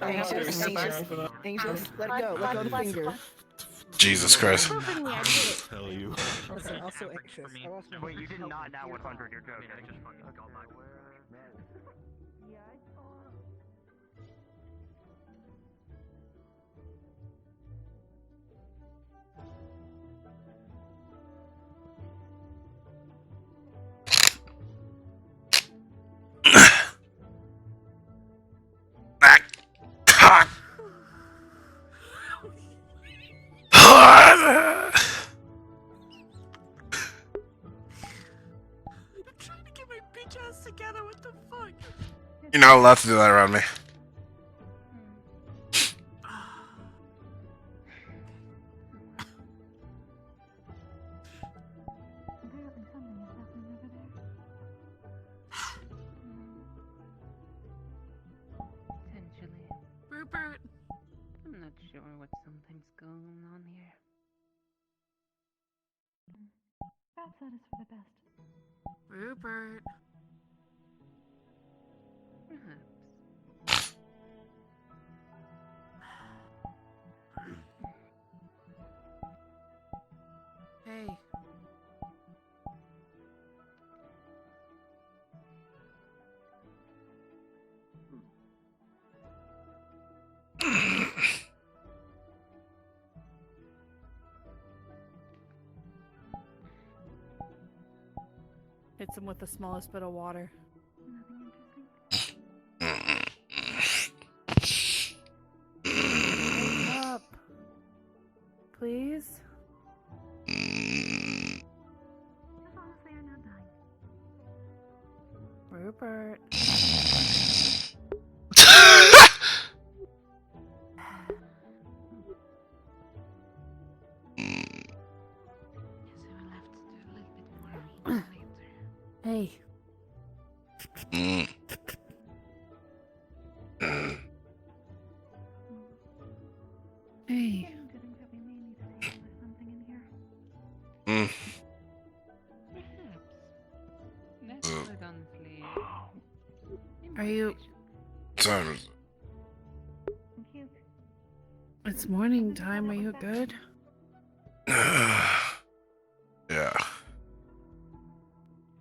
Anxious, let it go. Let go of the finger. Jesus Christ. Proving me, I did it. Tell you. Listen, also anxious. Wait, you did not now 100 your joke. I just fucking got my Cock. I'm trying to get my bitch ass together. What the fuck? You're not allowed to do that around me. Potentially. Rupert. I'm not sure what's sometimes going on here. Perhaps that is for the best. Rupert. Perhaps. Hey. Hits him with the smallest bit of water. Nothing interesting. Wake up. Please? As long as they are not dying. Rupert. Yes, I will have to do a little bit more reading later. Hey. Hey. I'm getting that we may need to take something in here. Perhaps. That's good, honestly. Are you... Sorry. Thank you. It's morning time. Are you good? Yeah.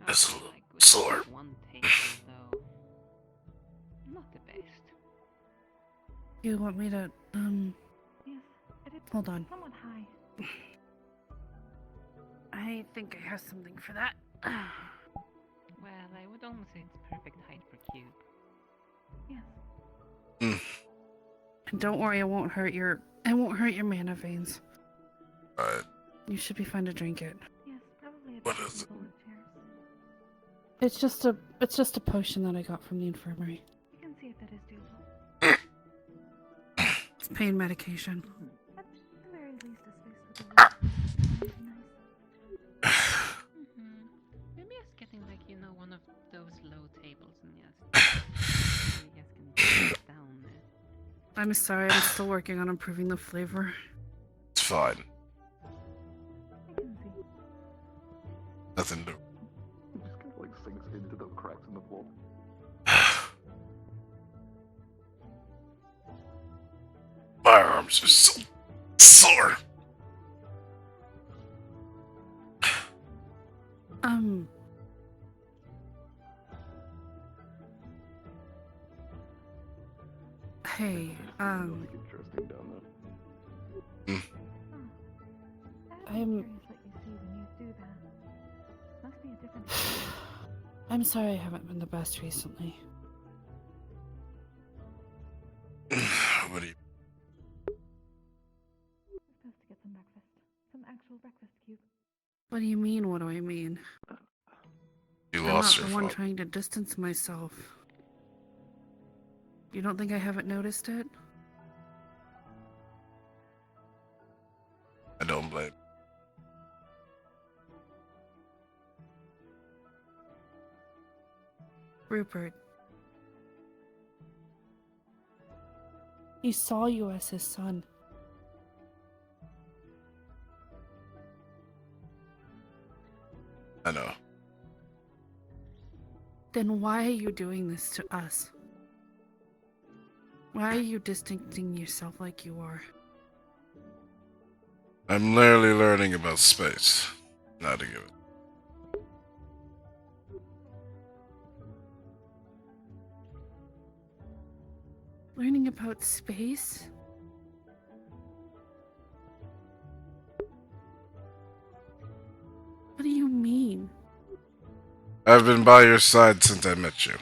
It's a I little like with sore. one table, though. Not the best. You want me to, Yes, it is hold on. somewhat high. I think I have something for that. Well, I would almost say it's perfect height for cube. Yes. And don't worry, it won't hurt your mana veins. Alright. You should be fine to drink it. Yes, probably a What bit is it? of chairs. It's just a potion that I got from the infirmary. You can see if that is doable. It's pain medication. At the very least, a space with a would be nice. Maybe just getting one of those low tables and just you guys can sit down there. I'm sorry, I'm still working on improving the flavor. It's fine. I can see. Nothing new. Just kind of like sinks into the cracks in the floor. My arms are so sore. Hey, Really interesting down there. I'm curious what you see when you do that. Must be a different experience. I'm sorry I haven't been the best recently. What do you... We're supposed to get some breakfast. Some actual breakfast, Cube. What do you mean, what do I mean? You I'm lost not your the one father. trying to distance myself. You don't think I haven't noticed it? I don't blame. Rupert. He saw you as his son. I know. Then why are you doing this to us? Why Why are you distancing yourself like you are? I'm literally learning about space. Not to give it. Learning about space? What do you mean? I've been by your side since I met you.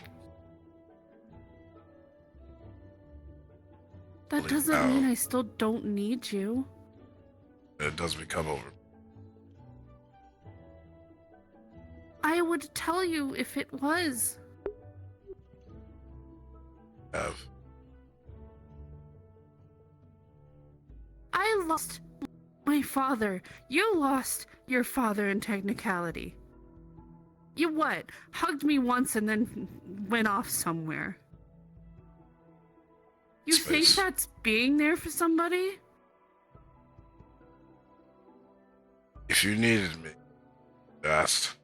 That Believe doesn't now. mean I still don't need you. It does become over. I would tell you if it was. Have. I lost my father. You lost your father in technicality. You what? Hugged me once and then went off somewhere. You think Space. that's being there for somebody? If you needed me, you asked.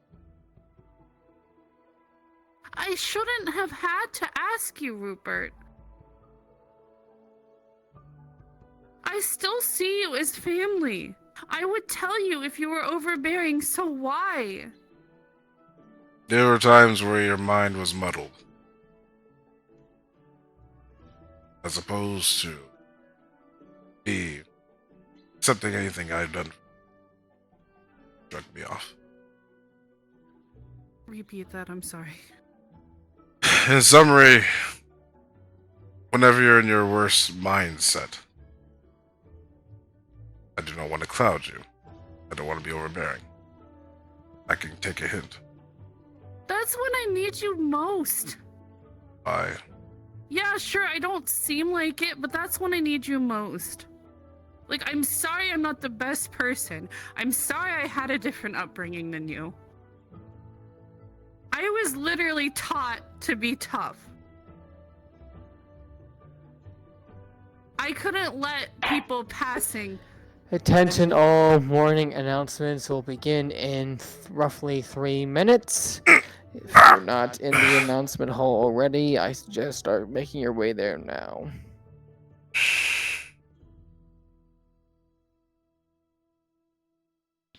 I shouldn't have had to ask you, Rupert. I still see you as family. I would tell you if you were overbearing, so why? There were times where your mind was muddled. As opposed to me accepting anything I've done struck me off. Repeat that, I'm sorry. In summary, whenever you're in your worst mindset, I do not want to cloud you. I don't want to be overbearing. I can take a hint. That's when I need you most. I Yeah, sure, I don't seem like it, but that's when I need you most. Like, I'm sorry I'm not the best person. I'm sorry I had a different upbringing than you. I was literally taught to be tough. I couldn't let people passing. Attention all, morning announcements will begin in roughly 3 minutes. If you're not in the announcement hall already, I suggest start making your way there now.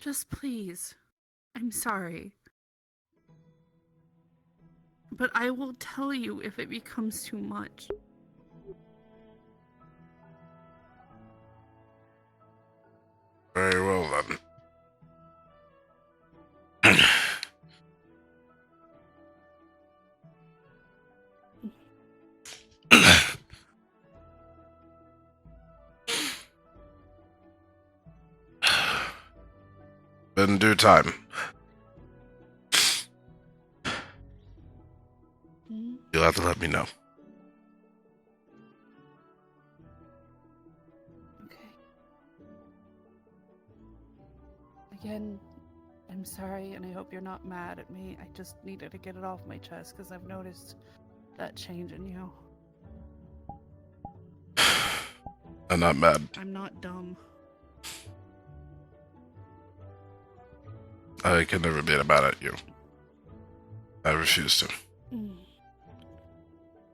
Just please. I'm sorry. But I will tell you if it becomes too much. very well then. In due time. You'll have to let me know. Okay. Again, I'm sorry, and I hope you're not mad at me. I just needed to get it off my chest because I've noticed that change in you. I'm not mad. I'm not dumb. I can never be mad at you. I refuse to.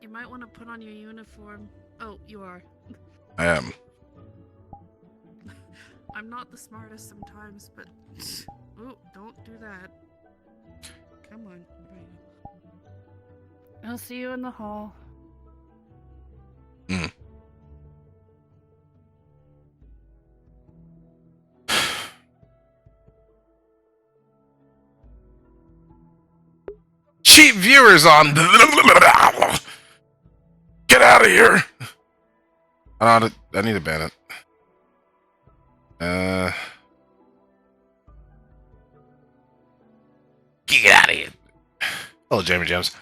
You might want to put on your uniform. Oh, you are. I am. I'm not the smartest sometimes, but... Ooh, don't do that. Come on. I'll see you in the hall. Mm. Cheap viewers on. Get out of here. I need to ban it. Get out of here. Oh, Jamie James.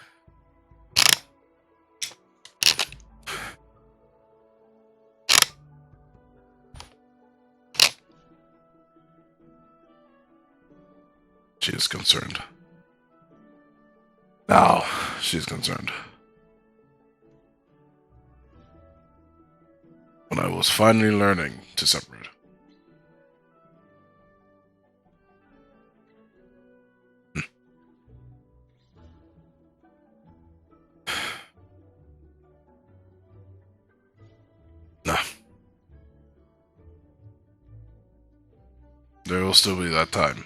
She is concerned. Now she's concerned. When I was finally learning to separate. There will still be that time.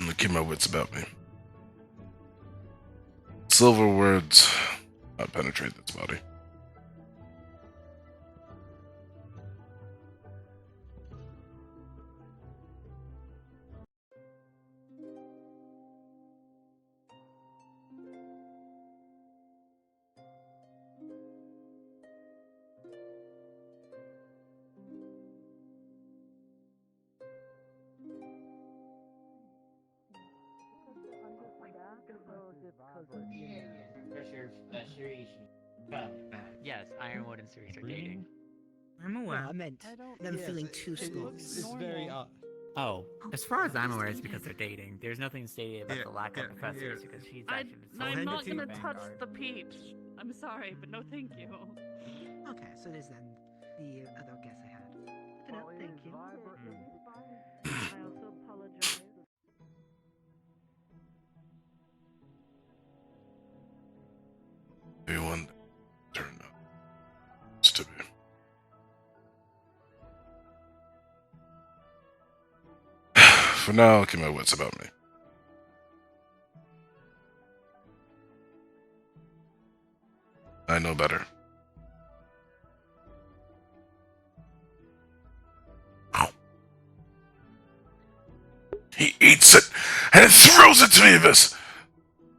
I'm gonna keep my wits about me. Silver words not penetrate this body. Yes, Ironwood and Cerise are dating. I'm aware. No, I meant them feeling too small. It's very odd. Oh, as far as I'm aware, it's because they're dating. There's nothing stated about the lack of professors because she's actually the I'm sole not gonna vanguard. touch the peach. I'm sorry, but no thank you. Okay, so there's then the other guess I had. But no, thank you. I also apologize. Maybe one turn out to be. For now, I'll keep my wits about me. I know better. He eats it and throws it to the abyss.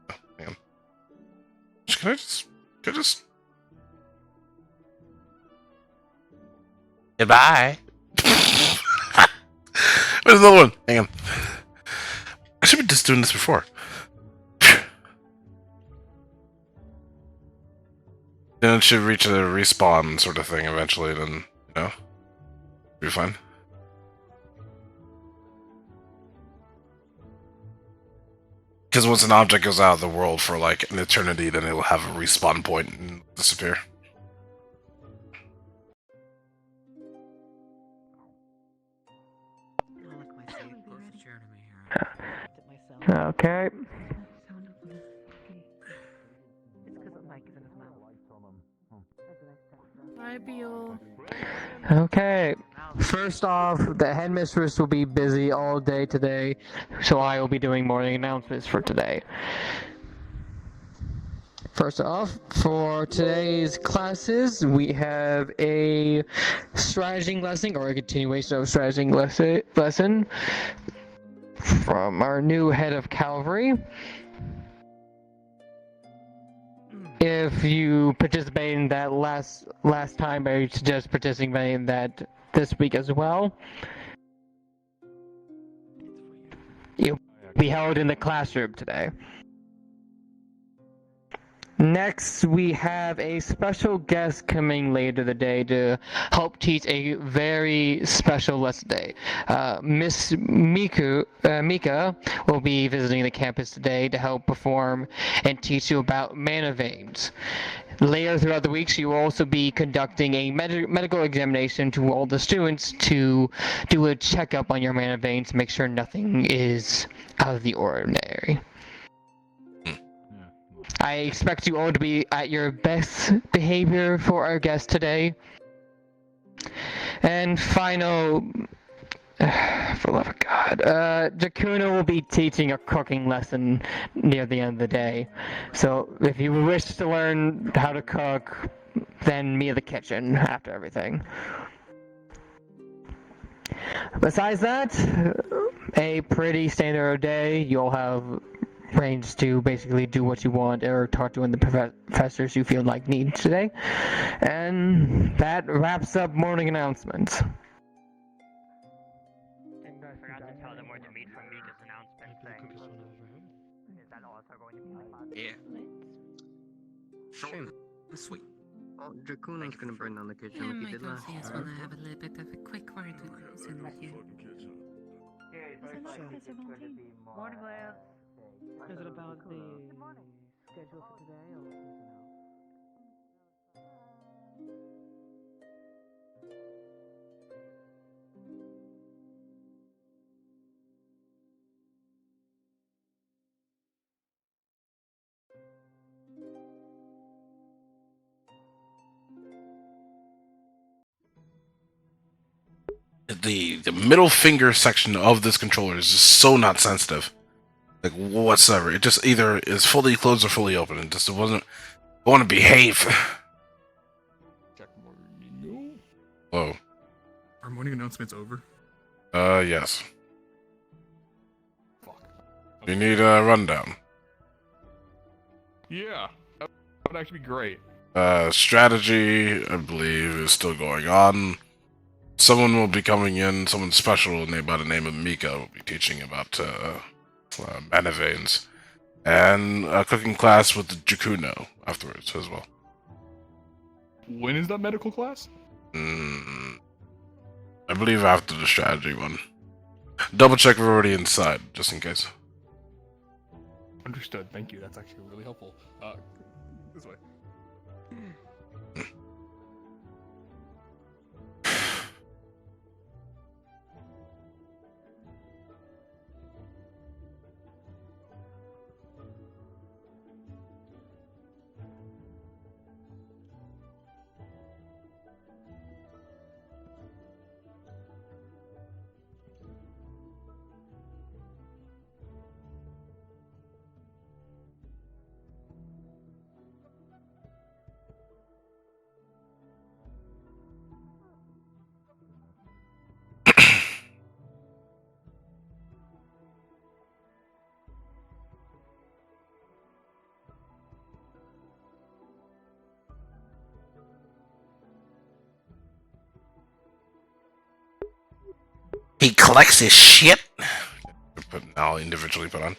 Oh, man. Can I just? Goodbye. There's another one. Hang on. I should be just doing this before. Then it should reach a respawn sort of thing eventually, then, you know? Be fine. Because once an object goes out of the world for like an eternity, then it'll have a respawn point and disappear. I like my save close to chair to me here. Okay. It's because the mic is in his mouth. Bye, Beal. Okay. First off, the headmistress will be busy all day today, so I will be doing morning announcements for today. First off, for today's classes, we have a strategizing lesson, or a continuation of strategizing lesson from our new head of cavalry. If you participated in that last time, I suggest participating in that this week as well. You'll be held in the classroom today. Next, we have a special guest coming later today to help teach a very special lesson today. Miss Mika will be visiting the campus today to help perform and teach you about mana veins. Later throughout the week, she will also be conducting a medical examination to all the students to do a checkup on your mana veins to make sure nothing is out of the ordinary. I expect you all to be at your best behavior for our guest today. And final, for the love of God, Jakuna will be teaching a cooking lesson near the end of the day. So if you wish to learn how to cook, then meet at the kitchen after everything. Besides that, a pretty standard day. You'll have range to basically do what you want or talk to the professors you feel like need today. And that wraps up morning announcements. I forgot to tell them where to meet for Mika's announcement thing. Is that also going to be like Yeah. Sure. Sweet. Oh, Dracuna's gonna burn down the kitchen Yeah, like he my did last I just time. want to have a little bit of a quick word with you. Morning, Lance. Is it about the schedule for today or something else? The middle finger section of this controller is just so not sensitive, like whatsoever. It just either is fully closed or fully open. It just wasn't want to behave. Check morning. Whoa. Are morning announcements over? Yes. Fuck. You need a rundown. Yeah, that would actually be great. Strategy, I believe, is still going on. Someone will be coming in, someone special by the name of Mika will be teaching about mana veins. And a cooking class with the Jakuno afterwards as well. When is that medical class? I believe after the strategy one. Double check we're already inside, just in case. Understood, thank you. That's actually really helpful. This way. He collects his shit. But I'll individually put on.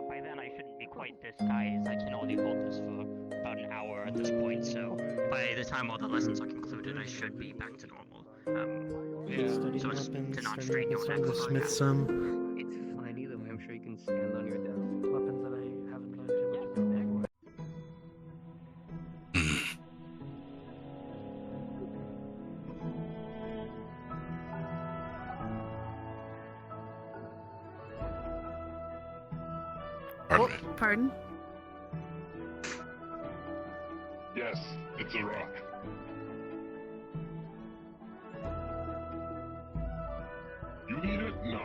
By then I shouldn't be quite this size. I can only hold this for about an hour at this point, so by the time all the lessons are concluded, I should be back to normal. So as to not strain your neck. Smith some. It's fine either way. I'm sure you can stand on your desk. Weapons that I haven't learned too much about before. Pardon me. Pardon? Yes, it's a rock. You need it? No.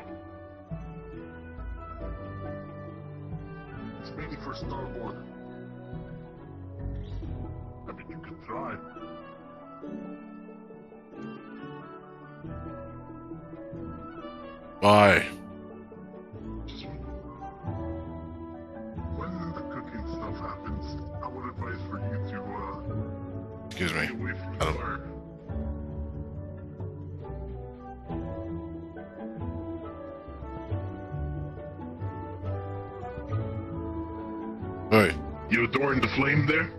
It's maybe for starboard. I mean, you could try. Why? Just when the cooking stuff happens, I would advise for you to Excuse me. stay away from I the don't- fire. Hey, You adoring the flame there?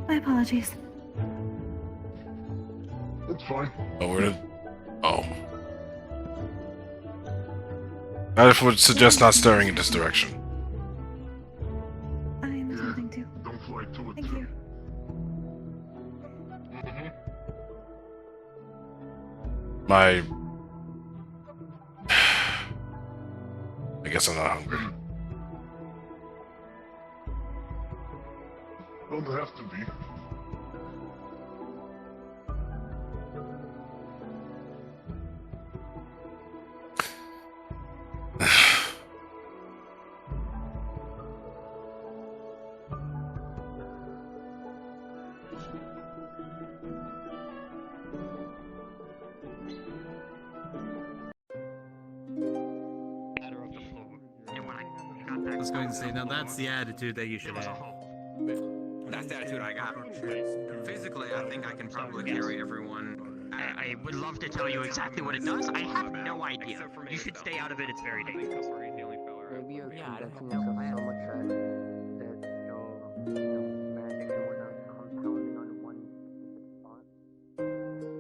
My apologies. It's fine. oh, where did? Oh. I would suggest not staring in this direction. I'm Yeah. attempting to. Don't fly to it. Thank you. My. I guess I'm not hungry. Don't have to be. Matter of the floor. And when I got back, I was going to say, now that's the attitude that you there should was a have. hole. That's the attitude I got. Physically, I think I can probably carry everyone. I would love to tell you exactly what it does. I have no idea. You should stay out of it. It's very dangerous. Maybe you're Yeah, I don't convincing have yourself no so much that your magic and whatnot compounding on one specific spot.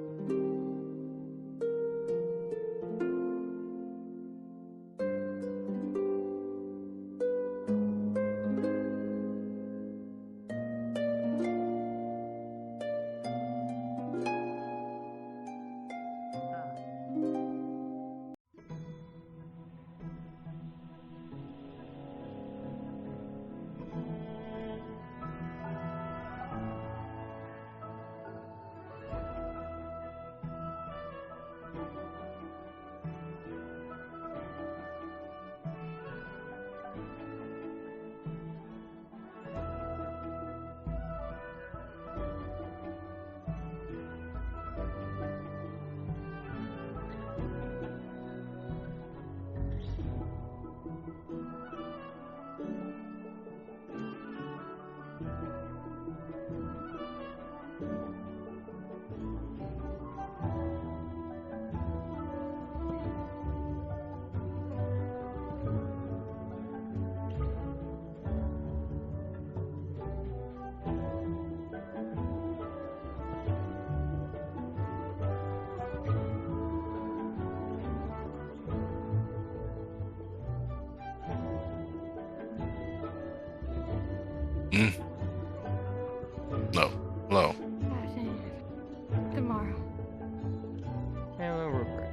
No. Hello. Tomorrow. Hello, Rupert.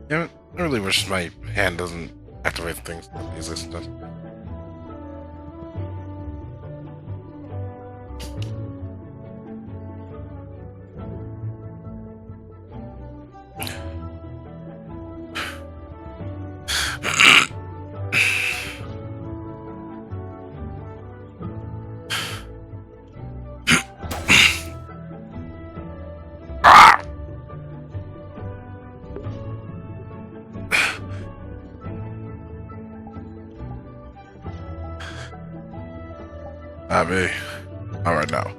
Yeah, I really wish my hand doesn't activate things as easily as it does. Abby. Alright now.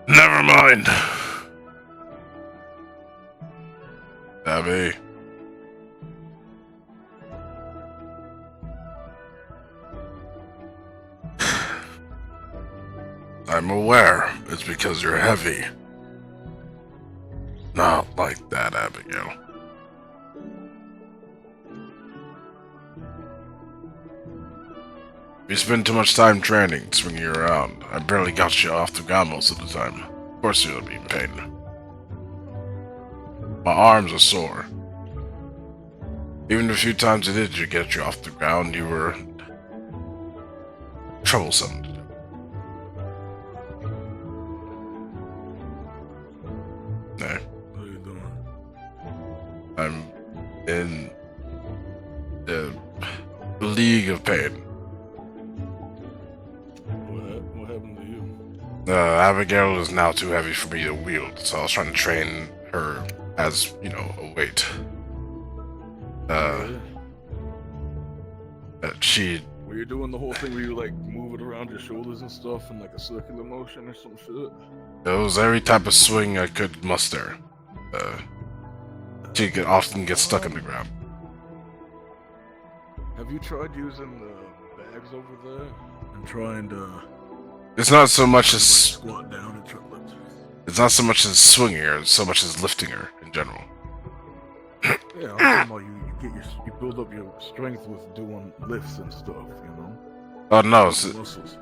Never mind. Abby. I'm aware it's because you're heavy. Not like that, Abigail. You spend too much time training, swinging around. I barely got you off the ground most of the time. Of course you'll be in pain. My arms are sore. Even the few times I did get you off the ground, you were troublesome. Hey. How you doing? I'm in the league of pain. What happened to you? Abigail is now too heavy for me to wield, so I was trying to train her as, you know, a weight. She... Were you doing the whole thing where you like move it around your shoulders and stuff in like a circular motion or some shit? It was every type of swing I could muster. She could often get stuck in the ground. Have you tried using the bags over there and trying to... It's not so much as... squat down and try to lift? It's not so much as swinging her, so much as lifting her in general. Yeah, I'm talking about you build up your strength with doing lifts and stuff, you know? Oh no, Muscles.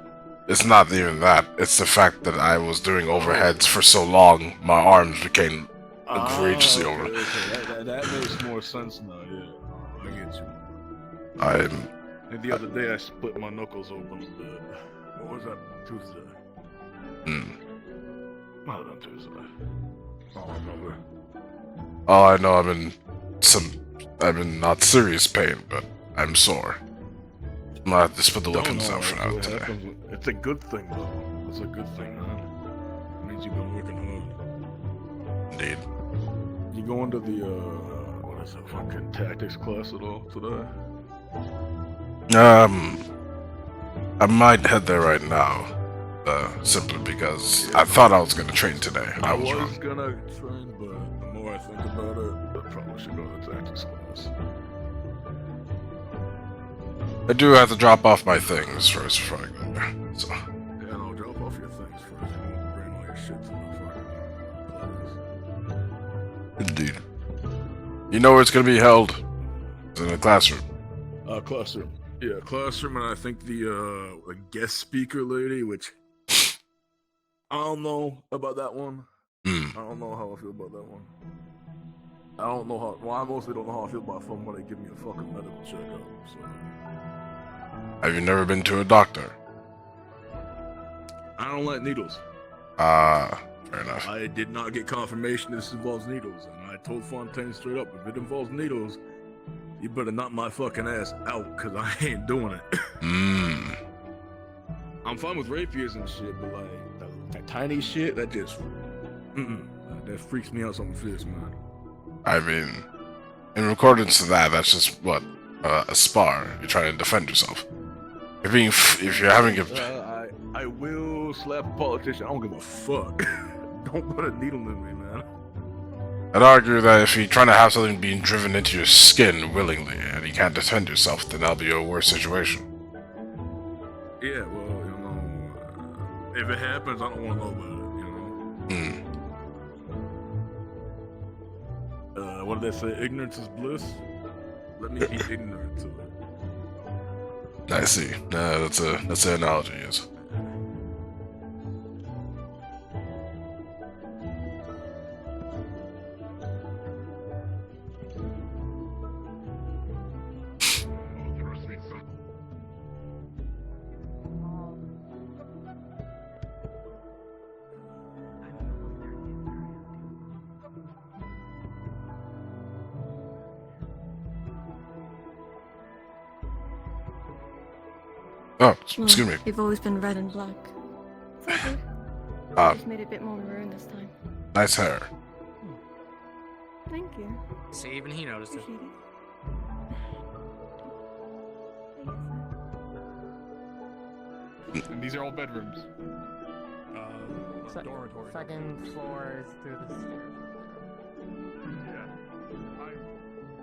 it's not even that. It's the fact that I was doing overheads for so long, my arms became egregiously over. Okay. That makes more sense now, yeah. I get you. And the other day I split my knuckles open a bit. What was that, Tuesday? Not on Tuesday. I don't remember. All I know, I'm in not serious pain, but I'm sore. I'm gonna have to split the weapons out for now today. It's a good thing, though. It's a good thing, man. It means you've been working hard. Indeed. You going to the, what is it, fucking tactics class at all today? I might head there right now. Simply because I thought I was gonna train today, and I was wrong. Gonna train, but the more I think about it, I probably should go to the tactics class. I do have to drop off my things first before I go there, so... Yeah, no, drop off your things first. You won't bring all your shit to the fucking class. Indeed. You know where it's gonna be held? It's in a classroom. Classroom. Yeah, classroom, and I think the guest speaker lady, which I don't know about that one. I don't know how I feel about that one. I don't know how. Well, I mostly don't know how I feel about when they give me a fucking medical checkup. So. Have you never been to a doctor? I don't like needles. Fair enough. I did not get confirmation this involves needles, and I told Fontaine straight up, if it involves needles, you better knock my fucking ass out, cause I ain't doing it. I'm fine with rapiers and shit, but like that tiny shit, that just, that freaks me out something fierce, man. I mean, in accordance to that, that's just what a spar. You're trying to defend yourself. If you're having a... I will slap a politician. I don't give a fuck. Don't put a needle in me, man. I'd argue that if you're trying to have something being driven into your skin willingly and you can't defend yourself, then that'll be a worse situation. Yeah, well, you know, if it happens, I don't want to know about it, you know? What do they say? Ignorance is bliss? Let me be ignorant to it. I see. That's an analogy, yes. Oh, excuse me. You've always been red and black. It's all good. Ah. Just made it a bit more maroon this time. Nice hair. Thank you. See, even he noticed it. Appreciate it. And these are all bedrooms. Dormitory. Second floor is through the stairs. Yeah. Sorry, Professor.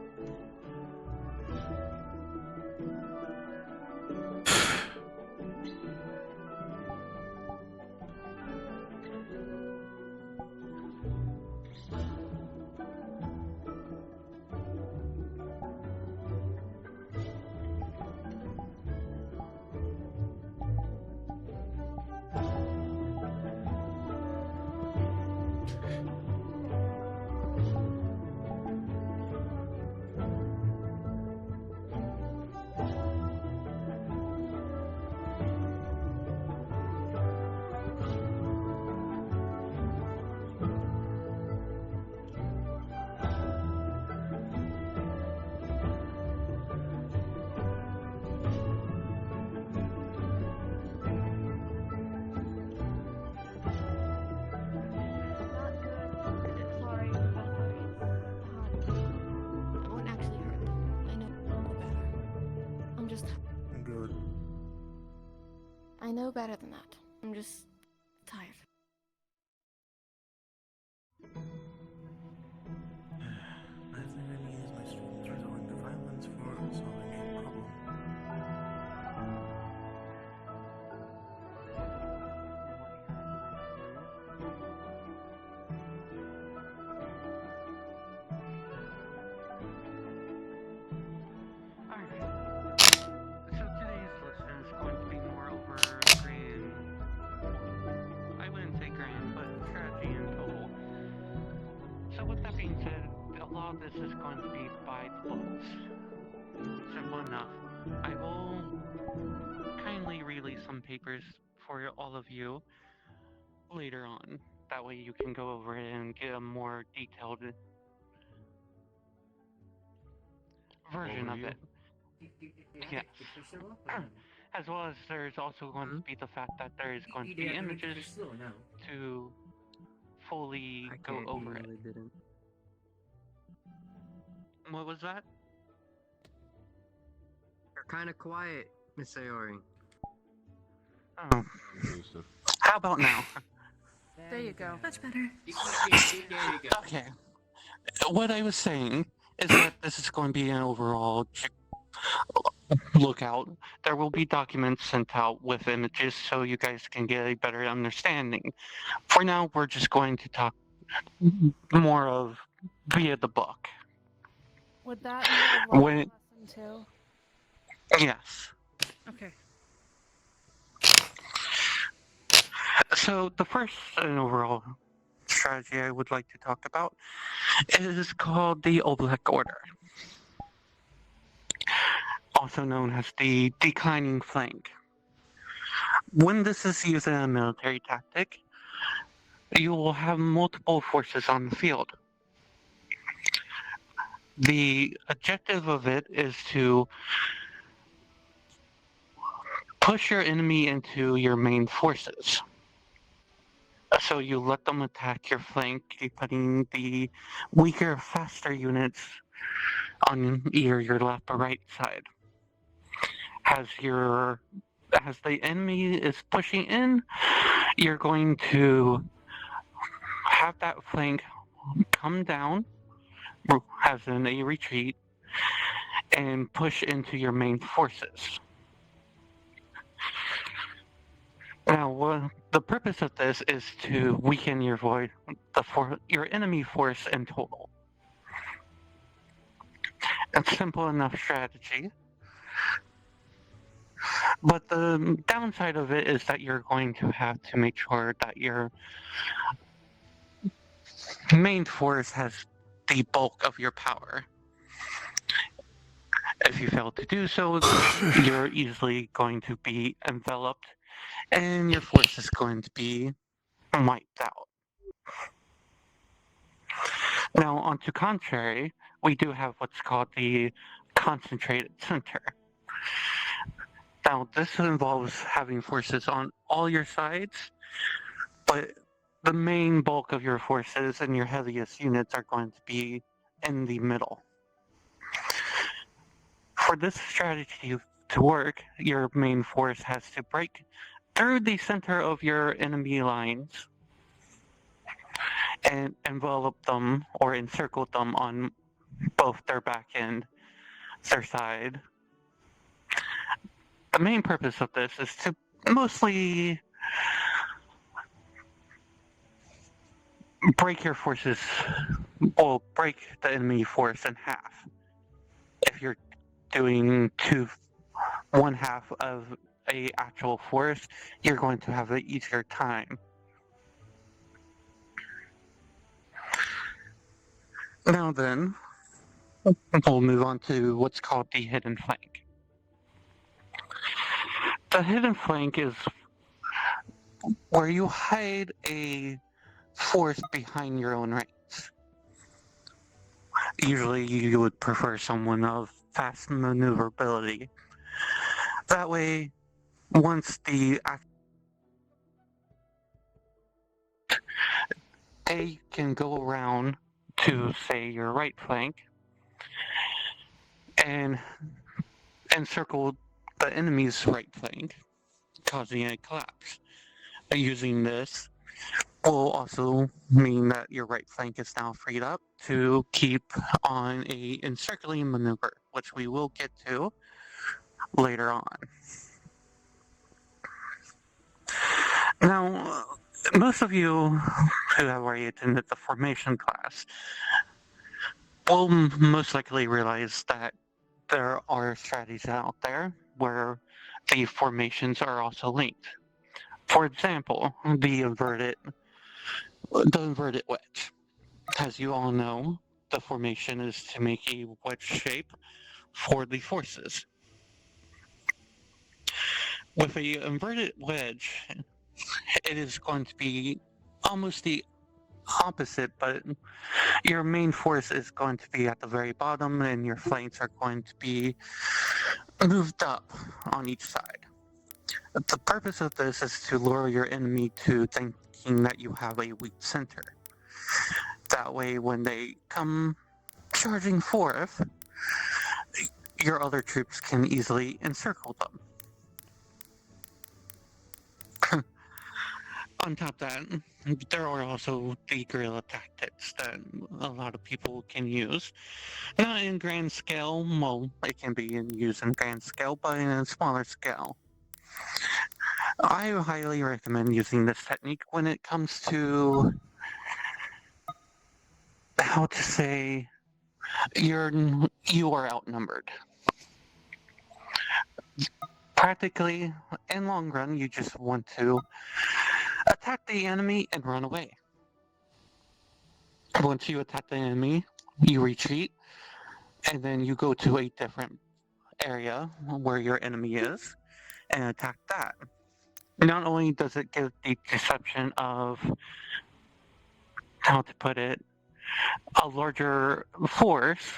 It's hard. That won't actually hurt. I know better. I'm just. Good. I know better than that. I'm just tired. I think I need my students resorting to violence for solving a problem. Alright. So today's lesson is going to be more over grand. I wouldn't say grand, but strategy in total. So with that being said, a lot of this is going to be by the books. Simple enough. I will kindly release some papers for all of you later on. That way you can go over it and get a more detailed version of it. Yes. As well as there's also going to be the fact that there is going to be images to fully go over it. What was that? You're kind of quiet, Miss Aori. Oh. How about now? There you go. Much better. Okay. What I was saying is that this is going to be an overall lookout. There will be documents sent out with images so you guys can get a better understanding. For now, we're just going to talk more of via the book. Would that involve When lesson too? Yes. Okay. So the first and overall strategy I would like to talk about is called the Oblak Order, also known as the declining flank. When this is used in a military tactic, you will have multiple forces on the field. The objective of it is to push your enemy into your main forces. So you let them attack your flank, putting the weaker, faster units on either your left or right side. As the enemy is pushing in, you're going to have that flank come down, as in a retreat, and push into your main forces. Now, the purpose of this is to weaken your your enemy force in total. It's a simple enough strategy. But the downside of it is that you're going to have to make sure that your main force has the bulk of your power. If you fail to do so, you're easily going to be enveloped and your force is going to be wiped out. Now, on to contrary, we do have what's called the concentrated center. Now, this involves having forces on all your sides, but the main bulk of your forces and your heaviest units are going to be in the middle. For this strategy to work, your main force has to break through the center of your enemy lines and envelop them or encircle them on both their back end, their side. The main purpose of this is to mostly break your forces, well, break the enemy force in half. If you're doing one half of a actual force, you're going to have an easier time. Now then, we'll move on to what's called the hidden flank. The hidden flank is where you hide a force behind your own ranks. Usually you would prefer someone of fast maneuverability. That way, once they can go around to, say, your right flank and encircle the enemy's right flank, causing a collapse. Using this will also mean that your right flank is now freed up to keep on a encircling maneuver, which we will get to later on. Now, most of you who have already attended the formation class will most likely realize that there are strategies out there where the formations are also linked. For example, the inverted wedge. As you all know, the formation is to make a wedge shape for the forces. With a inverted wedge, it is going to be almost the opposite, but your main force is going to be at the very bottom and your flanks are going to be moved up on each side. The purpose of this is to lure your enemy to thinking that you have a weak center. That way, when they come charging forth, your other troops can easily encircle them. On top of that, there are also the guerrilla tactics that a lot of people can use. Not in grand scale, well, it can be used in grand scale, but in a smaller scale. I highly recommend using this technique when it comes to, how to say, you are outnumbered. Practically, in long run, you just want to attack the enemy and run away. Once you attack the enemy, you retreat, and then you go to a different area where your enemy is and attack that. Not only does it give the deception of, how to put it, a larger force,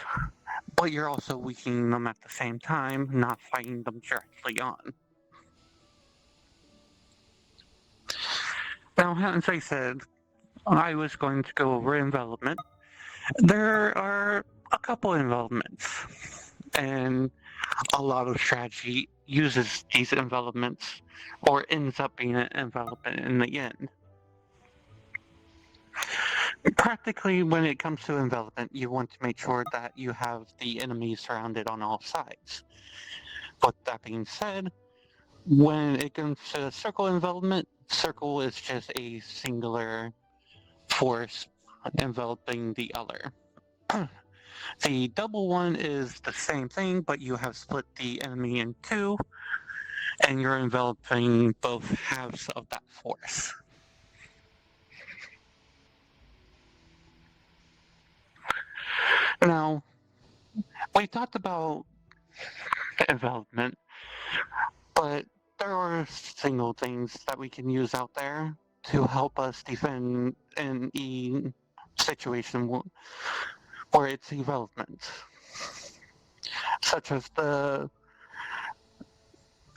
but you're also weakening them at the same time, not fighting them directly on. Now, as I said, I was going to go over envelopment. There are a couple envelopments, and a lot of strategy uses these envelopments, or ends up being an envelopment in the end. Practically, when it comes to envelopment, you want to make sure that you have the enemy surrounded on all sides. But that being said, when it comes to circle envelopment, circle is just a singular force enveloping the other. The double one is the same thing, but you have split the enemy in two, and you're enveloping both halves of that force. Now, we talked about envelopment, but there are single things that we can use out there to help us defend in a situation where it's envelopment, such as the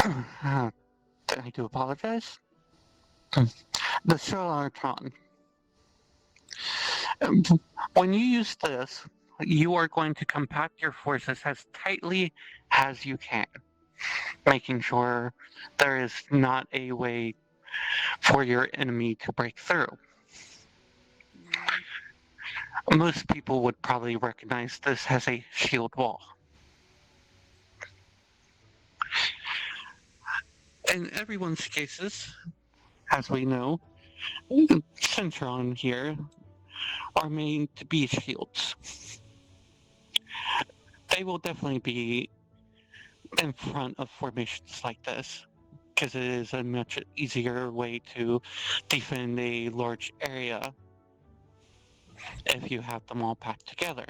I do apologize. The Solartron. When you use this, you are going to compact your forces as tightly as you can, making sure there is not a way for your enemy to break through. Most people would probably recognize this as a shield wall. In everyone's cases, as we know, Centron here are made to be shields. They will definitely be in front of formations like this, because it is a much easier way to defend a large area if you have them all packed together.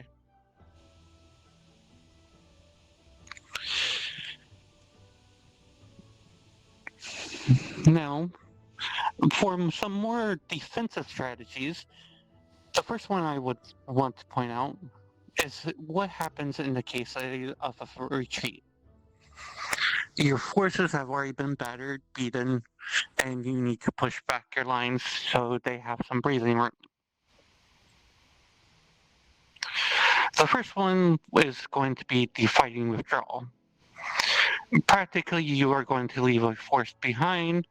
Now, for some more defensive strategies, the first one I would want to point out is what happens in the case of a retreat. Your forces have already been battered, beaten, and you need to push back your lines so they have some breathing room. The first one is going to be the fighting withdrawal. Practically, you are going to leave a force behind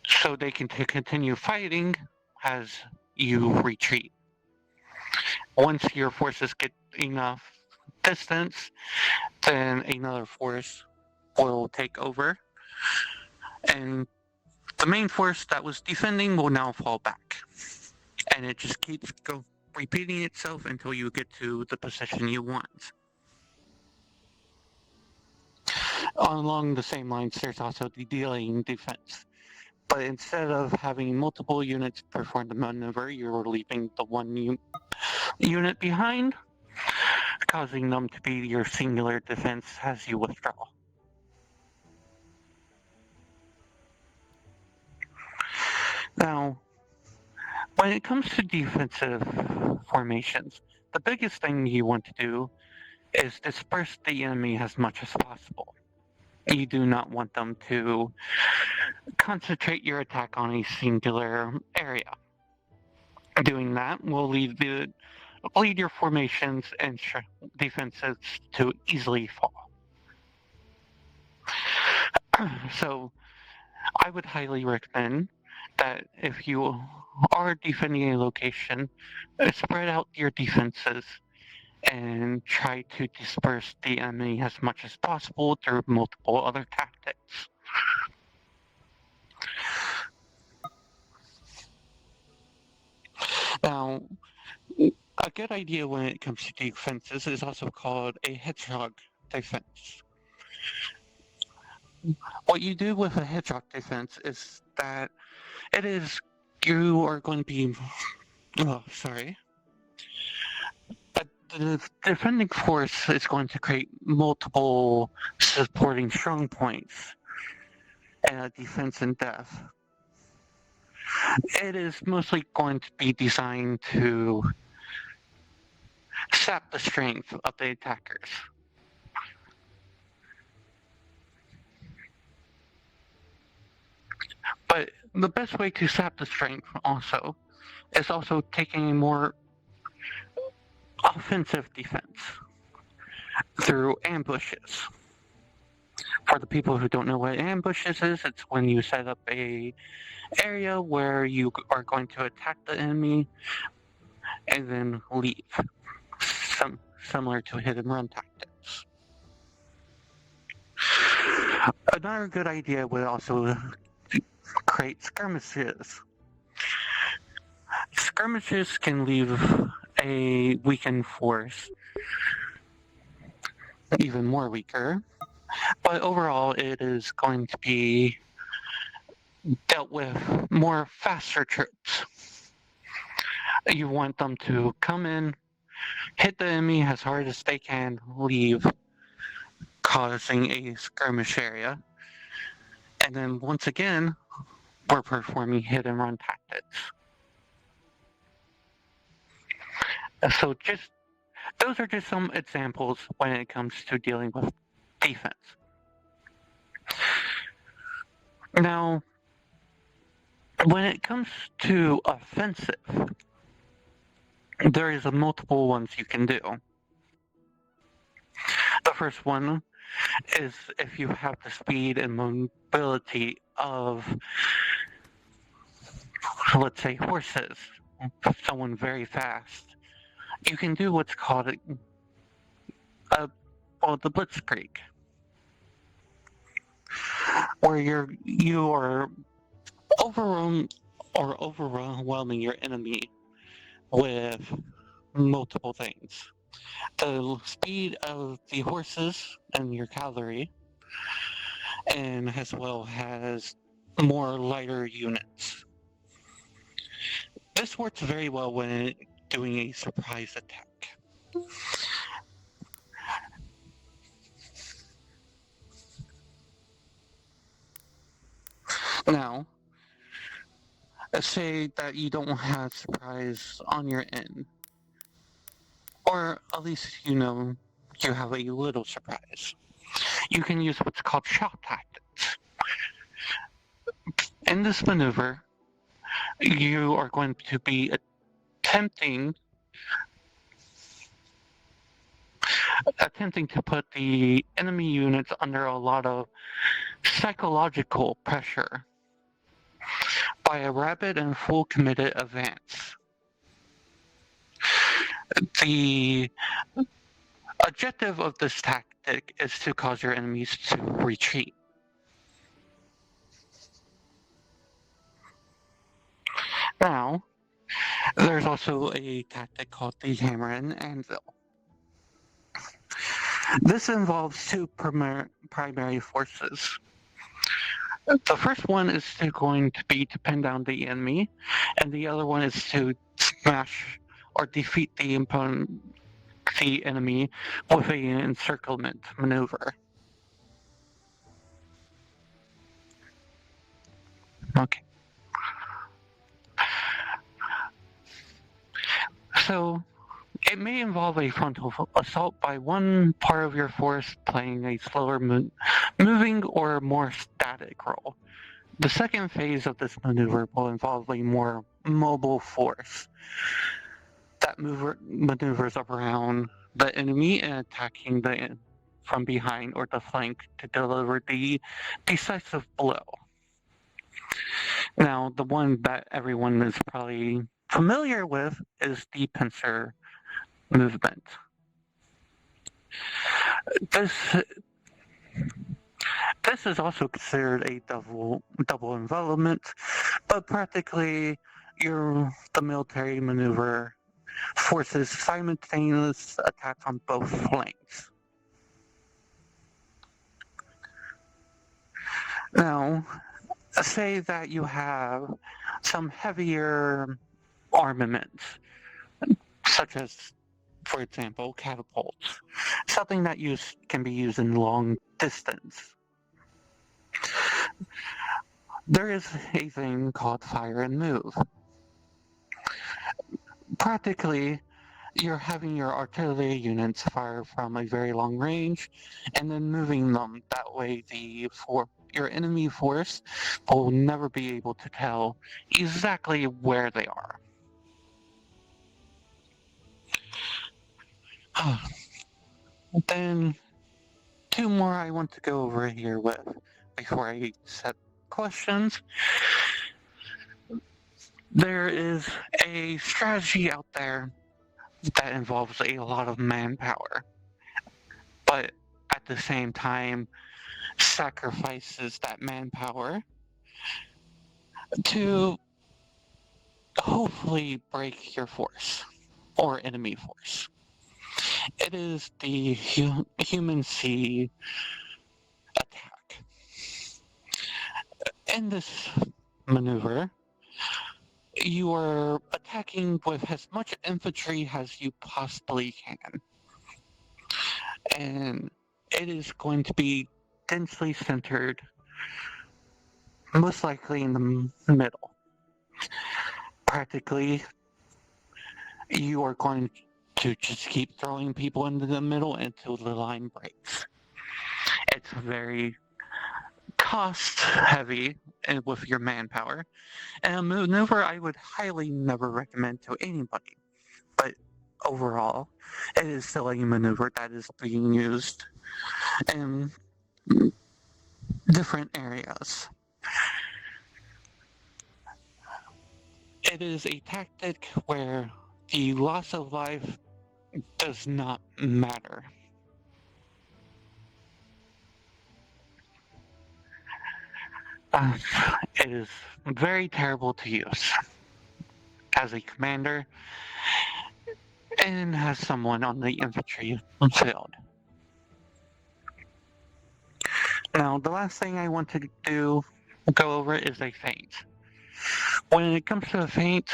so they can continue fighting as you retreat. Once your forces get enough distance, then another force will take over, and the main force that was defending will now fall back. And it just keeps repeating itself until you get to the position you want. Along the same lines, there's also the delaying defense. But instead of having multiple units perform the maneuver, you're leaving the one unit behind, causing them to be your singular defense as you withdraw. Now, when it comes to defensive formations, the biggest thing you want to do is disperse the enemy as much as possible. You do not want them to concentrate your attack on a singular area. Doing that will lead your formations and defenses to easily fall. So, I would highly recommend that if you are defending a location, spread out your defenses and try to disperse the enemy as much as possible through multiple other tactics. Now, a good idea when it comes to defenses is also called a hedgehog defense. What you do with a hedgehog defense is that you are going to be, the defending force is going to create multiple supporting strong points and a defense in depth. It is mostly going to be designed to sap the strength of the attackers. But the best way to sap the strength also is also taking a more offensive defense through ambushes. For the people who don't know what ambushes is, it's when you set up a area where you are going to attack the enemy and then leave. Similar to hit and run tactics. Another good idea would also create skirmishes. Skirmishes can leave a weakened force even more weaker, but overall it is going to be dealt with more faster troops. You want them to come in, hit the enemy as hard as they can, leave, causing a skirmish area, and then once again, we're performing hit and run tactics. So those are just some examples when it comes to dealing with defense. Now, when it comes to offensive, there is a multiple ones you can do. The first one is if you have the speed and mobility of, let's say, horses, someone very fast. You can do what's called the blitzkrieg, where you are overwhelming your enemy with multiple things. The speed of the horses and your cavalry, and as well as more lighter units. This works very well when doing a surprise attack. Now, let's say that you don't have surprise on your end, or at least you have a little surprise. You can use what's called shock tactics. In this maneuver, you are going to be attempting to put the enemy units under a lot of psychological pressure by a rapid and full committed advance. The objective of this tactic is to cause your enemies to retreat. Now, there's also a tactic called the hammer and anvil. This involves two primary forces. The first one is going to be to pin down the enemy, and the other one is to smash or defeat the enemy with an encirclement maneuver. Okay. So, it may involve a frontal assault by one part of your force playing a slower moving or more static role. The second phase of this maneuver will involve a more mobile force that maneuvers around the enemy and attacking from behind or the flank to deliver the decisive blow. Now, the one that everyone is probably familiar with is the pincer movement. This is also considered a double envelopment, but practically the military maneuver forces simultaneous attacks on both flanks. Now, say that you have some heavier armaments, such as, for example, catapults, something that can be used in long distance. There is a thing called fire and move. Practically, you're having your artillery units fire from a very long range and then moving them. That way, your enemy force will never be able to tell exactly where they are. Then, two more I want to go over here with before I set questions. There is a strategy out there that involves a lot of manpower, but at the same time sacrifices that manpower to hopefully break your force or enemy force. It is the human sea attack. In this maneuver, you are attacking with as much infantry as you possibly can. And it is going to be densely centered, most likely in the middle. Practically, you are going to just keep throwing people into the middle until the line breaks. It's very cost heavy with your manpower, and a maneuver I would highly never recommend to anybody. But overall, it is still a maneuver that is being used in different areas. It is a tactic where the loss of life does not matter. It is very terrible to use as a commander and as someone on the infantry field. Now, the last thing I want to go over is a feint. When it comes to a feint,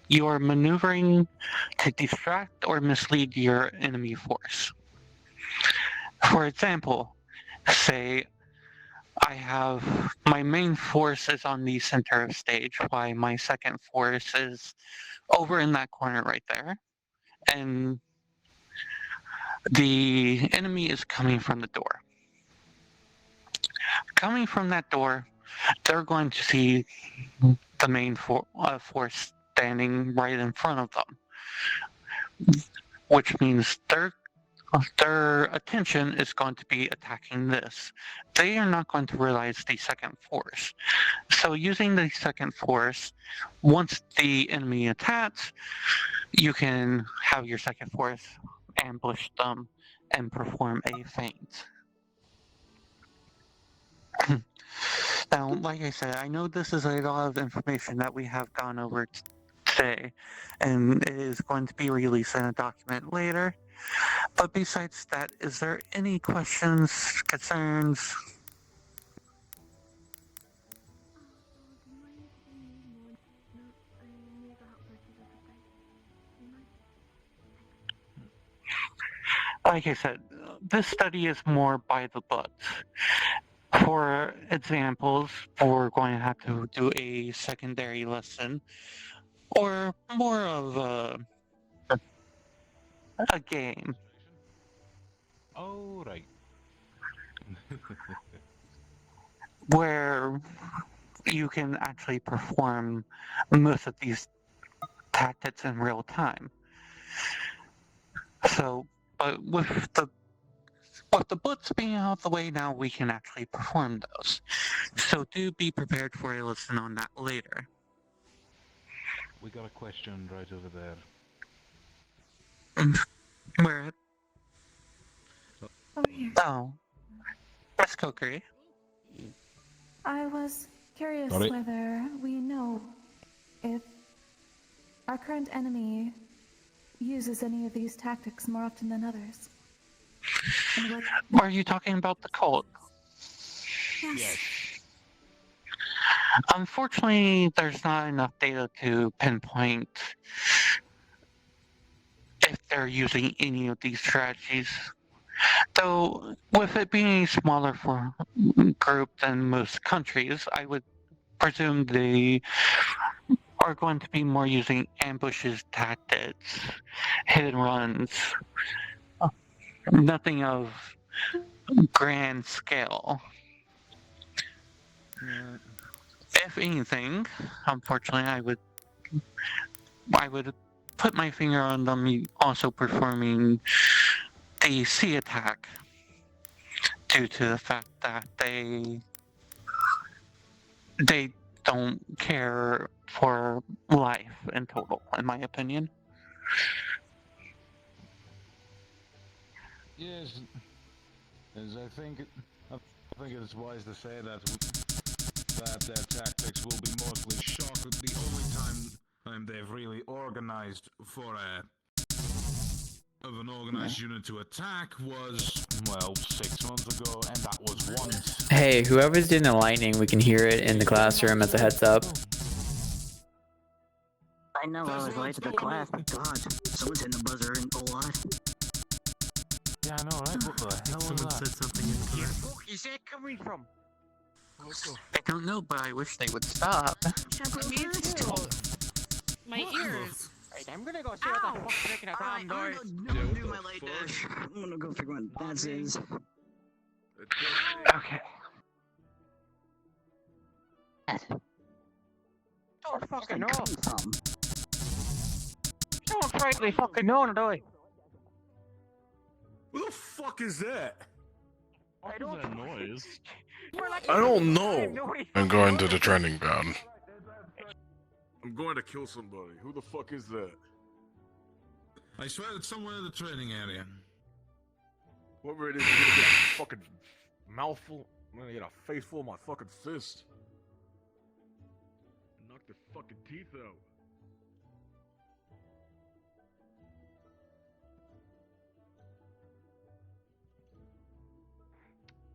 you are maneuvering to distract or mislead your enemy force. For example, say I have my main force is on the center of stage, while my second force is over in that corner right there, and the enemy is coming from the door. Coming from that door, they're going to see the main force standing right in front of them, which means their attention is going to be attacking this. They are not going to realize the second force. So using the second force, once the enemy attacks, you can have your second force ambush them and perform a feint. Now, like I said, I know this is a lot of information that we have gone over today, and it is going to be released in a document later. But besides that, is there any questions, concerns? Like I said, this study is more by the book. For examples, we're going to have to do a secondary lesson, or more of a game. Oh, right. Where you can actually perform most of these tactics in real time. So, but with the books being out of the way now, we can actually perform those. So do be prepared for a lesson on that later. We got a question right over there. Where? Over here. Oh. Miss Kokiri. I was curious Sorry? whether we know if our current enemy uses any of these tactics more often than others. Are you talking about the cult? Yes. Unfortunately, there's not enough data to pinpoint if they're using any of these strategies. Though, with it being a smaller group than most countries, I would presume they are going to be more using ambushes, tactics, hit and runs. Nothing of grand scale. If anything, unfortunately, I would put my finger on them also performing the sea attack due to the fact that they don't care for life in total, in my opinion. Yes, as I think it's wise to say that their tactics will be mostly shock. The only time they've really organized of an organized unit to attack was, well, 6 months ago, and that was once. Hey, whoever's doing the lightning, we can hear it in the classroom as a heads up. I know I was late to the class, but God, someone's hitting the buzzer and a lot. Yeah, I know, right? What the hell was that? Said something incorrect. Where is that coming from? I don't know, but I wish they would stop. My ears. Alright, I'm gonna go see what the fuck's breaking out I'm gonna go do my light dash. I'm gonna go figure out what that is. Okay. Don't fucking know. Don't frankly fucking know, do I? Who the fuck is that? I don't that noise? I don't know. I'm going to the training ground. I'm going to kill somebody. Who the fuck is that? I swear it's somewhere in the training area. Whoever it is, you're gonna get a fucking mouthful. I'm gonna get a face full of my fucking fist. Knock the fucking teeth out.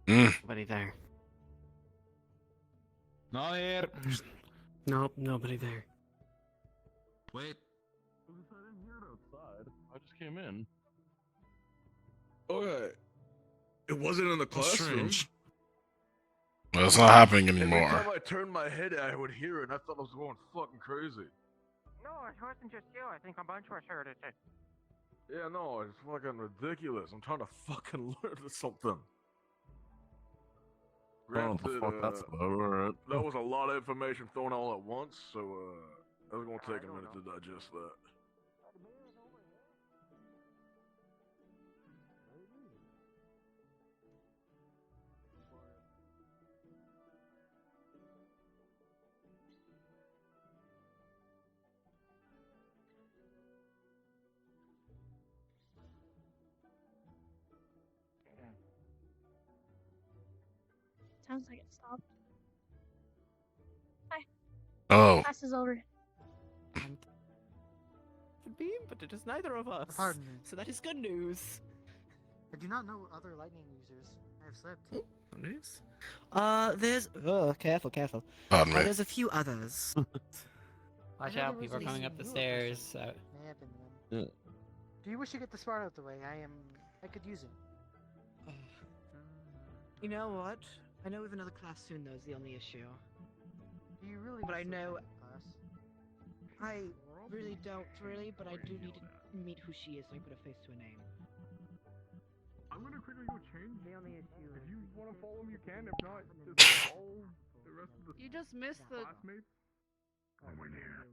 Nobody there. Not here. Nope, nobody there. Wait. I didn't hear it outside. I just came in. Okay. It wasn't in the classroom. Strange. Well, it's not happening Every anymore. time I turned my head, I would hear it, and I thought I was going fucking crazy. No, it wasn't just you. I think a bunch of us heard it. Yeah, no, it's fucking ridiculous. I'm trying to fucking learn something. Oh, the fuck, that's alright. That was a lot of information thrown all at once, so it was gonna take a minute to digest that. Sounds like it stopped. Hi. Oh. Class is over. Beam, but it is neither of us. Pardon me. So that is good news. I do not know other lightning users. I have slept. News? There's. Oh, careful. Pardon me. There's a few others. Watch out, people are coming up the stairs. May happen then. Do you wish to get the spot out of the way? I could use it. You know what? I know we have another class soon, though, is the only issue. Do you really? But I know. Class? I really don't, but I do need to meet who she is so I put a face to a name. I'm gonna quickly go change. The only issue. If you wanna follow me, you can. If not, just all the rest of the You just missed the. classmates. I'm in here.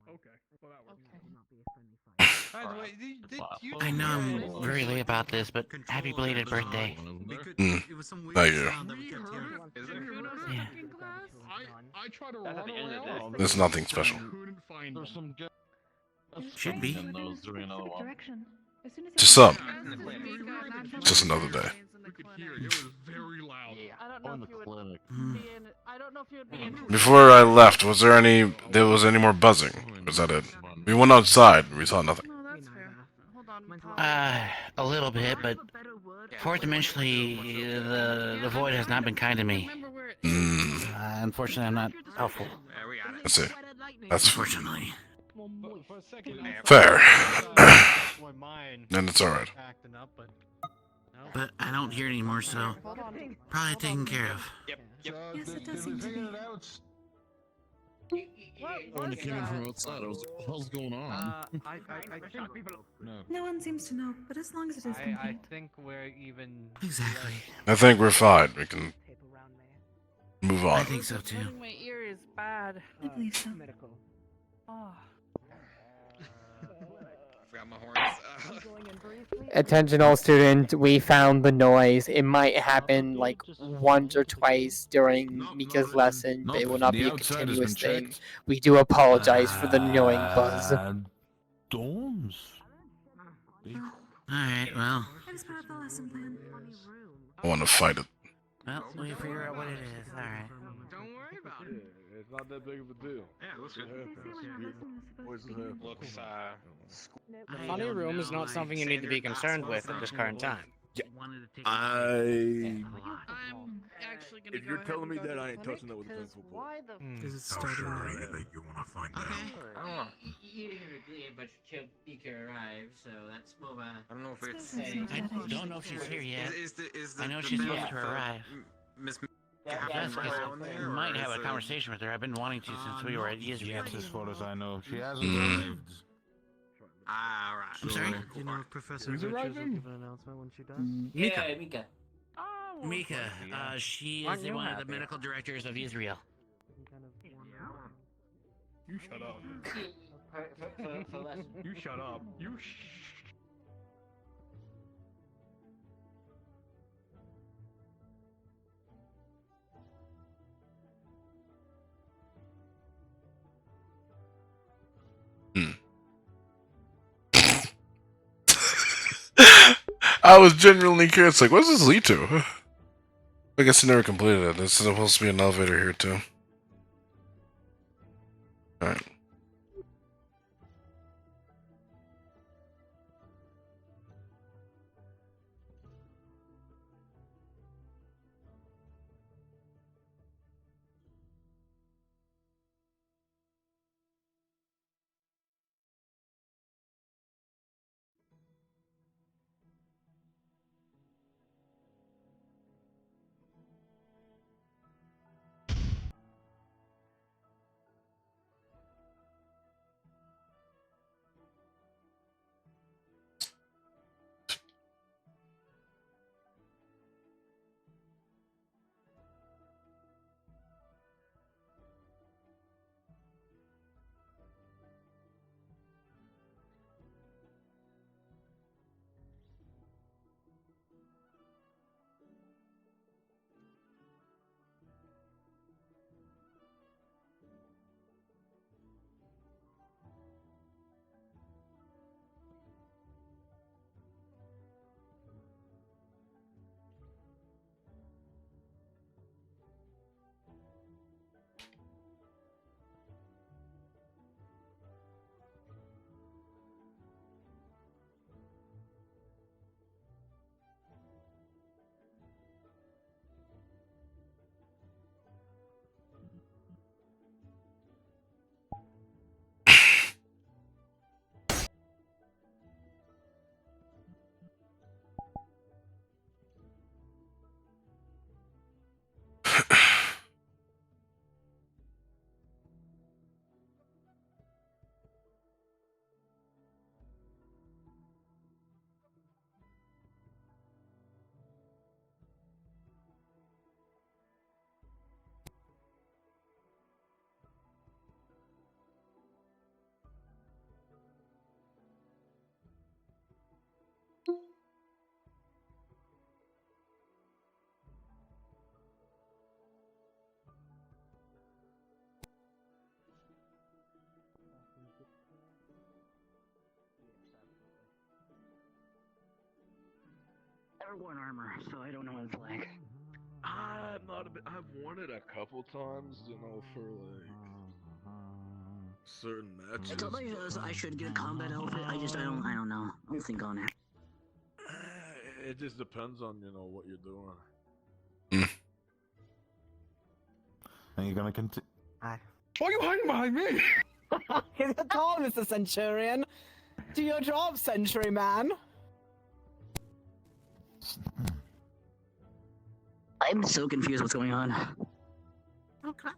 Okay, well that works. By the way, did you... I know I'm very late about this, but happy belated birthday. Thank you. Yeah. I tried to run around. There's nothing special. Couldn't find them. Should be. Just up. Just another day. We could hear it. It was very loud. I don't know if you would be in. I don't know if you would be in. Before I left, was there any more buzzing? Was that it? We went outside. We saw nothing. No, that's fair. Hold on. A little bit, but fourth dimensionally, the void has not been kind to me. Unfortunately, I'm not helpful. I see. That's unfortunately. fair. Then it's alright. But I don't hear anymore, so probably taken care of. Yes, it does seem to be. When it came in from outside, I was like, what the hell's going on? I think people. No one seems to know, but as long as it is I complete. think we're even. Exactly. I think we're fine. We can move on. I think so too. My ear is bad. I believe so. Oh. Forgot my horns. Attention all students, we found the noise. It might happen like once or twice during Mika's lesson, but it will not be a continuous thing. We do apologize for the annoying buzz. Dorms? Alright, well. That is part of the lesson plan. I want to fight it. Well, we figure out what it is. Alright. Don't worry about it. It's not that big of a deal. Yeah, looks good. Looks, The funny room is not something you need to be concerned with at this current time. I'm actually gonna If you're telling me that, I ain't touching that with a pencil. Why the? Is it starting now? That you wanna find out. Eating her glee, but Mika arrived, so let's move on. I don't know if it's. I don't know if she's here yet. Is the I know the she's middle supposed to of the- arrive. Miss. We might have a conversation with her. I've been wanting to since we were at Israel. As far as I know, she hasn't Mm. arrived. Alright. I'm sorry? You know if Professor Who's Richards will arriving? give an announcement when she does? Mika. Oh. Mika. She Aren't is you one of the happy? medical directors of Israel. You shut up. For lesson. You shut up. You I was genuinely curious, like, what does this lead to? I guess I never completed it. There's supposed to be an elevator here, too. Alright. Never worn armor, so I don't know what it's like. I'm not a bit. I've worn it a couple times, you know, for like certain matches. I told myself I should get a combat outfit. I don't know. I don't think on it. It just depends on, you know, what you're doing. Are you gonna continue? Why are you hiding behind me? Here's the call, Mr. Centurion. Do your job, Century Man. I'm so confused what's going on. Oh, class.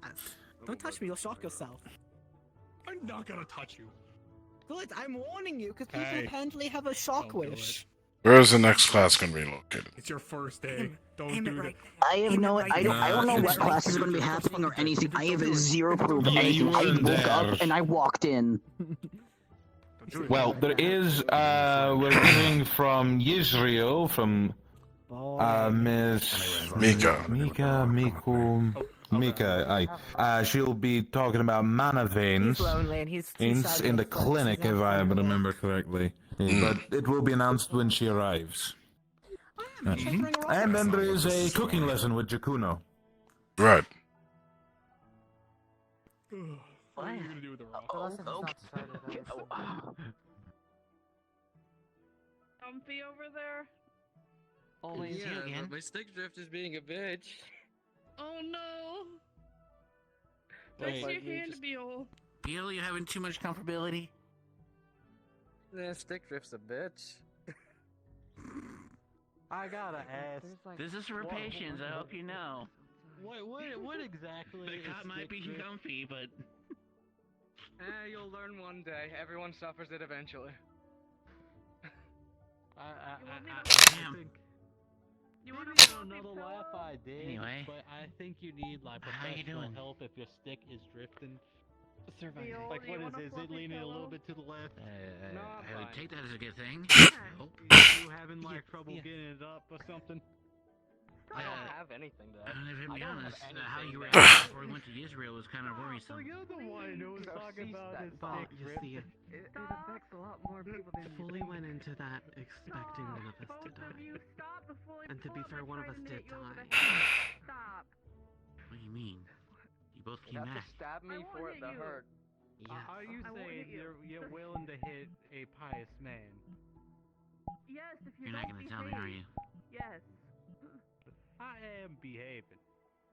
Don't touch me, you'll shock yourself. I'm not gonna touch you. Good, I'm warning you, because people Hey. apparently have a shock wish. Where is the next class going to be located? It's your first day. Don't do that. I have no. I don't know what classes are going to be happening or anything. I have zero clue of anything. I woke up and I walked in. Well, there is, we're hearing from Yisrael, from, Miss... Mika. Mika, she'll be talking about mana veins He's lonely and he's in sad the with clinic, flesh, if I he's remember correctly. But it will be announced when she arrives. And then there is a cooking lesson with Jakuno. Right. What are you gonna do with the rock? Comfy over there? Always you again. But my stick drift is being a bitch. Oh no! Wait. Where's your hand, Beal? Beal, you having too much comfortability? Nah, stick drift's a bitch. I gotta ask. This is for patients, I hope you know. What exactly? The cot might be comfy, but... You'll learn one day. Everyone suffers it eventually. Damn. You want another laugh I did, Anyway. but I think you need like How you professional doing? help if your stick is drifting Survive. Like, what is it? Is it leaning a little bit to the left? No, I'm I would fine. take that as a good thing. Nope. You having like trouble getting it up or something? I don't have anything to that. To be honest, how you anything reacted before we went to Israel was kind of So worrisome. you're the one who was talking about his Well, stick you drift. see, It affects a lot more people than you fully think. went into that expecting one of us to die. And to be fair, one of us did die. Stop. What do you mean? You both You'd came have back. to stab me for it to hurt. Yes. Are you I won't saying hit you. you're willing to hit a pious man? Yes, if you You're not don't gonna tell me, behave. are you? Yes. I am behaving.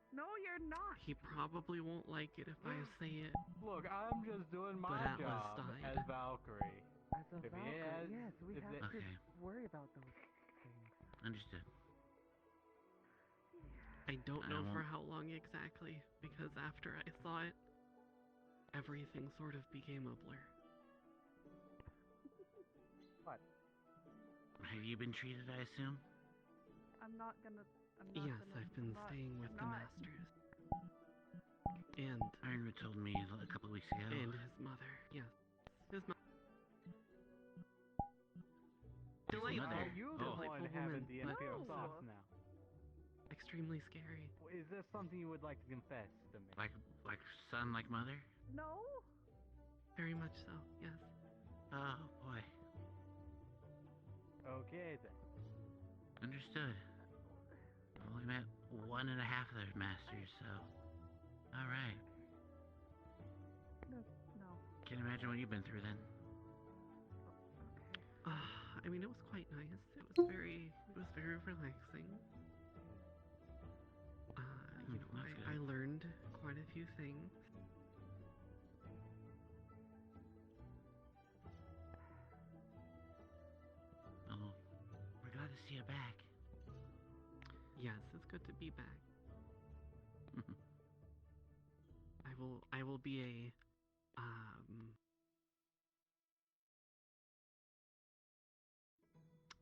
No, you're not. He probably won't like it if I say it. Look, I'm just doing my But Atlas job died. as Valkyrie. As a If he Valkyrie, has- yes, we if have the- to Okay. worry about those things. Understood. I don't I know for won't- how long exactly, because after I saw it, everything sort of became a blur. What? Have you been treated, I assume? I'm not gonna. Yes, I've been staying with the masters. And Ironwood told me a couple weeks ago. and his mother. Yes. His mother. His mother? Are you the Delightful one having woman, the but imperial also thoughts now? extremely scary. Is there something you would like to confess to me? Like son, like mother? No. Very much so, yes. Oh boy. Okay then. Understood. I've only met one and a half of their masters, so. Alright. No. Can't imagine what you've been through then. I mean, it was quite nice. It was very relaxing. You know, That's good. I learned quite a few things. Oh, we're glad to see you back. Yes, it's good to be back. I will be a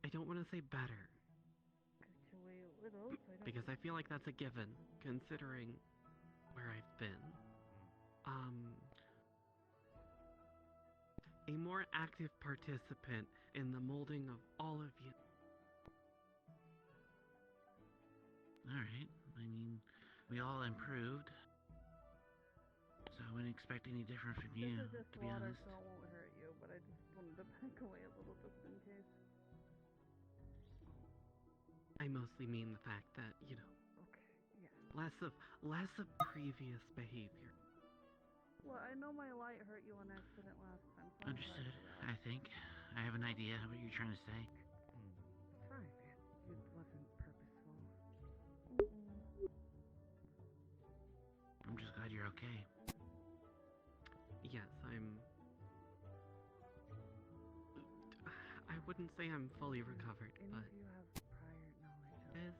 I don't want to say better, because I feel like that's a given, considering where I've been. A more active participant in the molding of all of you. Alright. I mean, we all improved. So I wouldn't expect any different from you, This is just to be water, honest. so it won't hurt you. But I just wanted to back away a little just in case. I mostly mean the fact that, you know, Okay. Yeah. less of previous behavior. Well, I know my light hurt you on accident last time. So I'm sorry Understood, for that. I think. I have an idea what you're trying to say. It's fine, man. It wasn't purposeful. I'm just glad you're okay. Yes, I wouldn't say I'm fully recovered, Any but of you have prior knowledge of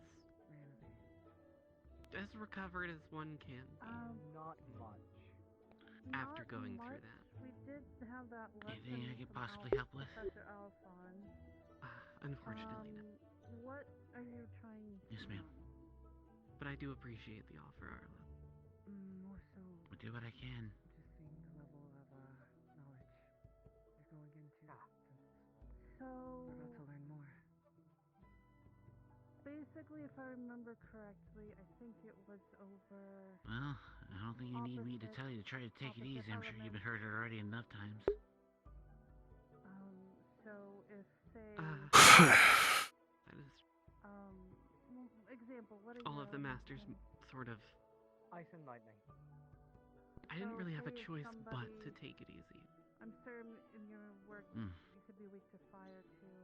Ranovan? as recovered as one can be Not much. after Not going much. through that. We did have that lesson Anything I could from possibly help with? Professor Alphon. Unfortunately, no. What are you trying to Yes, ma'am. But I do appreciate the offer, Arlo. More so I'll do what I can. just seeing the level of knowledge you're going into. So We're about to learn more. basically, if I remember correctly, I think it was over. Well, I don't think you need me to tell you to try to take it easy. I'm sure you've been hurt already enough times. So if say That is example, what are all of the masters sort of. Ice and lightning. I didn't So really have a say if choice but to somebody- take it easy. I'm sure in your work Mm. you could be weak to fire too,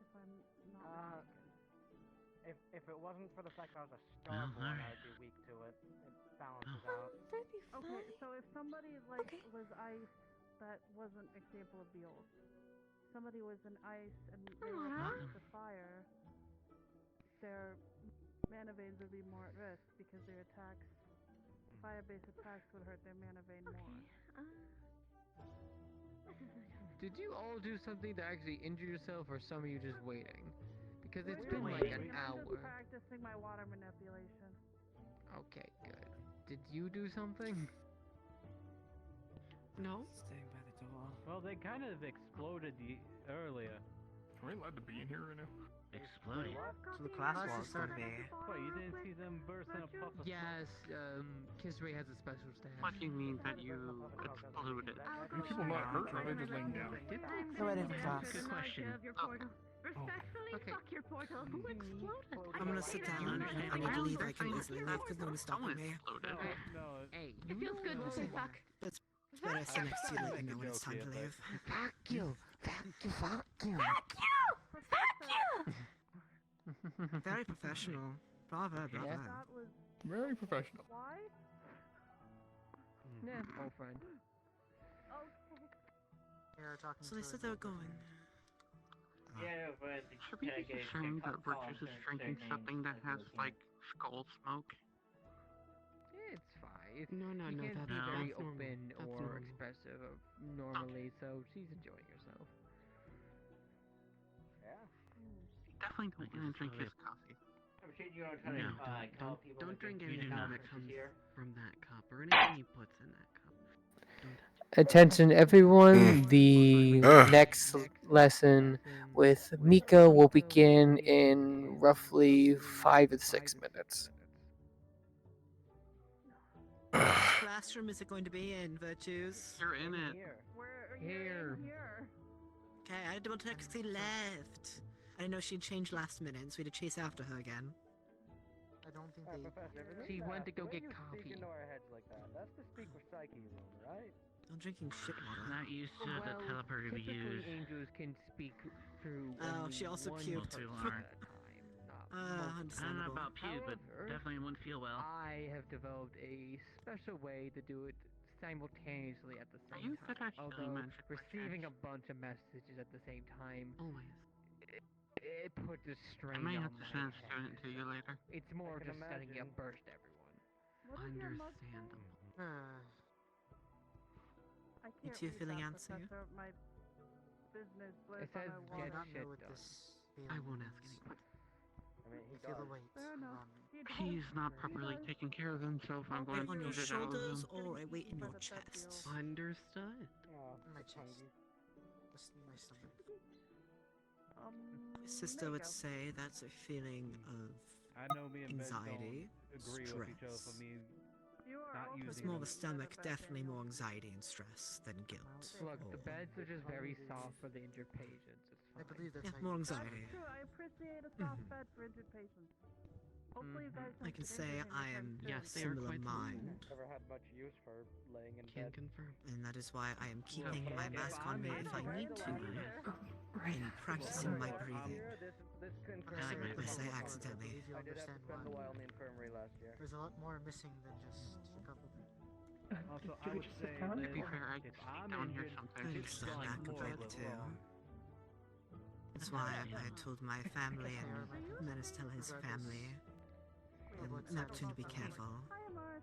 if I'm not mistaken. If it wasn't for the fact I was a Well, starborn, alright. I'd be weak to it. It balances Oh. out. Okay, so if somebody was ice, that wasn't example of Beals. Somebody was an ice and they were exposed to fire, their mana veins would be more at risk because their attacks, fire-based attacks would hurt their mana vein more. Did you all do something to actually injure yourself, or some of you just waiting? Because it's We're been just like waiting, an I'm just hour. practicing my water manipulation. Okay, good. Did you do something? No. Staying by the door. Well, they kind of exploded earlier. Are we allowed to be in here right now? Exploding. So the class How's walls this gonna starting? be. What, you didn't see them burst in a puff of Yes, Kisray has a special stash. What do you mean that you exploded? Are people not hurt or are they just laying down? Go right into class. Good question. Okay. Fuck your portal. Who exploded? I'm gonna sit down. I need to leave. I can easily leave because no one's stopping me. Hey, It feels good to say fuck. That's better I sit next to you, let you know when it's time to leave. fuck you! Fuck you! Fuck you! Very professional. Bravo, bravo. Yeah. That was Very professional. why? Yeah, old friend. Okay. They're talking So they to said a they were girlfriend. going. Should we be ashamed that Virtus is drinking something that has, like, skull smoke? It's fine. No, She no, can't that's be very that's normal. open That's or normal. expressive normally, so she's enjoying herself. Definitely don't want to drink his coffee. No, don't drink anything that comes from that cup or anything he puts in that cup. Don't touch it. Attention, everyone. The next lesson with Mika will begin in roughly 5 to 6 minutes. Classroom is it going to be in, Virtues? You're in it. Here. Okay, I double check to the left. I didn't know she'd changed last minute, so we had to chase after her again. I don't think they. She went to go get coffee. into our heads like that. That's the speak with psyche room, right? I'm drinking shit water. Not used to the Well, teleporter we typically use. angels can speak through Oh, only she also one puked. person Too at a time, not I don't know understandable. about puke, but However, definitely wouldn't feel well. I have developed a special way to do it simultaneously at the Are same you good time. at healing Although magic by receiving a chance? bunch of messages at the same time, Always. it puts a I strain may on have to my send head. student to you later. It's more I can just setting imagine. up burst everyone. What is your mug say? Understandable. I You can't two read feeling that, antsy? Professor. My business It blurs says on my get I water. don't shit know what done. this I feeling won't ask is. any questions. I mean, he Feel the does. weight. Fair enough. on- He's not properly taking care of himself. I'm going Weight to on your get it out of shoulders him. or a weight in By your the pet chest? deal. Understood. My chest. My stomach. Sister would say that's a feeling of I know me and Ben anxiety, don't agree with each other for stress. me You are not also It's using more of them. a stomach, definitely more anxiety and stress than guilt. Look, the or- beds are just very soft for the injured patients. It's I fine. believe that's Yeah, how more you. anxiety. True, I appreciate a soft bed for injured patients. Hopefully you guys I don't can get say injured I anytime am soon. Yes, they are similar quite mind, Never had much use for laying in Can bed. confirm. and that is why I am keeping but my if mask on I'm me in if the I right need to, and practicing my breathing. This When I say I difficult say words, accidentally. I believe you I did have to understand spend a why. while in the infirmary last year. There's a lot more missing than just a couple things. Also, do I we would just say sit down? that To be fair, I if sneak I'm down here injured, I sometimes. it's understand like that more completely of too. wrong. That's why I told my family and Menace tell his family. And Neptune to be careful. Hi, Amar.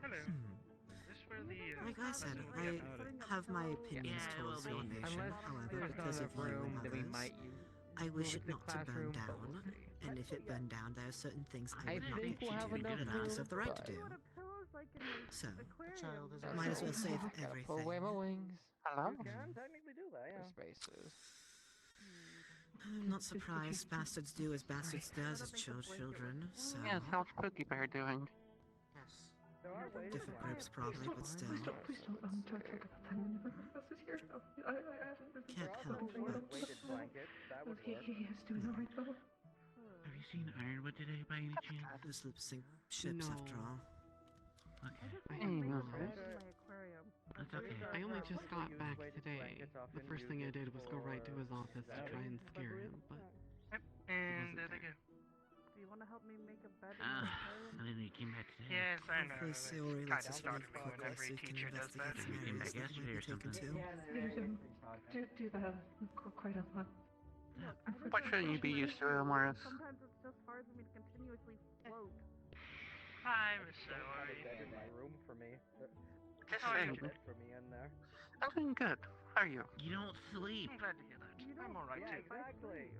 Hello. Hmm. This where the Like I said, I have my opinions towards your nation. However, There's not because of enough you room and that we others, might use. I wish move it the not to burn classroom, but we'll down. see. And if it burned down, there are certain things I I would not think get we'll to have do enough that I room, deserve the right to but- do. What a pillow's like in an So, child is aquarium. might as well save Gotta pull away everything. my wings. Hello? You can technically do that, For yeah. spaces. I'm not surprised bastards do as bastards does as children, so... Yeah, how's Cookie Bear doing? Yes. There are ways Different groups probably, but still. Please don't try to talk about that whenever Professor's here. No, I haven't been Can't help but... weighted blanket. That would work. He is doing alright though. Have you seen Ironwood today by any chance? Those lip sync ships, No. after all. Okay. I Leave know. a bed in my aquarium. That's okay. I only just got back today. The first thing I did was go right to his office to try and scare him, but Yep, and there they go. Do you want to help me make a bed in Ah, my aquarium? and then you came back today. Yes, I know. Hopefully It's Sayori kind lets of us started leave me when quickly every so we can teacher does that. investigate some You came areas back that might yesterday be or taken something. to. Do that quite a lot. What shouldn't you be used to, Amaris? Sometimes it's just hard for me to continuously float. I'm so Had a worried. bed in my room for me. Just Had a saying. bed for me in there. I'm doing good. How are you? You don't sleep. I'm glad to hear that. I'm alright Yeah, too. exactly.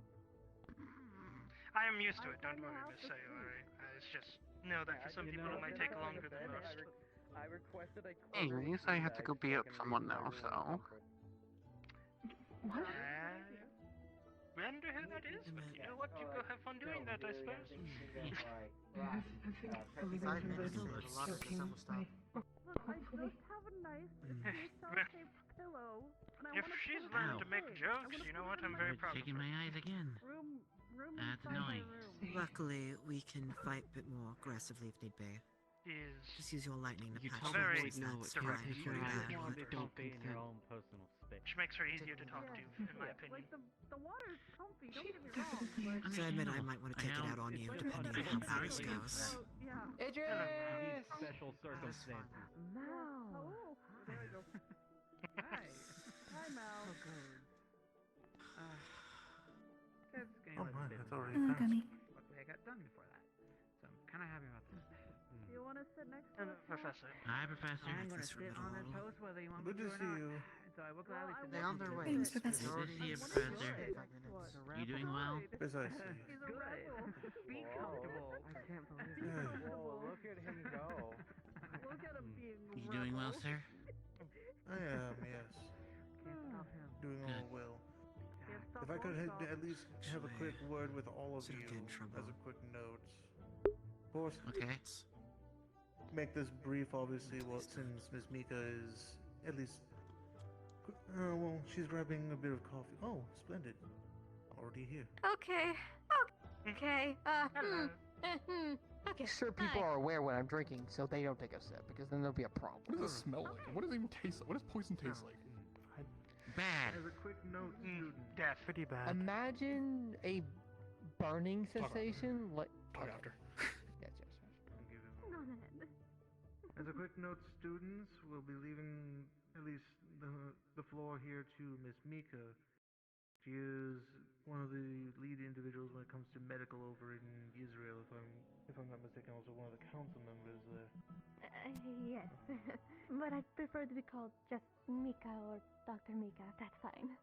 I am used to it, don't worry, Miss Sayori. It's just know that for some people it might take longer than most. I requested a Anyways, I have to go beat up someone now, so. What? We wonder who that is, but you know what? You go have fun doing that, I suppose. I think believing 5 in minutes the and a lot of the stuff will stop. Look, I just have a nice cell-shaped pillow, and I If want to she's put it learned in to my make fridge. jokes, I wanna you know put what? it in I'm very my proud of Shaking her. my eyes again. room That's inside my annoying. room. Luckily, we can fight a bit more aggressively if need be. Just use your lightning to You patch tell through very Void once no, that's it can't fine. take your Pretty eyes bad, off but it, don't consent. Personal space. She makes her easier to talk to, in my opinion. Like the water's comfy. Don't get me wrong. But so I admit I might want to take it out on you, depending on how bad this goes. yeah. These special circumstances. Mal. Oh, there we go. Hi. Hi, Mal. That's getting Oh a little my, bit that's already more. passed. Gummy. Luckily, I got done before that, so I'm kind of happy about that. Do you want to sit next to us? Professor. Hi, Professor. I'm gonna sit on that post whether you want me Good to or see not. you. So I will gladly sit They're next on to their you. way. Thanks, Professor. We're Good to see you, already Professor. in 5 minutes. You doing well? Precisely. He's a rebel. Be comfortable. I can't believe Be it. comfortable. Whoa, look at him go. Look at him being You doing well, sir? I am, yes. Can't stop him. Doing Good. all well. Can't stop If I could won't stop. at least have a quick word with all of Should've you get in trouble. as a quick note. Of course, Okay. make this brief, obviously, well, since Miss Mika is at least. Well, she's grabbing a bit of coffee. Oh, splendid. Already here. Okay. Okay. Hello. Okay. Sure, people Hi. are aware when I'm drinking, so they don't take a sip, because then there'll be a problem. What does it smell like? What does it even taste like? What does poison taste like? Bad. As a quick note, student. Death. Pretty bad. Imagine a burning sensation like. Talk after. Yes, yes, yes. Go on ahead. As a quick note, students, we'll be leaving at least the floor here to Miss Mika. She is one of the lead individuals when it comes to medical over in Israel, if I'm not mistaken, also one of the council members there. Yes. But I'd prefer to be called just Mika or Dr. Mika. That's fine.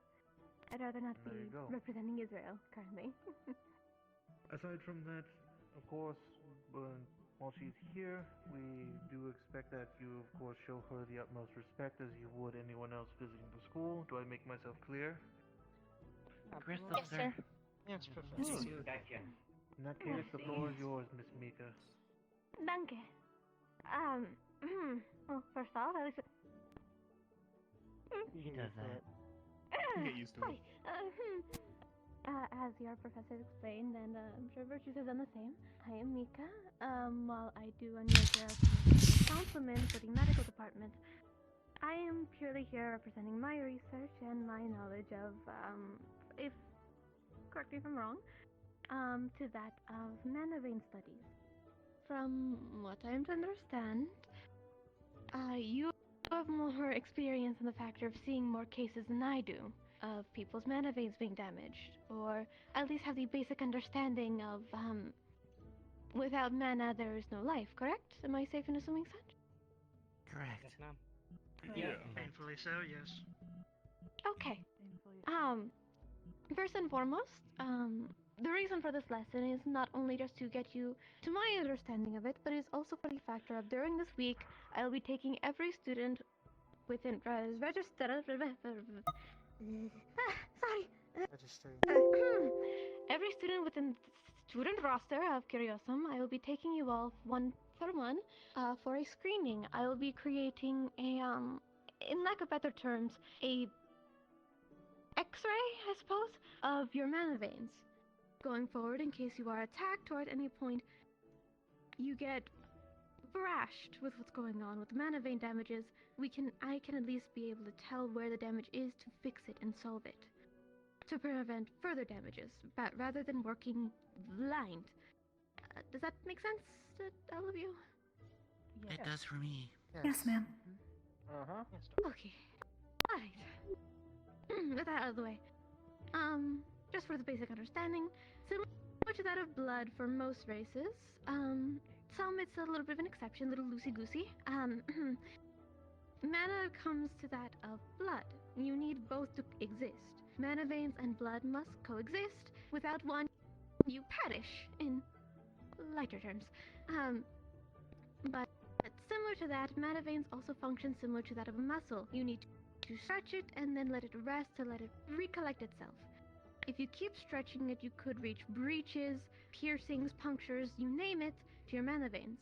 I'd rather not There be you go. representing Israel currently. Aside from that, of course, while she's here, we do expect that you, of course, show her the utmost respect as you would anyone else visiting the school. Do I make myself clear? Crystal, Yes, sir. Yes, Professor. In that case, the floor is yours, Miss Mika. Danke. Well, first off, at least. He does that. Get used to it. As your professor explained, and I'm sure Virtues has done the same, I am Mika. While I do on your care as councilman for the medical department, I am purely here representing my research and my knowledge of, if, correct me if I'm wrong, to that of mana vein studies. From what I'm to understand, you have more experience in the factor of seeing more cases than I do of people's mana veins being damaged, or at least have the basic understanding of, without mana there is no life, correct? Am I safe in assuming such? Correct. Yes, ma'am. Yeah. Painfully so, yes. Okay. First and foremost, the reason for this lesson is not only just to get you to my understanding of it, but it's also for the factor of during this week, I'll be taking every student within register. Sorry. Registry. Every student within the student roster of Curiosum, I will be taking you all one for one for a screening. I will be creating a, in lack of better terms, a X-ray, I suppose, of your mana veins. Going forward, in case you are attacked or at any point you get thrashed with what's going on with the mana vein damages, I can at least be able to tell where the damage is to fix it and solve it, to prevent further damages, but rather than working blind. Does that make sense to all of you? It does for me. Yes, ma'am. Uh-huh. Okay. Alright. With that out of the way. Just for the basic understanding, similar to that of blood for most races, some it's a little bit of an exception, a little loosey-goosey. Mana comes to that of blood. You need both to exist. Mana veins and blood must coexist. Without one, you perish, in lighter terms. But similar to that, mana veins also function similar to that of a muscle. You need to stretch it and then let it rest to let it recollect itself. If you keep stretching it, you could reach breaches, piercings, punctures, you name it, to your mana veins.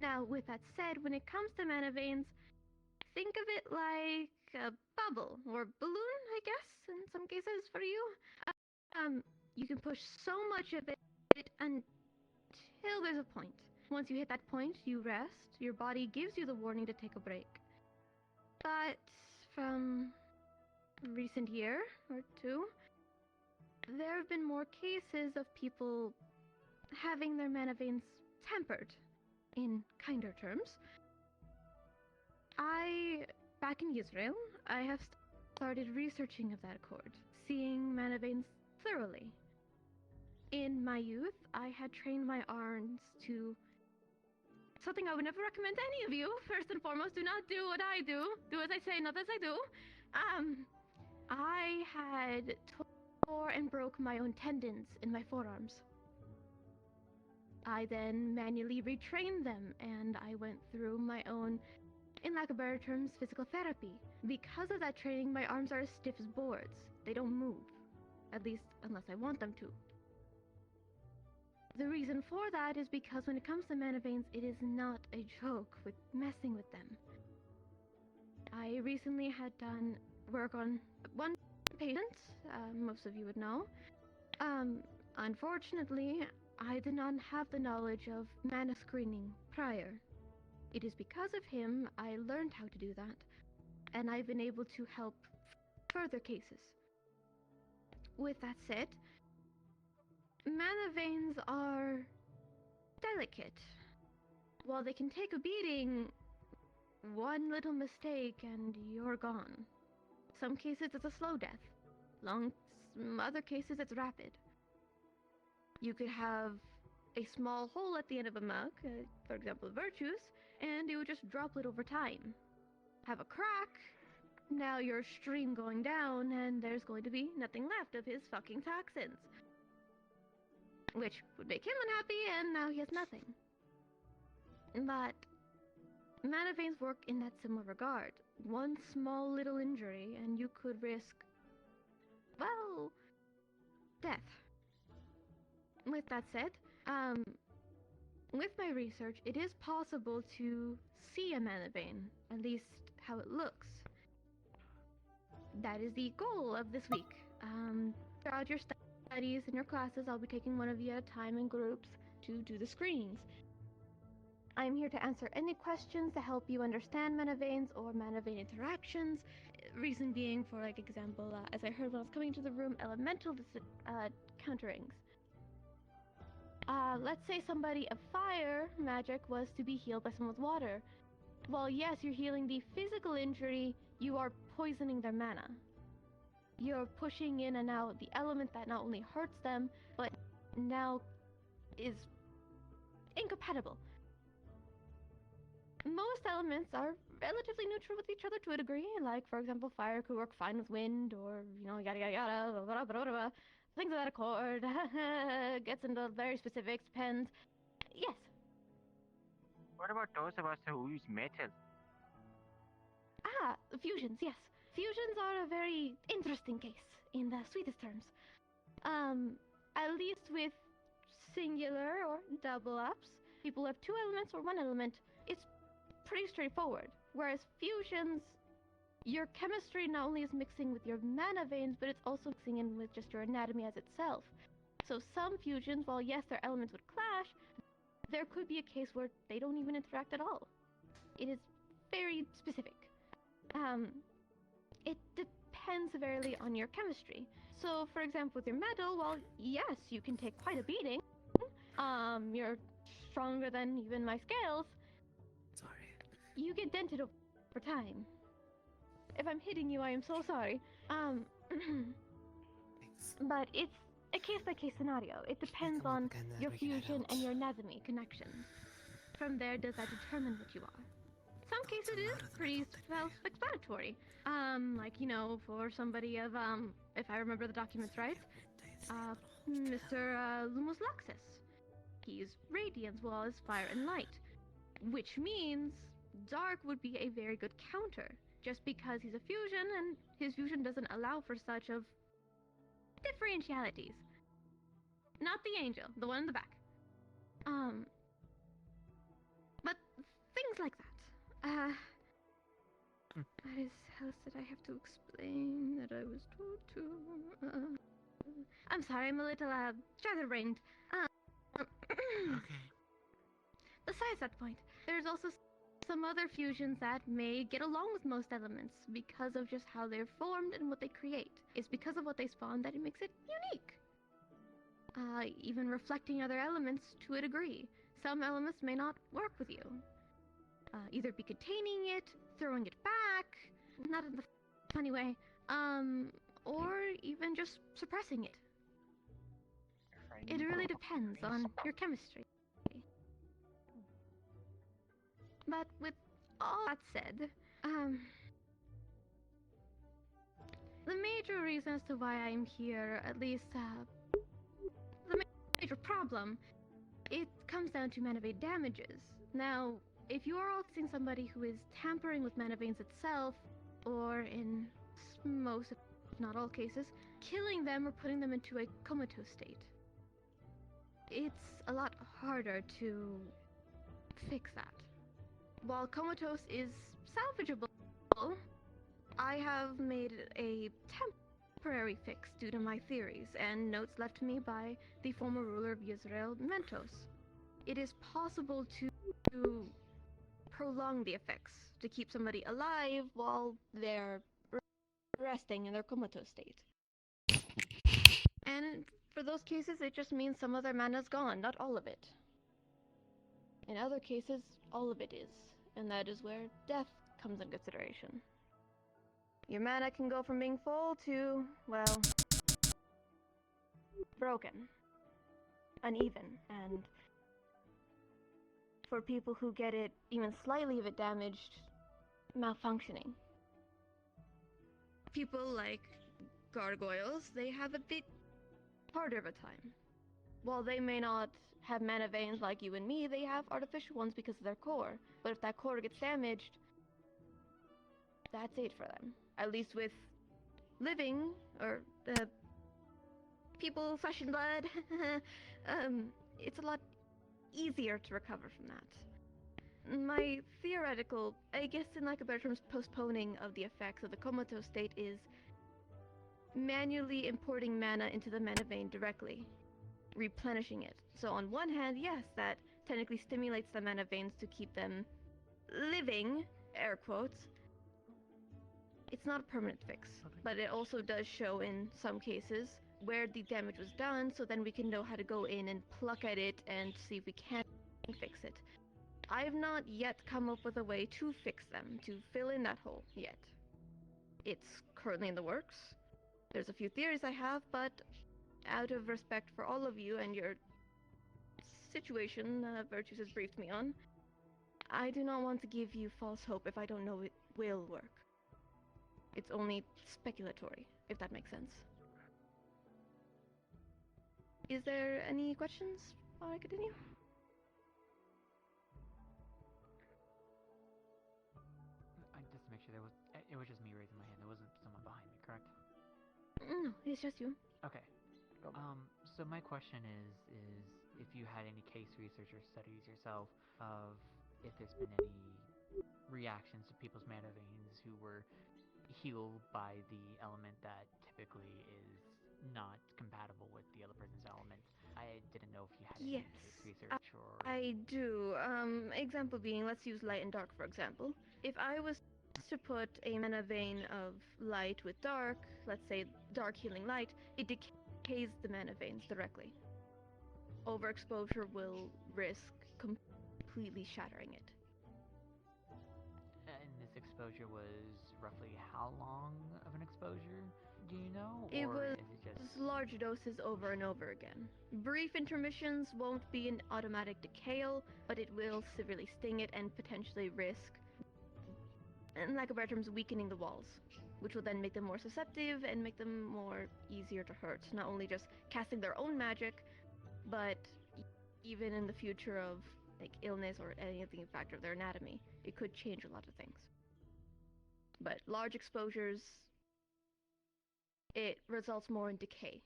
Now, with that said, when it comes to mana veins, think of it like a bubble or balloon, I guess, in some cases for you. You can push so much of it until there's a point. Once you hit that point, you rest. Your body gives you the warning to take a break. But from recent year or two, there have been more cases of people having their mana veins tempered, in kinder terms. Back in Israel, I have started researching of that accord, seeing mana veins thoroughly. In my youth, I had trained my arms to something I would never recommend to any of you. First and foremost, do not do what I do. Do as I say, not as I do. I had tore and broke my own tendons in my forearms. I then manually retrained them, and I went through my own, in lack of better terms, physical therapy. Because of that training, my arms are as stiff as boards. They don't move. At least, unless I want them to. The reason for that is because when it comes to mana veins, it is not a joke with messing with them. I recently had done work on one patient, most of you would know. Unfortunately, I did not have the knowledge of mana screening prior. It is because of him I learned how to do that, and I've been able to help further cases. With that said, mana veins are delicate. While they can take a beating, one little mistake and you're gone. Some cases it's a slow death. Other cases it's rapid. You could have a small hole at the end of a mug, for example virtues, and it would just droplet over time. Have a crack, now your stream going down, and there's going to be nothing left of his fucking toxins. Which would make him unhappy, and now he has nothing. But mana veins work in that similar regard. One small little injury, and you could risk, well, death. With that said, with my research, it is possible to see a mana vein, at least how it looks. That is the goal of this week. Throughout your studies and your classes, I'll be taking one of you at a time in groups to do the screenings. I'm here to answer any questions to help you understand mana veins or mana vein interactions. Reason being, for like example, as I heard when I was coming into the room, elemental counterings. Let's say somebody of fire magic was to be healed by someone with water. Well, yes, you're healing the physical injury, you are poisoning their mana. You're pushing in and out the element that not only hurts them, but now is incompatible. Most elements are relatively neutral with each other to a degree, like, for example, fire could work fine with wind, or, yada yada yada, blah, blah, blah, blah, things of that accord. Gets into very specifics, depends. Yes. What about those of us who use metal? Fusions, yes. Fusions are a very interesting case, in the sweetest terms. At least with singular or double ups, people have two elements or one element. It's pretty straightforward. Whereas fusions, your chemistry not only is mixing with your mana veins, but it's also mixing in with just your anatomy as itself. So some fusions, while yes, their elements would clash, there could be a case where they don't even interact at all. It is very specific. It depends severely on your chemistry. So, for example, with your metal, well, yes, you can take quite a beating. You're stronger than even my scales. Sorry. You get dented over time. If I'm hitting you, I am so sorry. But it's a case-by-case scenario. It depends on your fusion and your anatomy connection. From there, does that determine what you are? Some cases it is pretty self-explanatory. For somebody of, if I remember the documents right, Mr. Lumos Luxus. He's radiance, well as fire and light. Which means Dark would be a very good counter, just because he's a fusion and his fusion doesn't allow for such of differentialities. Not the angel, the one in the back. But things like that. What else did I have to explain that I was told to? I'm sorry, I'm a little, scatterbrained. Okay. Besides that point, there's also some other fusions that may get along with most elements because of just how they're formed and what they create. It's because of what they spawn that it makes it unique. Even reflecting other elements to a degree. Some elements may not work with you. Either be containing it, throwing it back, not in the funny way, or even just suppressing it. It really depends on your chemistry. But with all that said, the major reason as to why I'm here, at least, the major problem, it comes down to mana vein damages. Now, if you are seeing somebody who is tampering with mana veins itself, or in most, if not all cases, killing them or putting them into a comatose state, it's a lot harder to fix that. While comatose is salvageable, I have made a temporary fix due to my theories and notes left to me by the former ruler of Yisrael, Mentos. It is possible to prolong the effects, to keep somebody alive while they're resting in their comatose state. And for those cases, it just means some of their mana's gone, not all of it. In other cases, all of it is, and that is where death comes in consideration. Your mana can go from being full to, well, broken, uneven, and for people who get it even slightly of it damaged, malfunctioning. People like gargoyles, they have a bit harder of a time. While they may not have mana veins like you and me, they have artificial ones because of their core. But if that core gets damaged, that's it for them. At least with living, or people, flesh and blood, it's a lot easier to recover from that. My theoretical, I guess in lack of better terms, postponing of the effects of the comatose state is manually importing mana into the mana vein directly, replenishing it. So on one hand, yes, that technically stimulates the mana veins to keep them living, air quotes. It's not a permanent fix, but it also does show in some cases where the damage was done, so then we can know how to go in and pluck at it and see if we can fix it. I've not yet come up with a way to fix them, to fill in that hole yet. It's currently in the works. There's a few theories I have, but out of respect for all of you and your situation Virtues has briefed me on, I do not want to give you false hope if I don't know it will work. It's only speculatory, if that makes sense. Is there any questions while I continue? I just to make sure it was just me raising my hand. There wasn't someone behind me, correct? No, it's just you. Okay. So my question is if you had any case research or studies yourself of if there's been any reactions to people's mana veins who were healed by the element that typically is not compatible with the other person's element. I didn't know if you had any case research or... I do. Example being, let's use light and dark for example. If I was to put a mana vein of light with dark, let's say dark healing light, it decays the mana veins directly. Overexposure will risk completely shattering it. And this exposure was roughly how long of an exposure? Do you know? It or was is it just large doses over and over again. Brief intermissions won't be an automatic decayal, but it will severely sting it and potentially risk, in lack of better terms, weakening the walls, which will then make them more susceptible and make them more easier to hurt. Not only just casting their own magic, but even in the future of like illness or anything factor of their anatomy. It could change a lot of things. But large exposures, it results more in decay,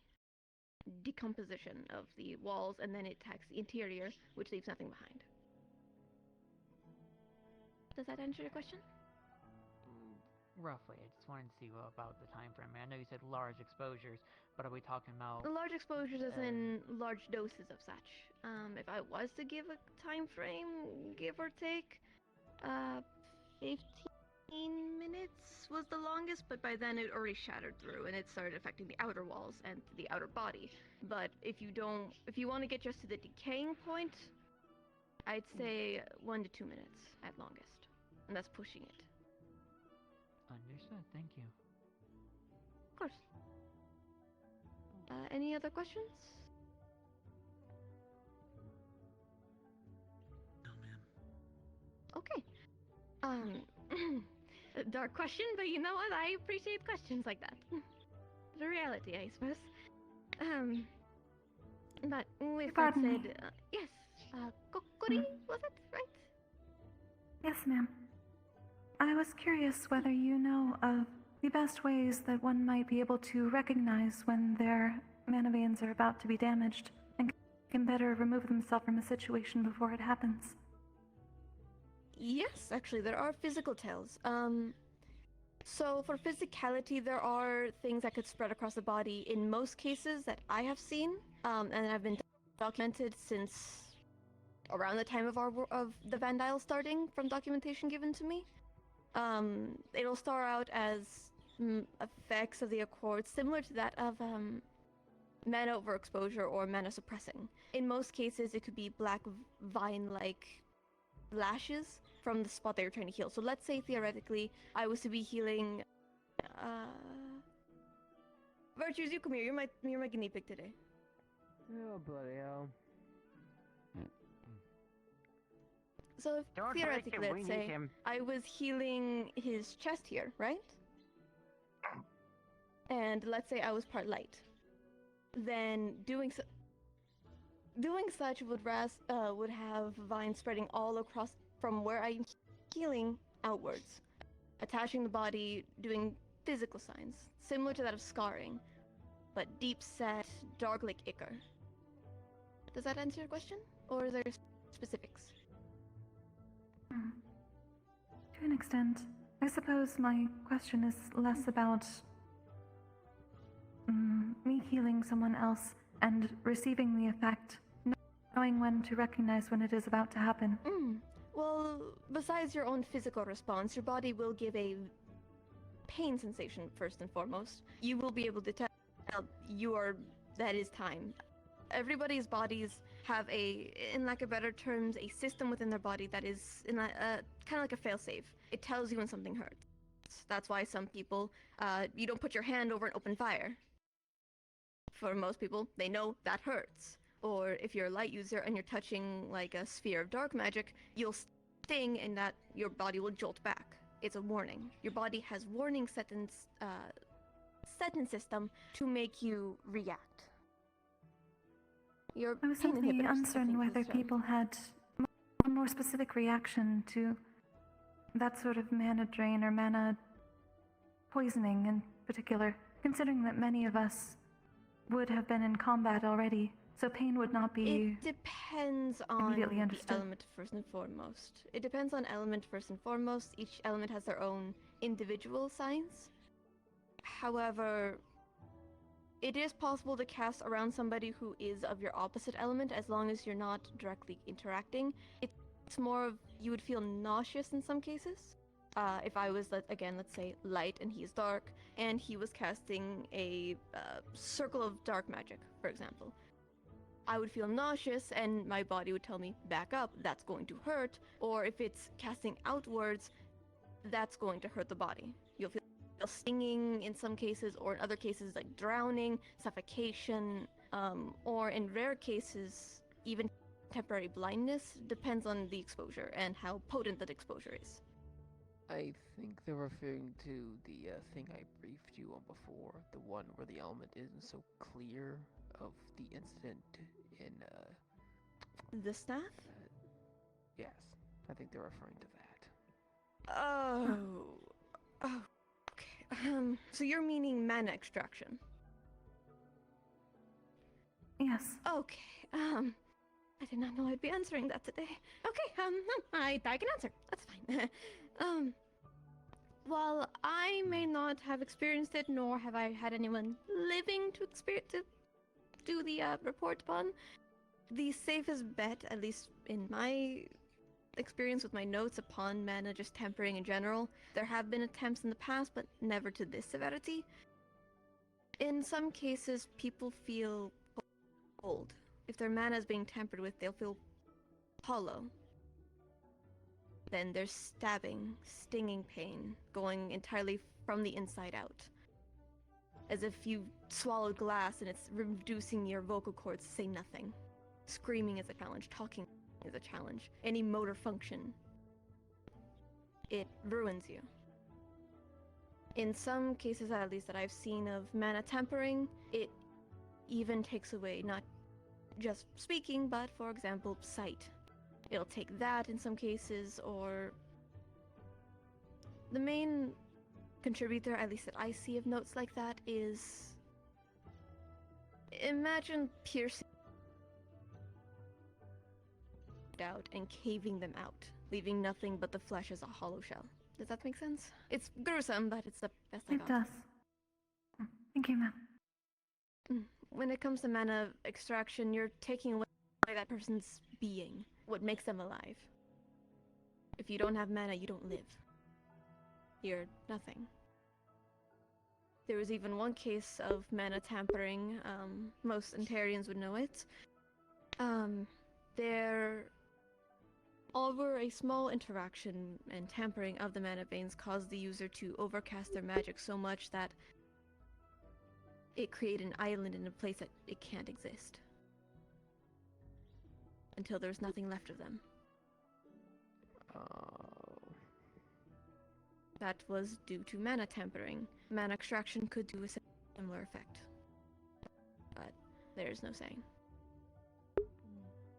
decomposition of the walls, and then it attacks the interior, which leaves nothing behind. Does that answer your question? Roughly, I just wanted to see about the time frame. I know you said large exposures, but are we talking about Large exposures as in large doses of such. If I was to give a time frame, give or take, 15 minutes was the longest, but by then it already shattered through and it started affecting the outer walls and the outer body. But if you want to get just to the decaying point, I'd say 1 to 2 minutes at longest, and that's pushing it. Understood. Thank you. Of course. Any other questions? No, ma'am. Okay. A dark question, but you know what? I appreciate questions like that. The reality, I suppose. But with that Pardon me. said, yes, Kokori, was it right? Yes, ma'am. I was curious whether you know of the best ways that one might be able to recognize when their mana veins are about to be damaged and can better remove themselves from a situation before it happens. Yes, actually, there are physical tells. So for physicality, there are things that could spread across the body in most cases that I have seen, and have been documented since around the time of the Vandal starting, from documentation given to me. It'll start out as effects of the Accord similar to that of mana overexposure or mana suppressing. In most cases, it could be black vine-like lashes from the spot that you're trying to heal. So let's say theoretically I was to be healing Virtues, you come here. You're my guinea pig today. Oh bloody hell. So if Don't theoretically, break him, we let's need say him. I was healing his chest here, right? And let's say I was part light. Then doing such would have vines spreading all across from where I'm healing outwards, attaching the body, doing physical signs similar to that of scarring, but deep set, dark like ichor. Does that answer your question, or are there specifics? To an extent. I suppose my question is less about me healing someone else and receiving the effect, knowing when to recognize when it is about to happen. Well, besides your own physical response, your body will give a pain sensation first and foremost. You will be able to tell that is time. Everybody's bodies have in lack of better terms, a system within their body that is kind of like a failsafe. It tells you when something hurts. That's why some people, you don't put your hand over an open fire. For most people, they know that hurts. Or if you're a light user and you're touching like a sphere of dark magic, you'll sting and that your body will jolt back. It's a warning. Your body has warning set in system to make you react. I was simply uncertain whether people had a more specific reaction to that sort of mana drain or mana poisoning in particular, considering that many of us would have been in combat already, so pain would not be It depends on immediately the understood. element first and foremost. It depends on element first and foremost. Each element has their own individual signs. However, it is possible to cast around somebody who is of your opposite element as long as you're not directly interacting. It's more of you would feel nauseous in some cases. If I was, let's say, light and he's dark, and he was casting a circle of dark magic, for example. I would feel nauseous and my body would tell me, back up, that's going to hurt. Or if it's casting outwards, that's going to hurt the body. You'll feel stinging in some cases, or in other cases like drowning, suffocation, or in rare cases, even temporary blindness. Depends on the exposure and how potent that exposure is. I think they're referring to the thing I briefed you on before, the one where the element isn't so clear of the incident in The staff? Yes, I think they're referring to that. Oh. Oh. Okay. So you're meaning mana extraction? Yes. Okay. I did not know I'd be answering that today. Okay. I can answer. That's fine. While I may not have experienced it, nor have I had anyone living to do the report upon, the safest bet, at least in my experience with my notes upon mana just tempering in general, there have been attempts in the past, but never to this severity. In some cases, people feel cold. If their mana is being tampered with, they'll feel hollow. Then there's stabbing, stinging pain, going entirely from the inside out. As if you swallowed glass and it's reducing your vocal cords to say nothing. Screaming is a challenge, talking is a challenge. Any motor function, it ruins you. In some cases, at least that I've seen of mana tempering, it even takes away not just speaking, but for example, sight. It'll take that in some cases, or the main contributor, at least that I see of notes like that, is imagine piercing out and caving them out, leaving nothing but the flesh as a hollow shell. Does that make sense? It's gruesome, but it's the best I got. It does. Thank you, ma'am. When it comes to mana extraction, you're taking away that person's being, what makes them alive. If you don't have mana, you don't live. You're nothing. There was even one case of mana tampering. Most Ontarians would know it. Over a small interaction and tampering of the mana veins caused the user to overcast their magic so much that it created an island in a place that it can't exist. Until there's nothing left of them. That was due to mana tampering. Mana extraction could do a similar effect. But there's no saying.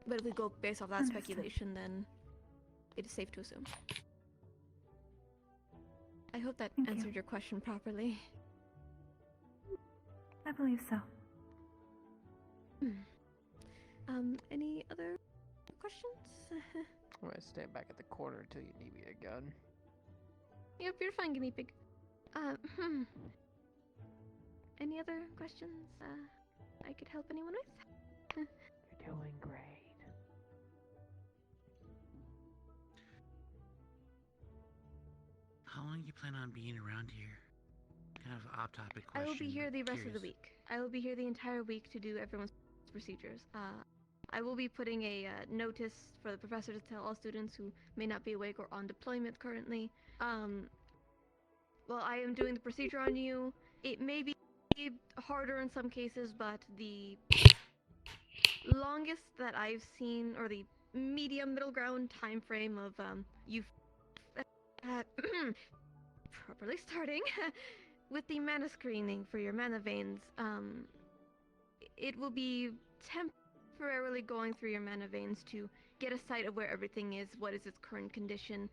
But if we go based off that speculation, then it is safe to assume. I hope that answered your question properly. I believe so. Any other questions? I'm gonna stand back at the corner until you need me again. Yep, you're fine, guinea pig. Any other questions I could help anyone with? You're doing great. How long do you plan on being around here? Kind of off-topic I question. will be here the rest of the curious. week. I will be here the entire week to do everyone's procedures. I will be putting a notice for the professor to tell all students who may not be awake or on deployment currently. Well, I am doing the procedure on you. It may be harder in some cases, but the longest that I've seen, or the medium middle ground time frame of you properly starting with the mana screening for your mana veins, it will be temporarily going through your mana veins to get a sight of where everything is, what is its current condition,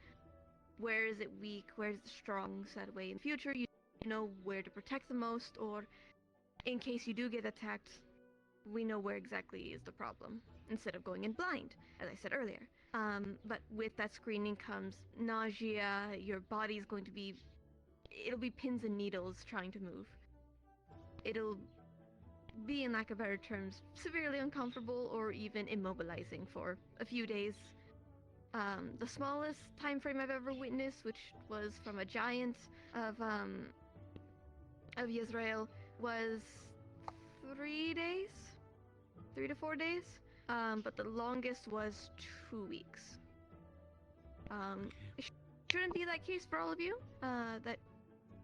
where is it weak, where is it strong, so that way in future you know where to protect the most, or in case you do get attacked, we know where exactly is the problem, instead of going in blind, as I said earlier. But with that screening comes nausea, your body is going to be, it'll be pins and needles trying to move. It'll be, in lack of better terms, severely uncomfortable or even immobilizing for a few days. The smallest time frame I've ever witnessed, which was from a giant of Israel, was 3 days, 3 to 4 days. But the longest was 2 weeks. It shouldn't be that case for all of you. That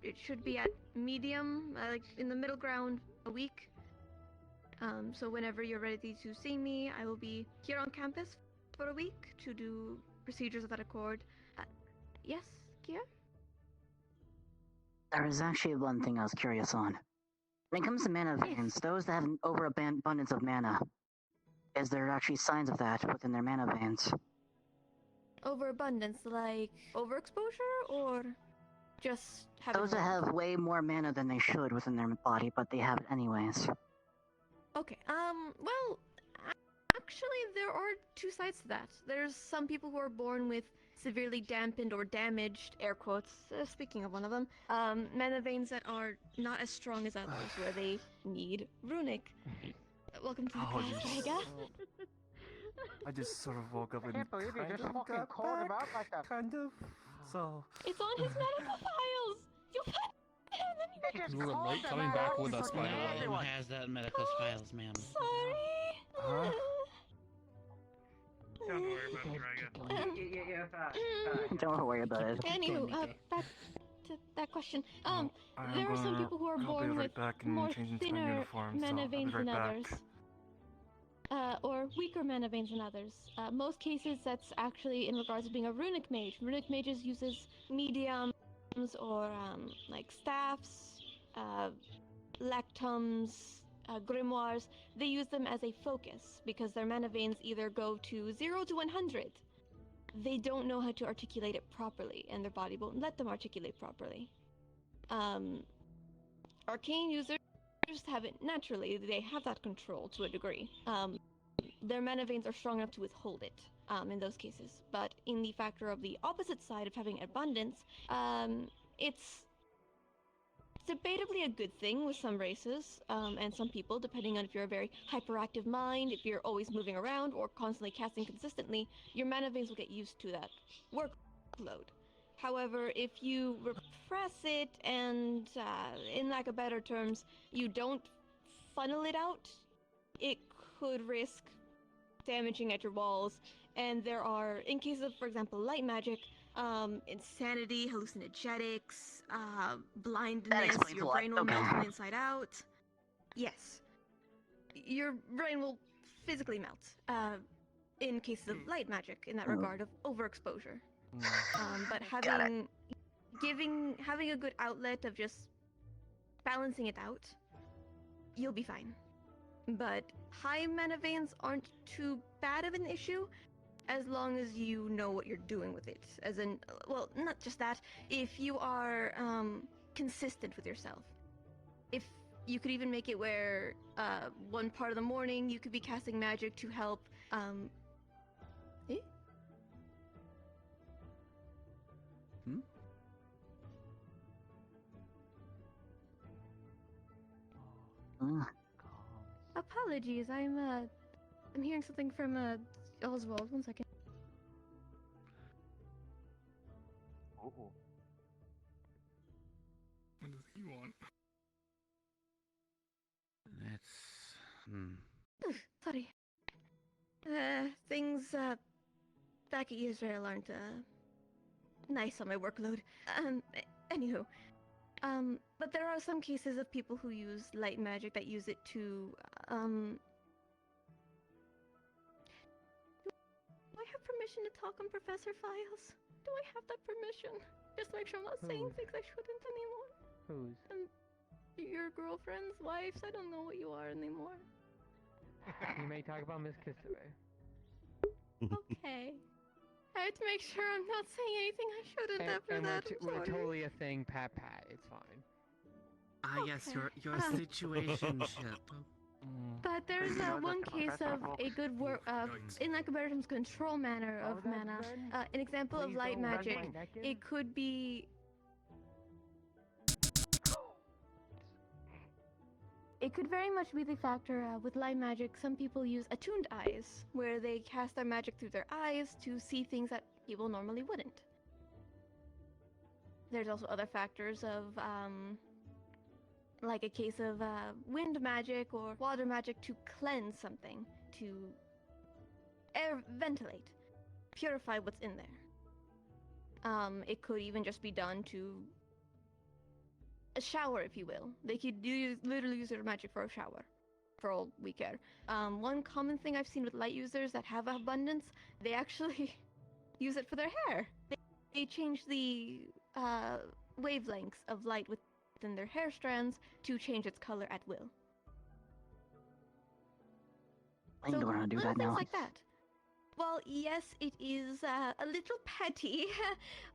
it should be at medium, like in the middle ground, a week. So whenever you're ready to see me, I will be here on campus for a week to do procedures of that accord. Yes, Kia? There is actually one thing I was curious on. When it comes to mana veins, those that have an overabundance of mana, is there actually signs of that within their mana veins? overabundance, like overexposure, or just having Those that more? have way more mana than they should within their body, but they have it anyways. Okay. Well, actually, there are two sides to that. There's some people who are born with severely dampened or damaged, air quotes, speaking of one of them, mana veins that are not as strong as others, where they need runic. Welcome to the class, Vega. I just sort of woke up and can't believe you kind just of fucking got called him back, out like that. kind of. So. It's on his medical files! You put it in We were late coming back with us, by the way. Everyone has that medical files, ma'am. Sorry. Huh? Don't worry about it, Don't worry about it. Anywho, back to that question. I'm There are some gonna- people who are I'll be born right with back and more change into my thinner uniform, so mana I'll be veins right than back. others. Or weaker mana veins than others. Most cases, that's actually in regards to being a runic mage. Runic mages uses mediums or like staffs, lectums, grimoires. They use them as a focus because their mana veins either go to 0 to 100. They don't know how to articulate it properly, and their body won't let them articulate properly. Arcane users have it naturally. They have that control to a degree. Their mana veins are strong enough to withhold it in those cases. But in the factor of the opposite side of having abundance, it's debatably a good thing with some races and some people, depending on if you're a very hyperactive mind, if you're always moving around or constantly casting consistently, your mana veins will get used to that workload. However, if you repress it and, in lack of better terms, you don't funnel it out, it could risk damaging at your walls. And there are, in cases of, for example, light magic, insanity, hallucinogenics, blindness, your brain will melt from the inside out. Yes. Your brain will physically melt, in cases of light magic, in that regard of overexposure. But having a good outlet of just balancing it out, you'll be fine. But high mana veins aren't too bad of an issue, as long as you know what you're doing with it. As in, well, not just that, if you are consistent with yourself. If you could even make it where one part of the morning you could be casting magic to help Apologies, I'm hearing something from Oswald. One second. What does he want? Oof, sorry. Things back at Israel aren't nice on my workload. Anywho. But there are some cases of people who use light magic that use it to, Do I have permission to talk on Professor Files? Do I have that permission? Just to make sure I'm not saying things I shouldn't anymore. Whose? Your girlfriends, wives, I don't know what you are anymore. You may talk about Miss Kissaway. Okay. I have to make sure I'm not saying anything I shouldn't after that. We're totally a thing, Pat. It's fine. Yes, your situationship. But there's one case of a good work, in like a better terms, control manner of mana. An example of light magic. It could be. It could very much be the factor with light magic. Some people use attuned eyes, where they cast their magic through their eyes to see things that people normally wouldn't. There's also other factors of, like a case of wind magic or water magic to cleanse something, to ventilate, purify what's in there. It could even just be done to a shower, if you will. They could literally use their magic for a shower, for all we care. One common thing I've seen with light users that have abundance, they actually use it for their hair. They change the wavelengths of light within their hair strands to change its color at will. I need to learn how to do that things now. like that. while yes, it is a little petty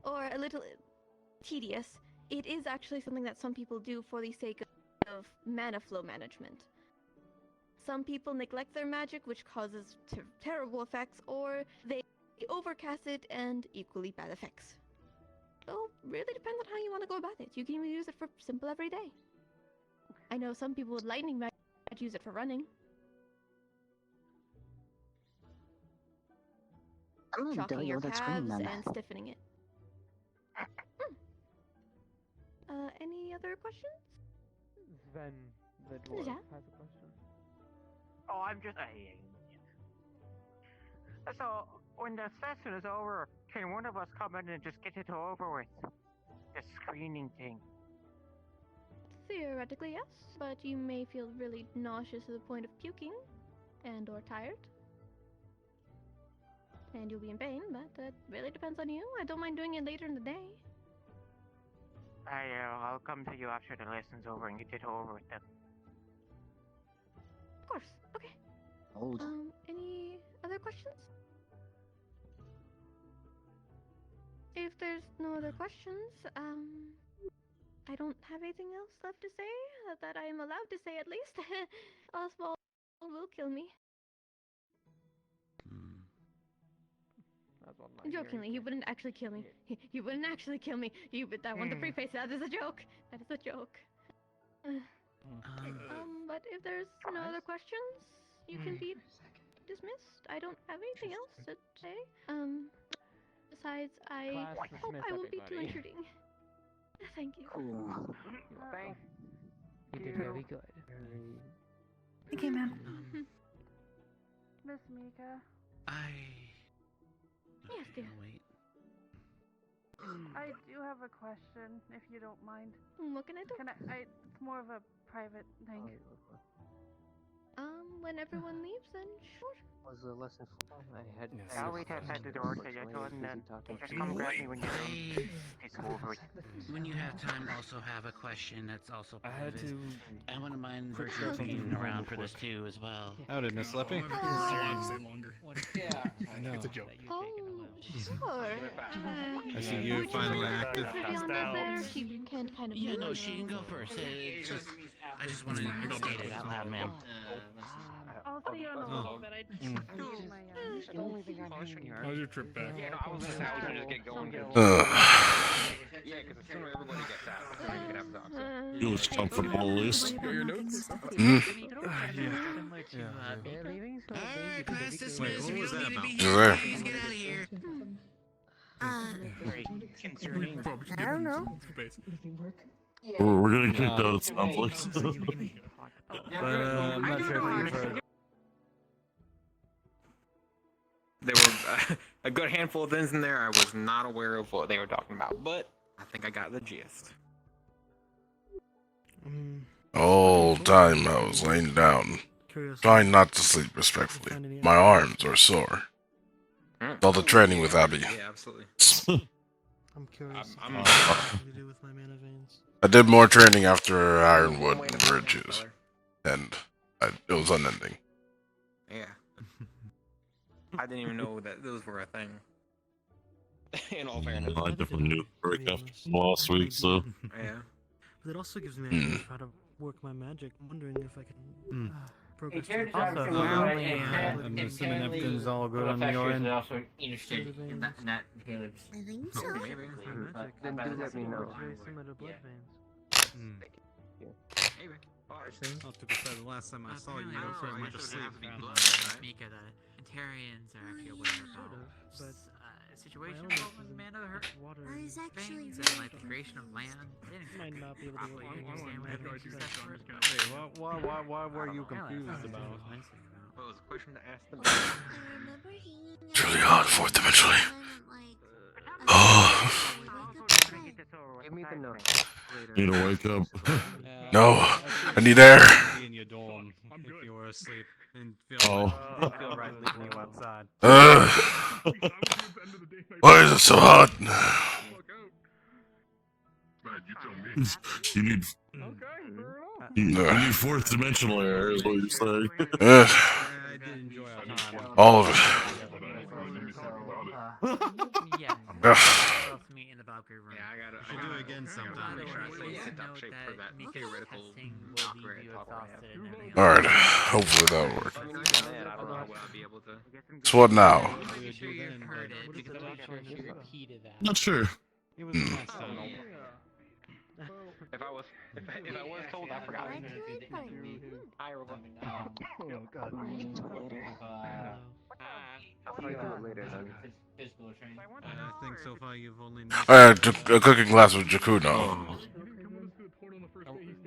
or a little tedious, it is actually something that some people do for the sake of mana flow management. Some people neglect their magic, which causes terrible effects, or they overcast it and equally bad effects. So, really depends on how you want to go about it. You can even use it for simple everyday. I know some people with lightning magic use it for running. I'm gonna Shocking tell you your what that's calves screaming and stiffening it. Any other questions? Sven, the dwarf, Yeah. has a question. Oh, I'm just. So, when the session is over, can one of us come in and just get it over with? The screening thing. Theoretically, yes, but you may feel really nauseous to the point of puking and/or tired. And you'll be in pain, but that really depends on you. I don't mind doing it later in the day. I'll come to you after the lesson's over and get it over with them. Of course. Okay. Old. Any other questions? If there's no other questions, I don't have anything else left to say that I am allowed to say at least. Oswald will kill me. Jokingly, he wouldn't actually kill me. He wouldn't actually kill me. I want to preface that as a joke. That is a joke. But if there's no other questions, you can be dismissed. I don't have anything else to say. Besides, I hope I won't be too intruding. Thank you. Cool. Thank You did very good. Thank you, ma'am. Miss Mika. Yes, dear. Wait. I do have a question, if you don't mind. What can I do? It's more of a private thing. When everyone leaves, then sure. Was the lesson full? I had. I'll wait outside the door till you're done, and just come grab me when you're done. It's over. When you have time, also have a question that's also I had private. to. I wouldn't mind quick virtually something being from around home for this quick. too as well. How did Miss Leppy? Stay longer. Yeah, I know. It's a joke. Oh, sure. I see you finally active. She can't kind of. Yeah, no, she can go first. It's just, I just wanted to state it out loud, ma'am. I'll see you in a little bit. I just need my The only thing I'm hearing you How's your trip back? Yeah, no, I was gonna say I was gonna just get going. Yeah, because the sooner everybody gets out, the sooner you can have dogs. You was comfortable at least. Your notes? Alright, class dismissed. Wait, what was that about? You're there. Please get out of here. I don't know. We're getting kicked out, it sounds like. But I'm not sure if you've heard. There were a good handful of things in there I was not aware of what they were talking about, but I think I got the gist. All time I was laying down, trying not to sleep respectfully. My arms are sore. All the training with Abby. Yeah, absolutely. I'm curious. I'm what to do with my mana veins. I did more training after Ironwood and Virtues, and it was unending. Yeah. I didn't even know that those were a thing. In all fairness. I definitely knew break after last week, so. Yeah. But it also gives me ideas for how to work my magic. I'm wondering if I can progress. I'm assuming everything's all good on your end. I think so. Maybe. Then do let me know. Very similar to blood veins. Maybe. Oh, to be fair, the last time I saw you, you were pretty much asleep. Mika, the Antarians are actually aware about situations involving mana veins and like the creation of land. They didn't Might not be able to properly work understand what on makes it. sense for it. Wait, why were you confused about? What was the question to ask them? It's really hard, fourth dimensionally. Oh. Give me the note. Need to wake up. No, I need air. In your dorm, if you were asleep, and Oh. feel right leaving you outside. Why is it so hot? You need. You need fourth dimensional air, is what you're saying. I did enjoy our time. All of it. Let's meet in the Valkyrie room. Yeah, I gotta. We should do it again sometime. Make sure I stay Please in tip-top note shape that for that Mika's theoretical testing will Valkyrie leave you talk I have. exhausted and everything Alright, else. hopefully that'll work. I mean, even then, I don't know what I'll be able to. So what now? Make sure you heard it because I'm not sure if she repeated that. Not sure. It was last time. If I was told, I forgot. Hi, Robo. Oh god. I'll tell you that later then. I think so far you've only. A cooking class with Jakuno.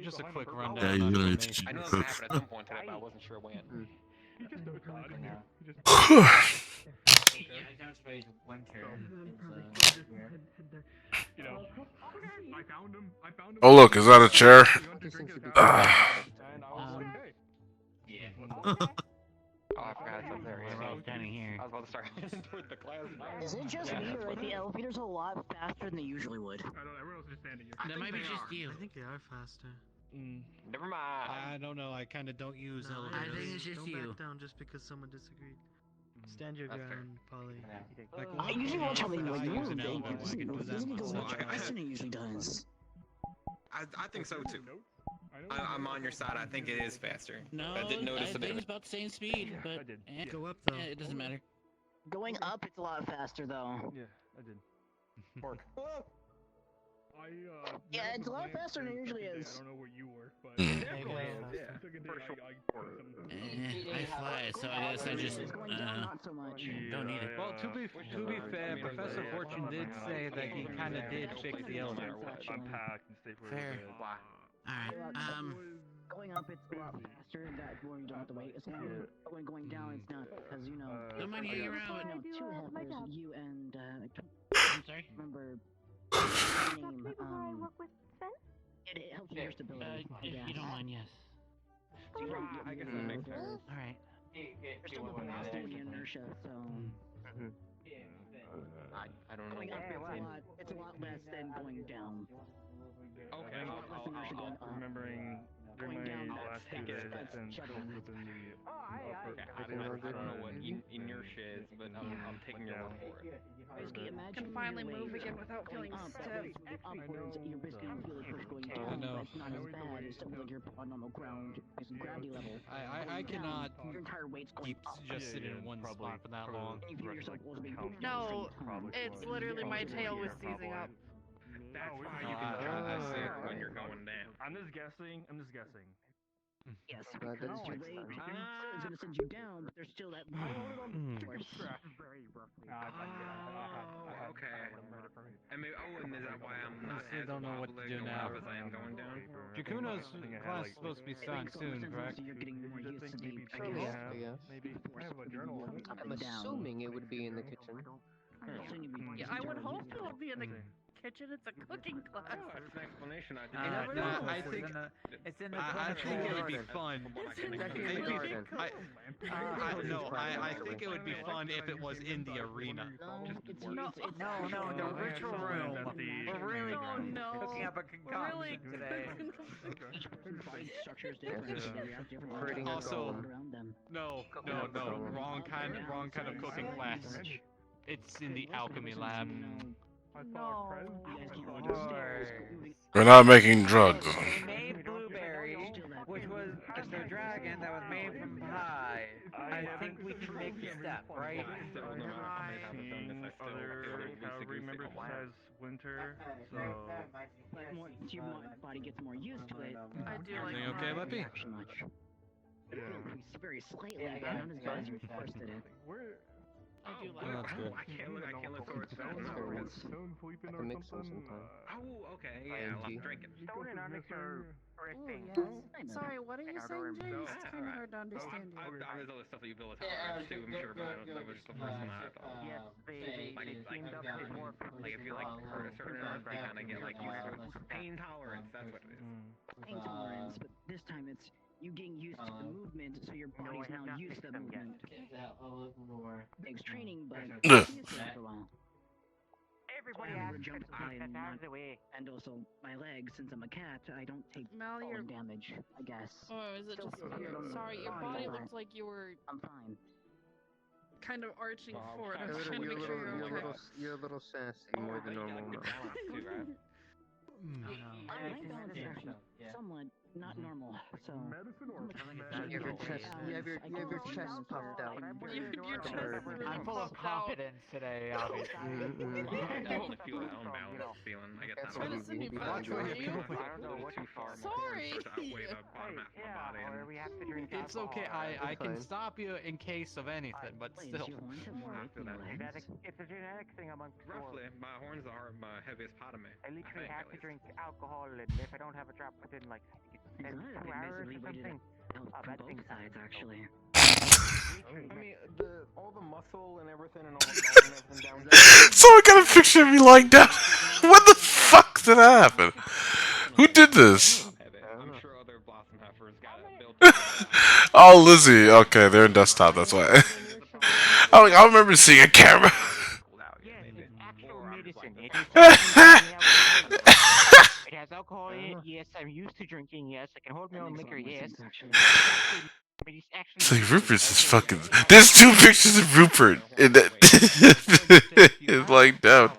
Just a quick Yeah, rundown you on really information. I know that's gonna happen at some point today, but I wasn't sure when. He just knows God. You know, I found him. Oh look, is that a chair? Oh, I forgot it's up there. We're all standing here. I was about to start heading toward the class. Is it just me, or the elevators a lot faster than they usually would? Everyone else is standing here. That might be just you. I think they are faster. Never mind. I don't know. I kind of don't use No, elevators. I think it's just don't you. back down just because someone disagreed. Stand your That's fair. ground, Polly. Like, I usually watch how they if I like use move. an They elevator, I can do that doesn't go myself. much faster than it usually does. I think so too. I'm on your side. I think it is faster. No, I did notice a bit think of it's it. about the same speed, but I did. Go up though. it doesn't matter. Going up, it's a lot faster though. Yeah, I did. Pork. Yeah, it's a lot faster than it usually I is. don't know where you were, but Yeah. I fly, so I guess I just Going down, not so much. don't need it. Well, to be fair, Professor Fortune did say that he kind of did fix the elevator. I'm packed and stay for Fair. Alright, going up, it's a lot faster. That where you don't have to wait as long. But when going down, it's not because you know. Don't mind hanging around. No, two helpers, you and I'm sorry. remember That's name. maybe where I work with Sven? It helps with your stability. If you don't mind, yes. So you don't I guess that makes sense. All right. There's still the velocity and the inertia, so I don't know. going up it's a lot less than going down. Okay. remembering during my last 2 days and within the I don't know what inertia is, but I'm taking your word for it. Basically, imagine Can finally your move wave again without going feeling up, stiff. upwards, you're basically gonna feel it push going down, know. but it's not as bad. It's still like you're on normal ground, basically gravity level. I cannot Your entire weight's going keep up. just sitting in one spot for that long. And you feel yourself also being pushed No, at the same time. it's literally my tail was seizing up. That's why you can try to sit when you're going down. I'm just guessing. Yes, That because makes your sense. wave is gonna send you down, but there's still that force. Very roughly. Oh, okay. And maybe, and is that why I'm not Honestly, as don't know what to wobbly do going now. up as I am going down? Jakuno's class is supposed to be starting soon, correct? You're getting more used to the I guess. Maybe I have a journal. I'm assuming it would be in the kitchen. Yeah, I would hope it would be in the kitchen. It's a cooking class. Oh, that's an explanation. I No, didn't I think It's in the I think it would be fun. I think it would be fun if it was in the arena. No, the ritual room. We're really cooking up a concoction today. Structure is different. so they react differently. Creating a Also, golem. around them. no, wrong kind of cooking class. It's in the alchemy lab. No. We're not making drugs. They made blueberry, which was the dragon that was made from pie. I think we can make the step, right? Other cavalry members besides Winter, so Once your body gets more used to it, I do like Everything okay, not Lippy? reaction much. It will increase very slightly, but not as bad as you first did it. I do like That's good. I can't look towards Stone. Stone sleeping I or can make some something. sometime. Oh, okay. Yeah, I'm drinking. Stone and Onyx are Ooh, yes. Sorry, what are you saying, James? It's kind of hard to understand you. There's other stuff that you build with house too, I'm sure, but that was just the first one I thought. Yes, they teamed up with more Like if you like hurt a certain nerve, you kind of get like pain tolerance. That's what it is. Pain tolerance, but this time it's you getting used to the movement, so your body's now used to the movement. Takes training, but Ugh. it's used to it for a while. Everybody I asks jump to high get and out not, of the way. and also my legs, since I'm a cat, I don't take Mel, you're. falling damage, I guess. Oh, is it Still just? feel weird on the Sorry, your body, body but looked like you were I'm fine. kind of arching Well, forward. I you're was a trying to little- make sure you're you're a okay. little- You're a little sassy more than normal now. My Medicine, balance is medicine. actually somewhat not normal. So medicine or You have your chest. You have your chest puffed out. Your chest is I'm full of confidence today, obviously. I definitely feel that unbalanced feeling. I guess That's I don't what know. you need. Watch where you come I don't know what too far. My Sorry. horns start to outweigh the bottom half of my body. Or we have to drink It's alcohol. okay. I can fine. stop you in case of anything, but still. I feel that. It's a genetic thing amongst Roughly, my horns are my heaviest part of me. I literally have to drink alcohol, and if I don't have a drop within like I thought 2 I'd be hours miserably or weighted something, out bad from things both sides, actually. I mean, all the muscle and everything and all the bone and everything down there. So I got a picture of me lying down. When the fuck did that happen? Who did this? I'm sure other Blossom Heifers got it built. Oh, Lizzie. Okay, they're in desktop. That's why. I remember seeing a camera. actual medicine. It has alcohol in it. Yes, I'm used to drinking. Yes, I can hold my own liquor. Yes. But it's actually It's like Rupert's is fucking. There's 2 pictures of Rupert in that. It's like down.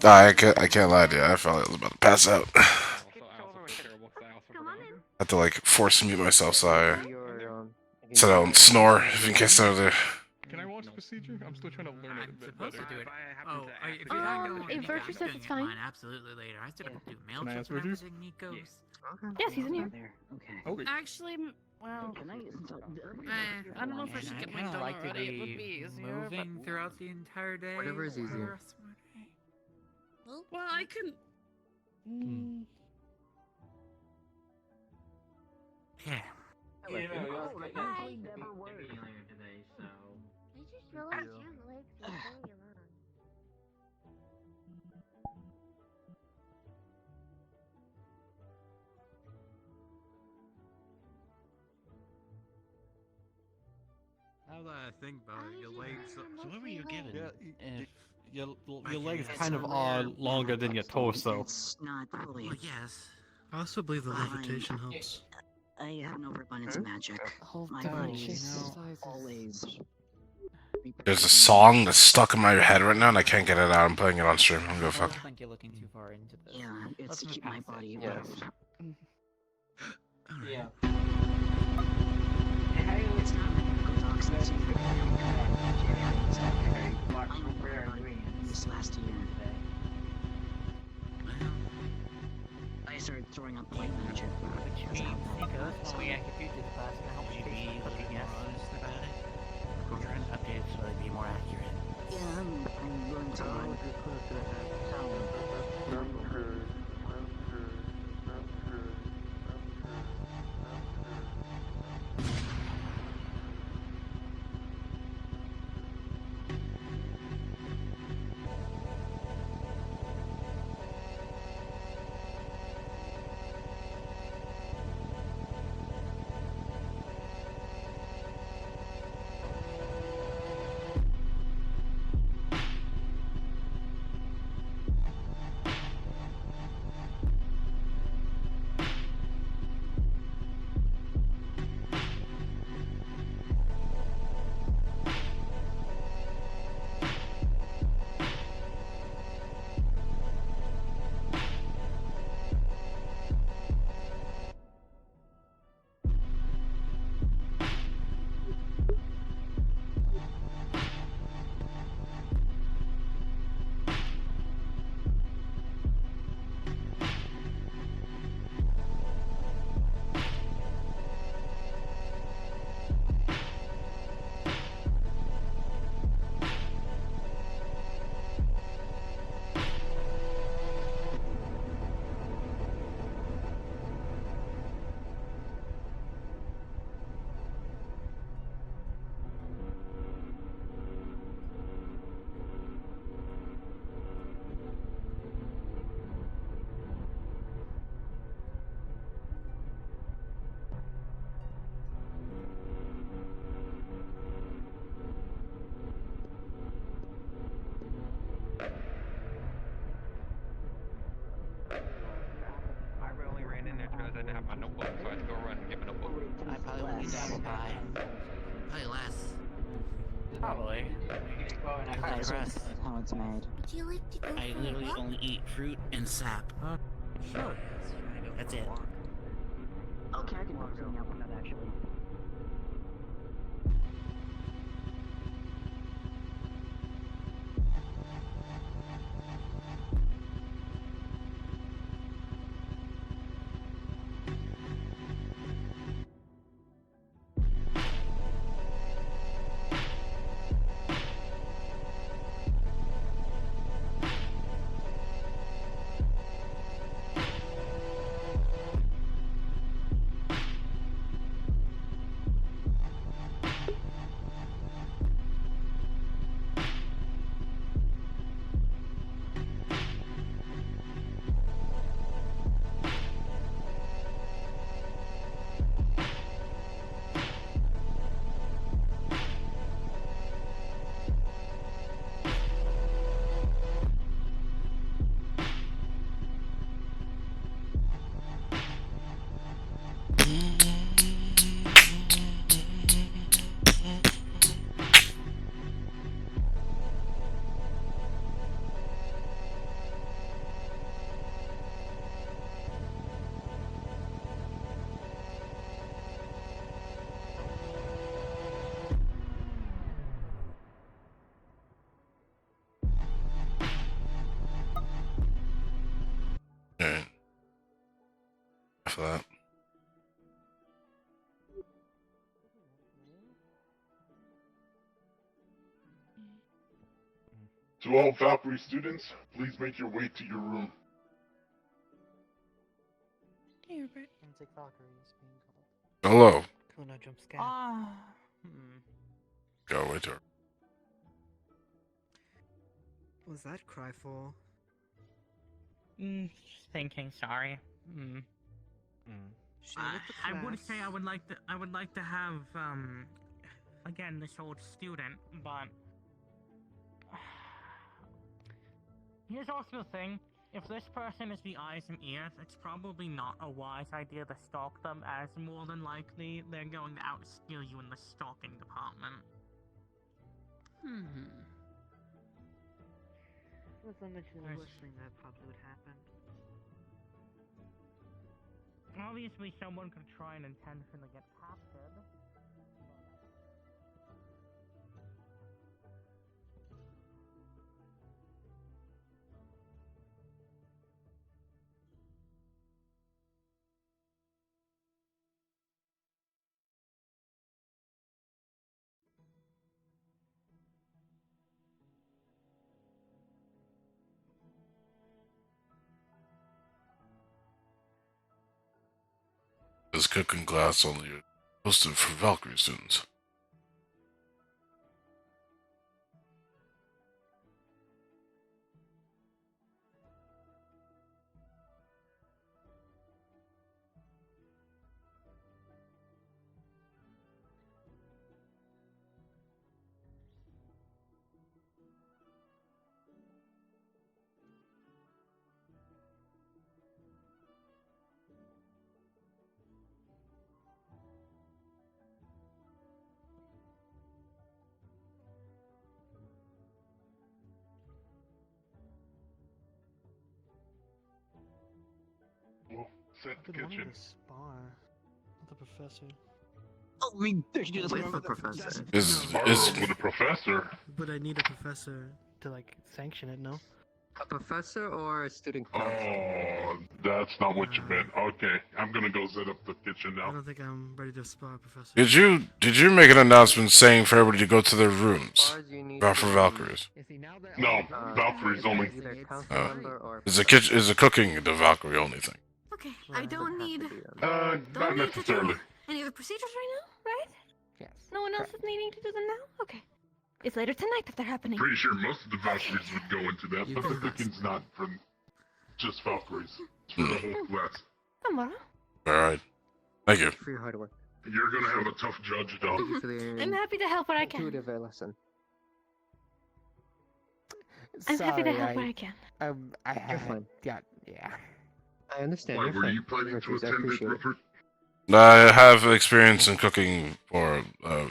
I can't lie to you. I felt like I was about to pass out. I had to like force mute myself so I don't snore in case I there. Can I watch the procedure? I'm still trying to learn it a bit better. If Virtue says it's fine. Absolutely later. I stood up to do mail Can I checks ask and Virtue? everything, Nikos. Yes, he's in here. Okay. Actually, well, I don't know if I should get my I'd done like to already. It would be be easier, moving but... throughout the entire day. Whatever is for the easier. rest of my day. Well, I can... Yeah. Hi. I just realized your legs are very long. Now that I think about it, your legs. So what were you given? Your legs kind of are longer than your torso. It's not fully. Well, yes. I also believe the levitation helps. I have an overabundance of magic. My down, body she is exercises. always. There's a song that's stuck in my head right now and I can't get it out. I'm playing it on stream. I'm gonna fuck. I think you're looking too far into this. Yeah, it's Let's to move keep my past it. body Yes. well. Yeah. It's not mycotoxins. I'm aware of it this last year. I started throwing up white magic. Which means, Nikos, when we execute this class, can help you be looking yes. Updates so they'd be more accurate. Yeah, I'm going to learn. I only ran in there because I didn't have my notebook, so I had to go run and get my notebook. I Probably less. Probably. Because That's how it's made. Would you like to go I for a literally walk? only eat fruit and sap. Sure. That's it. Okay, I can work something out with that actually. Alright. For that. To all Valkyrie students, please make your way to your room. Forensic Valkyrie is being called. Hello. Cool, no jump scare. Go with her. What was that cry for? Just thinking. Sorry. I would say I would like to have again this old student, but here's also the thing. If this person is the eyes and ears, it's probably not a wise idea to stalk them, as more than likely they're going to outskill you in the stalking department. That's the worst thing that probably would happen. Obviously, someone could try and intentionally get captured. This cooking class only hosted for Valkyrie students. Well, set the kitchen. Spar. With the professor. Oh, we should do this with the professor. With a professor. But I need a professor to like sanction it, no? A professor or a student Oh, that's not what you meant. Okay, I'm gonna go set up the kitchen I now. don't think I'm ready to spar, professor. Did you make an announcement saying for everybody to go to their rooms? Not for Valkyries. No, Valkyrie's only. Is the cooking the Valkyrie only thing? Okay, I don't need Not necessarily. any other procedures right now, right? Yes. No one else is needing to do them now? Okay. It's later tonight that they're happening. Pretty sure most of the Valkyries would go into that, but the cooking's not for just Valkyries. It's for the whole class. Tomorrow. Alright. Thank you. For your hard work. You're gonna have a tough judge, though. Thank you for the I'm happy to help where I can. intuitive lesson. I'm happy to Sorry, help where I can. I had, fine. yeah. I understand. Why, You're were fine. you planning to Refuse, I attend it, appreciate it. Rupert? I have experience in cooking for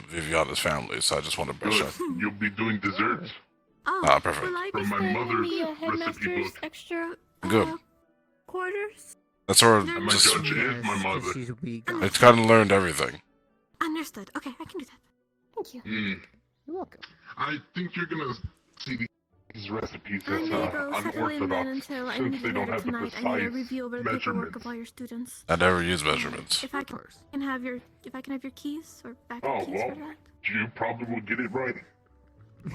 Viviana's family, so I just want to brush Good. up. You'll be doing desserts. Oh, Perfect. will I be From my staying in mother's the recipe headmaster's book. extra Good. quarters? That's where And my just judge is my mother. it's kind of learned everything. Understood. Okay, I can do that. Thank you. You're welcome. I think you're gonna see these recipes I'm as gonna go settle in then unorthodox until I since meet they you don't later have the tonight. I need to precise review over the paperwork measurements. of all your students. I never use measurements. If I can have your keys or backup Oh, keys well, for that. you probably will get it right.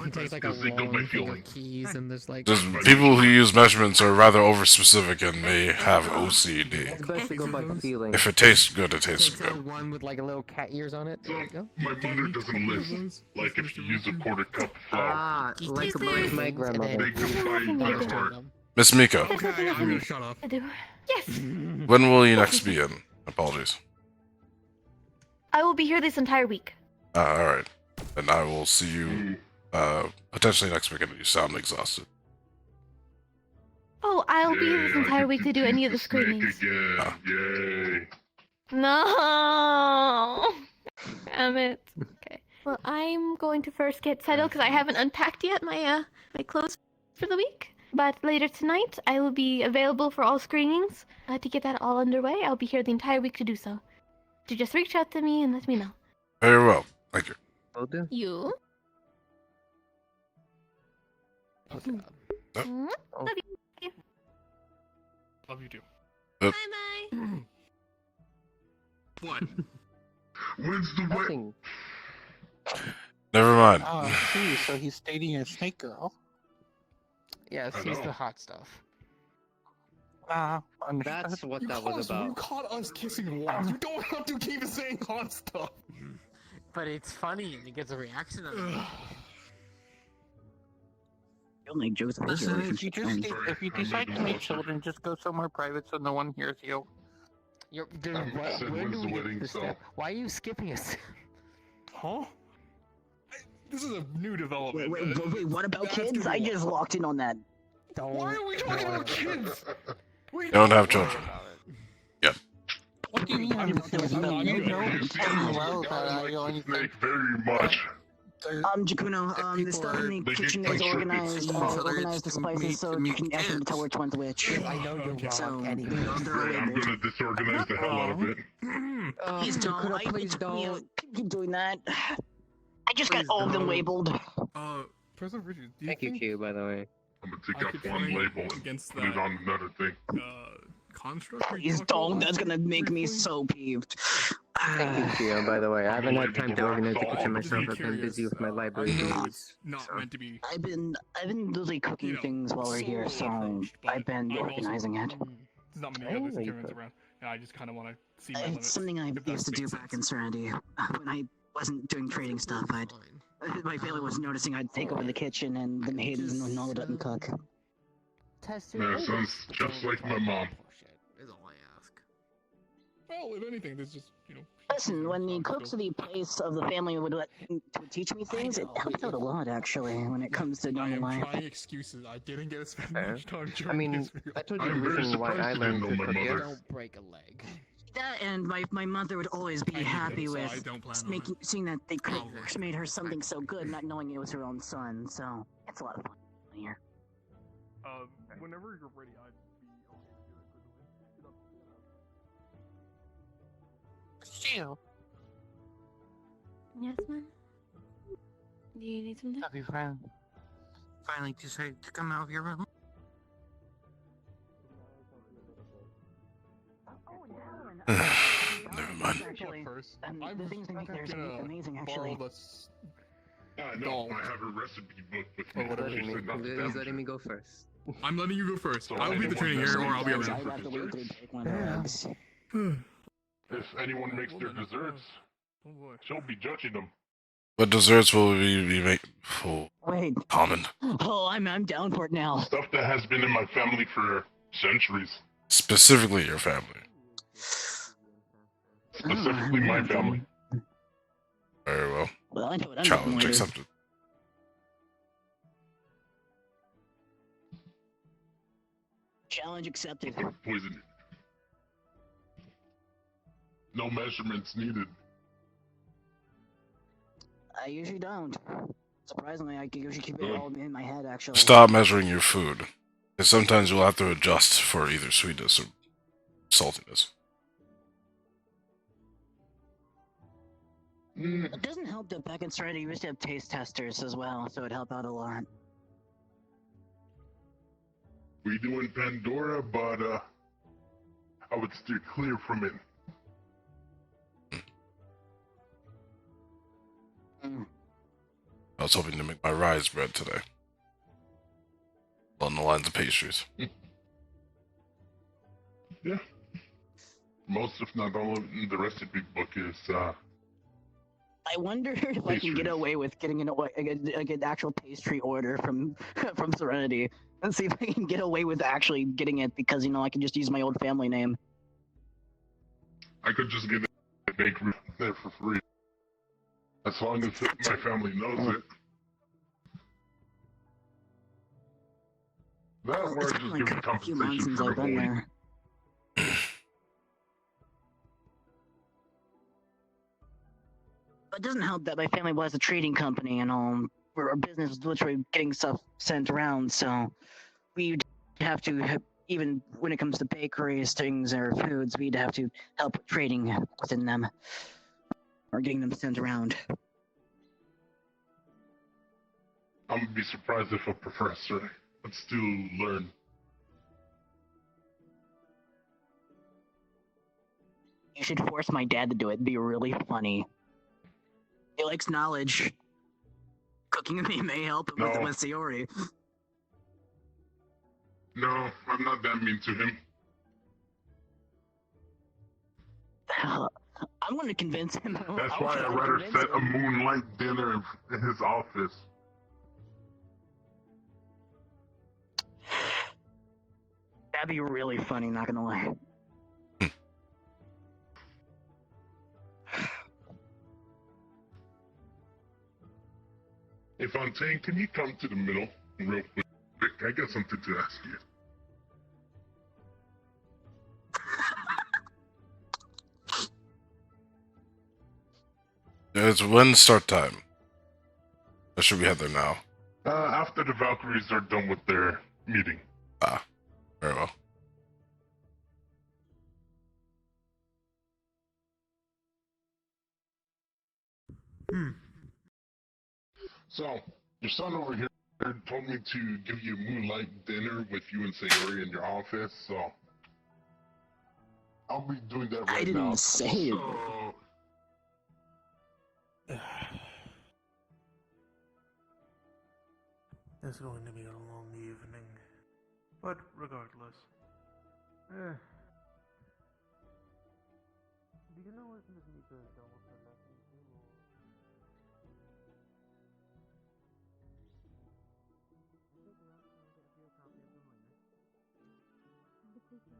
He takes like a Because they go by long thing feeling. of keys and there's like. Just people who use measurements are rather over-specific and may have OCD. It's best to go by feeling. If it tastes good, it tastes Takes good. out one with like a little cat ears on it. There you go. My mother doesn't listen. Like if you use a quarter cup of flour. Like my grandmother. They go by heart. Miss Mika, Okay, I'm gonna shut up. I do. Yes. when will you next be in? Apologies. I will be here this entire week. Alright. And I will see you potentially next weekend. You sound exhausted. Oh, I'll be here this Yay, I entire get week to do teach any of the the snake screenings. Again. Yay. No. Damn it. Okay. Well, I'm going to first get settled because I haven't unpacked yet my clothes for the week. But later tonight, I will be available for all screenings. To get that all underway, I'll be here the entire week to do so. So just reach out to me and let me know. Very well. Thank you. Will do. You? Yep. Love you. Love you too. Yep. Bye bye. What? When's the wet? Nothing. Never mind. Oh, I see. So he's dating a snake girl. Yes, I he's know. the hot stuff. That's what You that was about. You caught us kissing once. You don't have to keep saying hot stuff. But it's funny and he gets a reaction out of it. You'll make jokes about Listen, your if you just if you decide to make children, just go somewhere private so no one hears you. Dude, where do we get to this step? Why are you skipping us? Huh? This is a new development. Wait, what about kids? I just walked in on that. Why are we talking about kids? You don't have children. Yep. What do you mean? I'm not You good. know damn well that I only Snake very much. Jakuno, the stuff in the kitchen is organized the spices so you can actually tell which one's which. I know you're wrong. So, Anyway. they're I'm gonna disorganize the hell out of it. Please don't. Jakuno, please don't. Keep doing that. I just got all of them labeled. President Richard, do you Thank you, think Q, by the way. I'm gonna take I out could one fight label and against put it that, on another thing. construct? you're Please talking don't. about That's gonna make me briefly? so peeved. Thank you, Q, by the way. I haven't had time to organize the kitchen I'm myself. just I've been busy with my library I know needs. it's not meant to be. I've been literally cooking things while we're here, so I've been organizing it. There's not many other securities around, and I just kind of want to see my limits. It's something I if that used to do makes back in Serenity. When I wasn't doing trading stuff, my family was noticing I'd take over the kitchen and the maidens and no doesn't cook. Man, sounds just like my mom. Is all I ask. Well, if anything, there's just, Listen, when the cooks of the place of the family would teach me things, it helped out a lot, actually, when it comes to I normal am life. trying excuses. I didn't get to spend Fair. much time I during mean, this video. I told you I'm the very reason why surprised I you learned didn't to know my cook mother. it. Don't break a leg. That and my mother would always be I need happy this, so with I don't plan on making seeing that they could Probably. have made her something so good, not knowing it was her own son. So it's a lot of fun here. Whenever you're ready, I'd be okay to do it. Still, Yes, ma'am. Do you need something? have you finally decided to come out of your room? Never mind. Actually, I'm the things they make there is gonna amazing, borrow actually. this I know. doll. I have a recipe book with Oh, me. what She said not to He's damage letting it. me go first. I'm letting you go first. So I'll be the anyone training that's area, or I'll be making around. for I'd have to wait till desserts, they take one of their eggs. if anyone makes their desserts, Oh boy. she'll be judging them. What desserts will we be making? Oh, Wait. common. Oh, I'm down for it now. Stuff that has been in my family for centuries. Specifically your family. Specifically my family. Very well. Well, I know what I'm Challenge doing later. accepted. Challenge accepted. Poison it. No measurements needed. I usually don't. Surprisingly, I usually keep it all in my head, actually. Stop measuring your food. And sometimes you'll have to adjust for either sweetness or saltiness. It doesn't help that back in Serenity you used to have taste testers as well, so it'd help out a lot. We do in Pandora, but I would steer clear from it. I was hoping to make my rise bread today. Along the lines of pastries. Yeah. Most, if not all, of the recipe book is. I wonder if I can get away with getting an actual pastry order from from Serenity, and see if I can get away with actually getting it because I can just use my old family name. I could just get a bakery there for free, as long as my family knows it. That or It's just been give like me a few months compensation since for I've the whole been week. there. It doesn't help that my family was a trading company and all. Our business was literally getting stuff sent around, so we'd have to, even when it comes to bakeries, things, or foods, we'd have to help with trading within them, or getting them sent around. I'm gonna be surprised if a professor would still learn. You should force my dad to do it. It'd be really funny. He likes knowledge. Cooking may help him with Sayori. No, I'm not that mean to him. I'm going to convince him. That's why I'd rather set a moonlight dinner in his office. That'd be really funny, not gonna lie. Hey Fontaine, can you come to the middle real quick? I got something to ask you. It's when start time. Or should we head there now? After the Valkyries are done with their meeting. Ah, very well. So, your son over here told me to give you a moonlight dinner with you and Sayori in your office, so I'll be doing that right now. I didn't say it. So, It's going to be a long evening. But regardless. Do you know what Miss Mika is done with her lesson too, or? I think we're also going to get you a copy of them later. Thank you.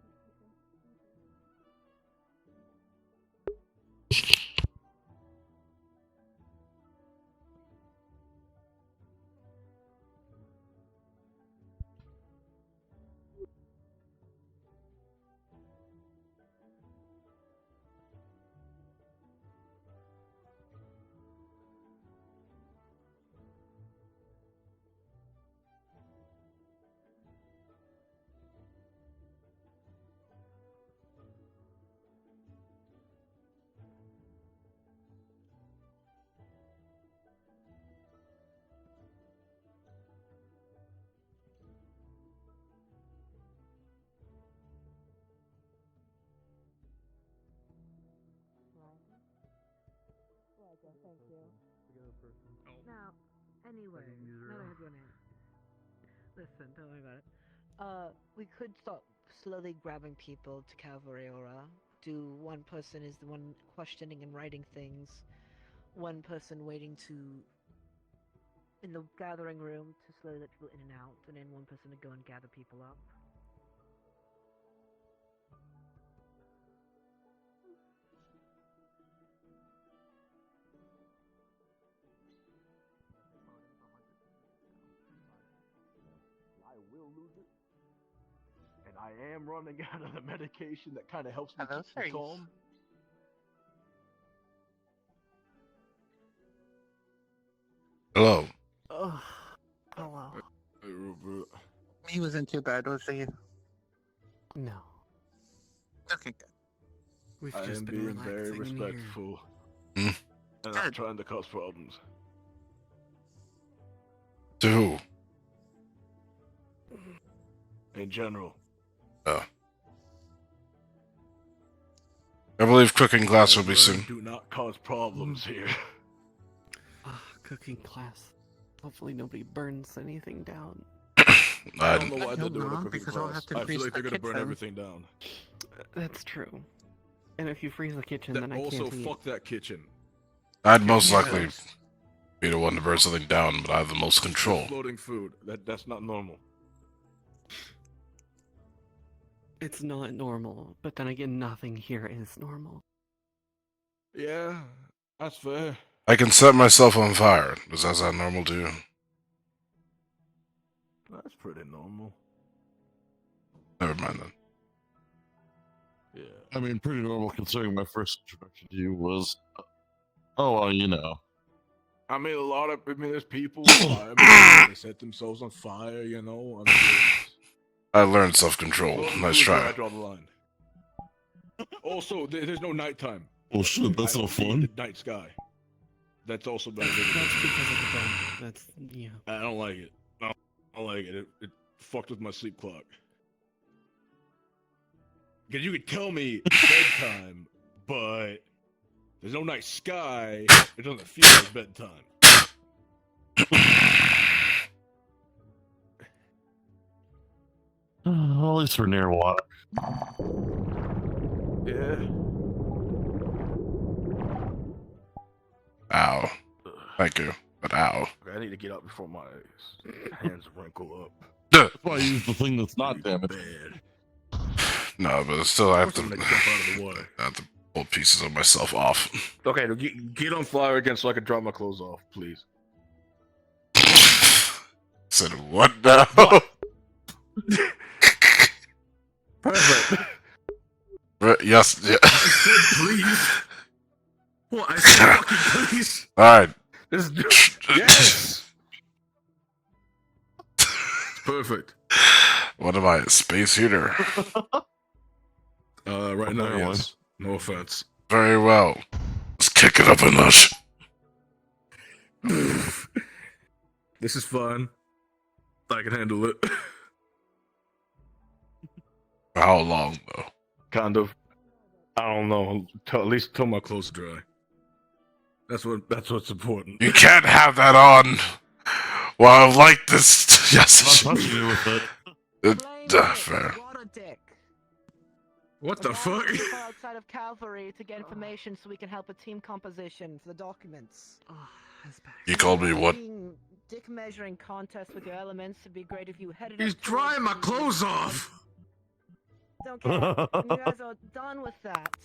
Now, anyway, now that I have your name. Listen, don't worry about it. We could start slowly grabbing people to Cavalry Aura. Do one person is the one questioning and writing things, one person waiting in the gathering room to slowly let people in and out, and then one person to go and gather people up. I will lose it. And I am running out of the medication that kind of helps me keep me calm. Hello. Oh, hello. He wasn't too bad, was he? No. Okay, good. We've I just am been being very relaxing in here. respectful. Hmm? And not trying to cause problems. To who? In general. Oh. I believe cooking class will be Learn soon. Do not cause problems here. Cooking class. Hopefully nobody burns anything down. I don't know why they're hope doing a not, cooking because I'll class. have to I feel freeze like the they're gonna burn kitchen. everything down. That's true. And if you freeze the kitchen, That then I also, can't eat. fuck that kitchen. I'd most likely be the one to burn something down, but I have the most control. Floating food. That's not normal. It's not normal, but then again, nothing here is normal. Yeah, that's fair. I can set myself on fire. Is that normal to you? That's pretty normal. Never mind then. Yeah. I mean, pretty normal considering my first introduction to you was, oh, well, you know. I mean, there's people with firemen, they set themselves on fire, you know. I mean, I learned self-control. Nice food's where I try. draw the line. Also, there's no nighttime. Oh shit, that's I no don't see fun. the night sky. That's also not That's because of the dome. That's, yeah. I don't like it. I don't like it. It fucked with my sleep clock. Because you could tell me bedtime, but there's no night sky. It doesn't feel like bedtime. At least we're near water. Yeah. Ow. Thank you. But ow. Okay, I need to get up before my hands wrinkle up. That's why I use the thing that's not damaged. Bad. No, but still I have to, I'm gonna jump out of the water. I have to pull pieces of myself off. Okay, get on fire again so I can drop my clothes off, please. Said what now? Perfect. Yes, yeah. I said please. What? I said fucking please. Alright. Yes. It's perfect. What am I, a space heater? Right now, yes. No offense. Very well. Let's kick it up a notch. This is fun. I can handle it. For how long, though? Kind of. I don't know. At least till my clothes dry. That's what's important. You can't have that on while I'm like this. Yes. I'm not touching you with it. Fair. What the fuck? Outside of Calvary to get information so we can help with team composition for the documents. You called me what? Dick measuring contest with your elements. It'd be great if you headed. He's drying my clothes off. Don't care. When you guys are done with that,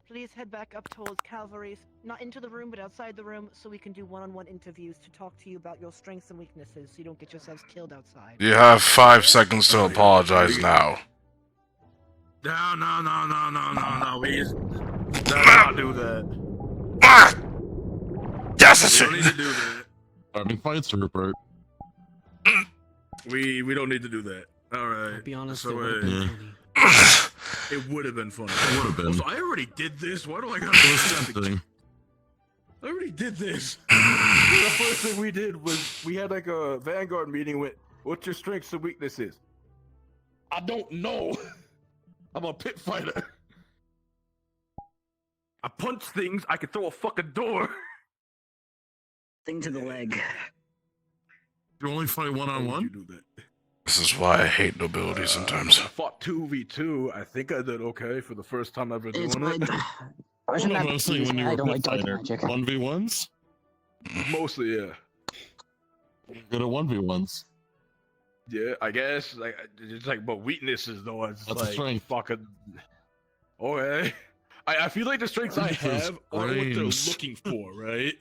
please head back up towards Calvary's, not into the room, but outside the room, so we can do one-on-one interviews to talk to you about your strengths and weaknesses, so you don't get yourselves killed outside. You have 5 seconds to apologize now. No. We not do that. Yes, we don't need to do that. Having fights, Rupert. We don't need to do that. All right. To be honest, so, it would have been funny. It would have been. Also, I already did this. Why do I gotta do something? I already did this. The first thing we did was we had like a Vanguard meeting with what's your strengths and weaknesses. I don't know. I'm a pit fighter. I punch things. I can throw a fucking door. Thing to the leg. You only fight one-on-one? You do that. This is why I hate nobility sometimes. I fought 2v2. I think I did okay for the first time ever doing it. I'm saying when you were a pit fighter. 1v1s? Mostly, yeah. Good at 1v1s. Yeah, I guess. Like, it's like, but weaknesses though. It's That's like a strength. fucking. Okay. I feel like the strengths I have are what they're range. looking for, right?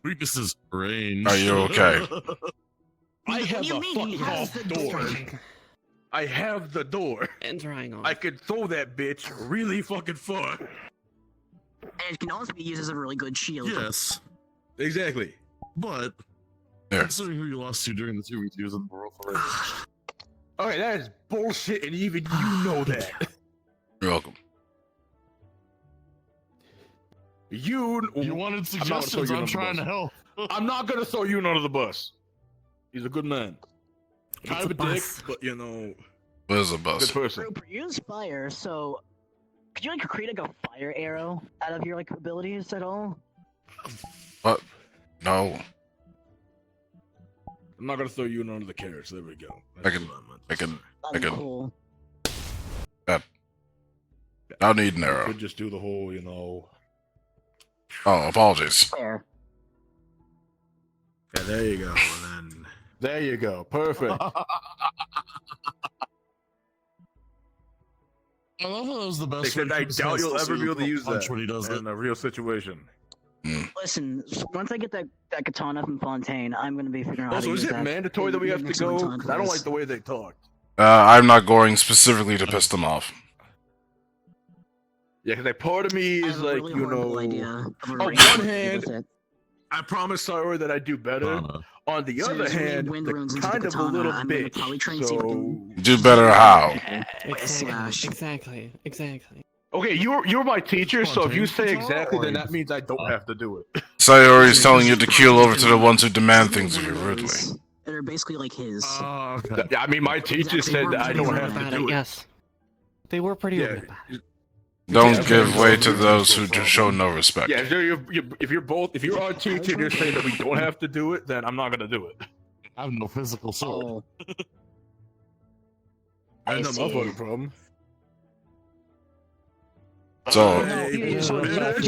Weaknesses range. Are you okay? I have a fucking has the door. I have the door. And drying off. I could throw that bitch really fucking far. And it can also be used as a really good shield. Yes. Exactly. But considering who you lost to during the 2 weeks, he was in the world already. Okay, that is bullshit, and even you know that. You're welcome. You wanted suggestions. I'm trying to help. I'm not gonna throw you under the bus. He's a good man. Kind of a dick, but you know. What is a bus? Good person. Group, use fire, so could you like create like a fire arrow out of your like abilities at all? What? No. I'm not gonna throw you under the carriage. There we go. I can. Cool. Yeah. I'll need an arrow. Could just do the whole, you know. Oh, apologies. Fair. Yeah, there you go. And then there you go. Perfect. I love how that was the best. Except I doubt you'll ever be able to use that when he does in a real situation. Listen, once I get that katana from Fontaine, I'm gonna be figuring out how to Also, use is it that mandatory that we have to next go? month on 'Cause I don't class. like the way they talk. I'm not going specifically to piss them off. Yeah, because like part of me is like, really you horrible know, idea of on a one race hand, with it. I promise Sorry that I do better. On the So other as we hand, wind they're runes into kind the of a katana, little I'm gonna bitch. probably try and see if I can Do better how? Exactly. Okay, you're my teacher, so if you say exactly, then that means I don't have to do it. Sayori is telling you to keel over to the ones who demand things of you rudely. that are basically like his. I mean, my teacher said that I don't have to do it. Yes. They were pretty rude about it. Don't give way to those who show no respect. Yeah, if you're our teacher and you're saying that we don't have to do it, then I'm not gonna do it. I have no physical sword. That's not my fucking problem. So, Do you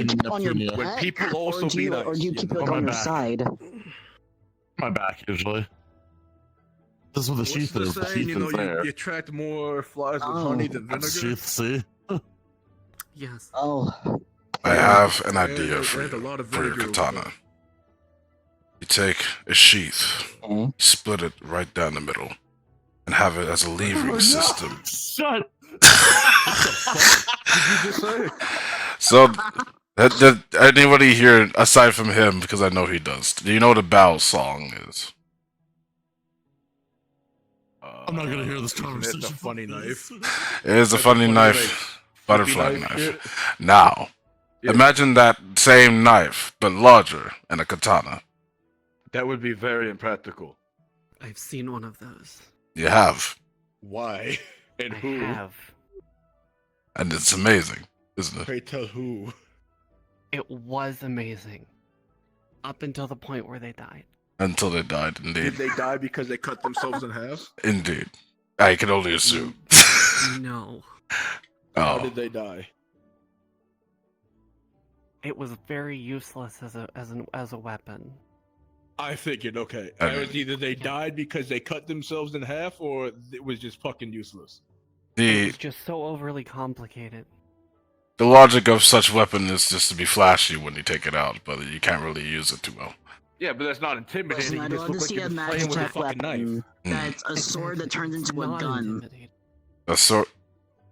keep it on your When back, people also or do be you, nice, or do you keep it On like my on your back. side? My back, usually. This is what the sheath What's is. the The saying? sheath You know, is there. you attract more flies with honey than vinegar. Sheath, see? Yes. Oh. I have an idea Add for a lot you, of for your vinegar with katana. You take a sheath, split it right down the middle, and have it as a levering system. Shut. So, anybody here, aside from him, because I know he does, do you know what a bow song is? I'm not gonna hear this It's conversation. a funny knife. It is a funny knife. Butterfly knife knife. shit. Now, Yeah. imagine that same knife, but larger, and a katana. That would be very impractical. I've seen one of those. You have. Why? And I who? have. And it's amazing, isn't it? Pray tell who? It was amazing. Up until the point where they died. Until they died, Did indeed. they die because they cut themselves in half? Indeed. I can only assume. No. How Oh. did they die? It was very useless as a weapon. I figured, okay. I It was either they died because they cut themselves in half, or it was just fucking useless. It was just so overly complicated. The logic of such weapon is just to be flashy when you take it out, but you can't really use it too well. Yeah, but that's not intimidating. Listen, You I'd just love look to like see you're a just magic playing with a attack fucking knife. That's a sword that turns into a gun. A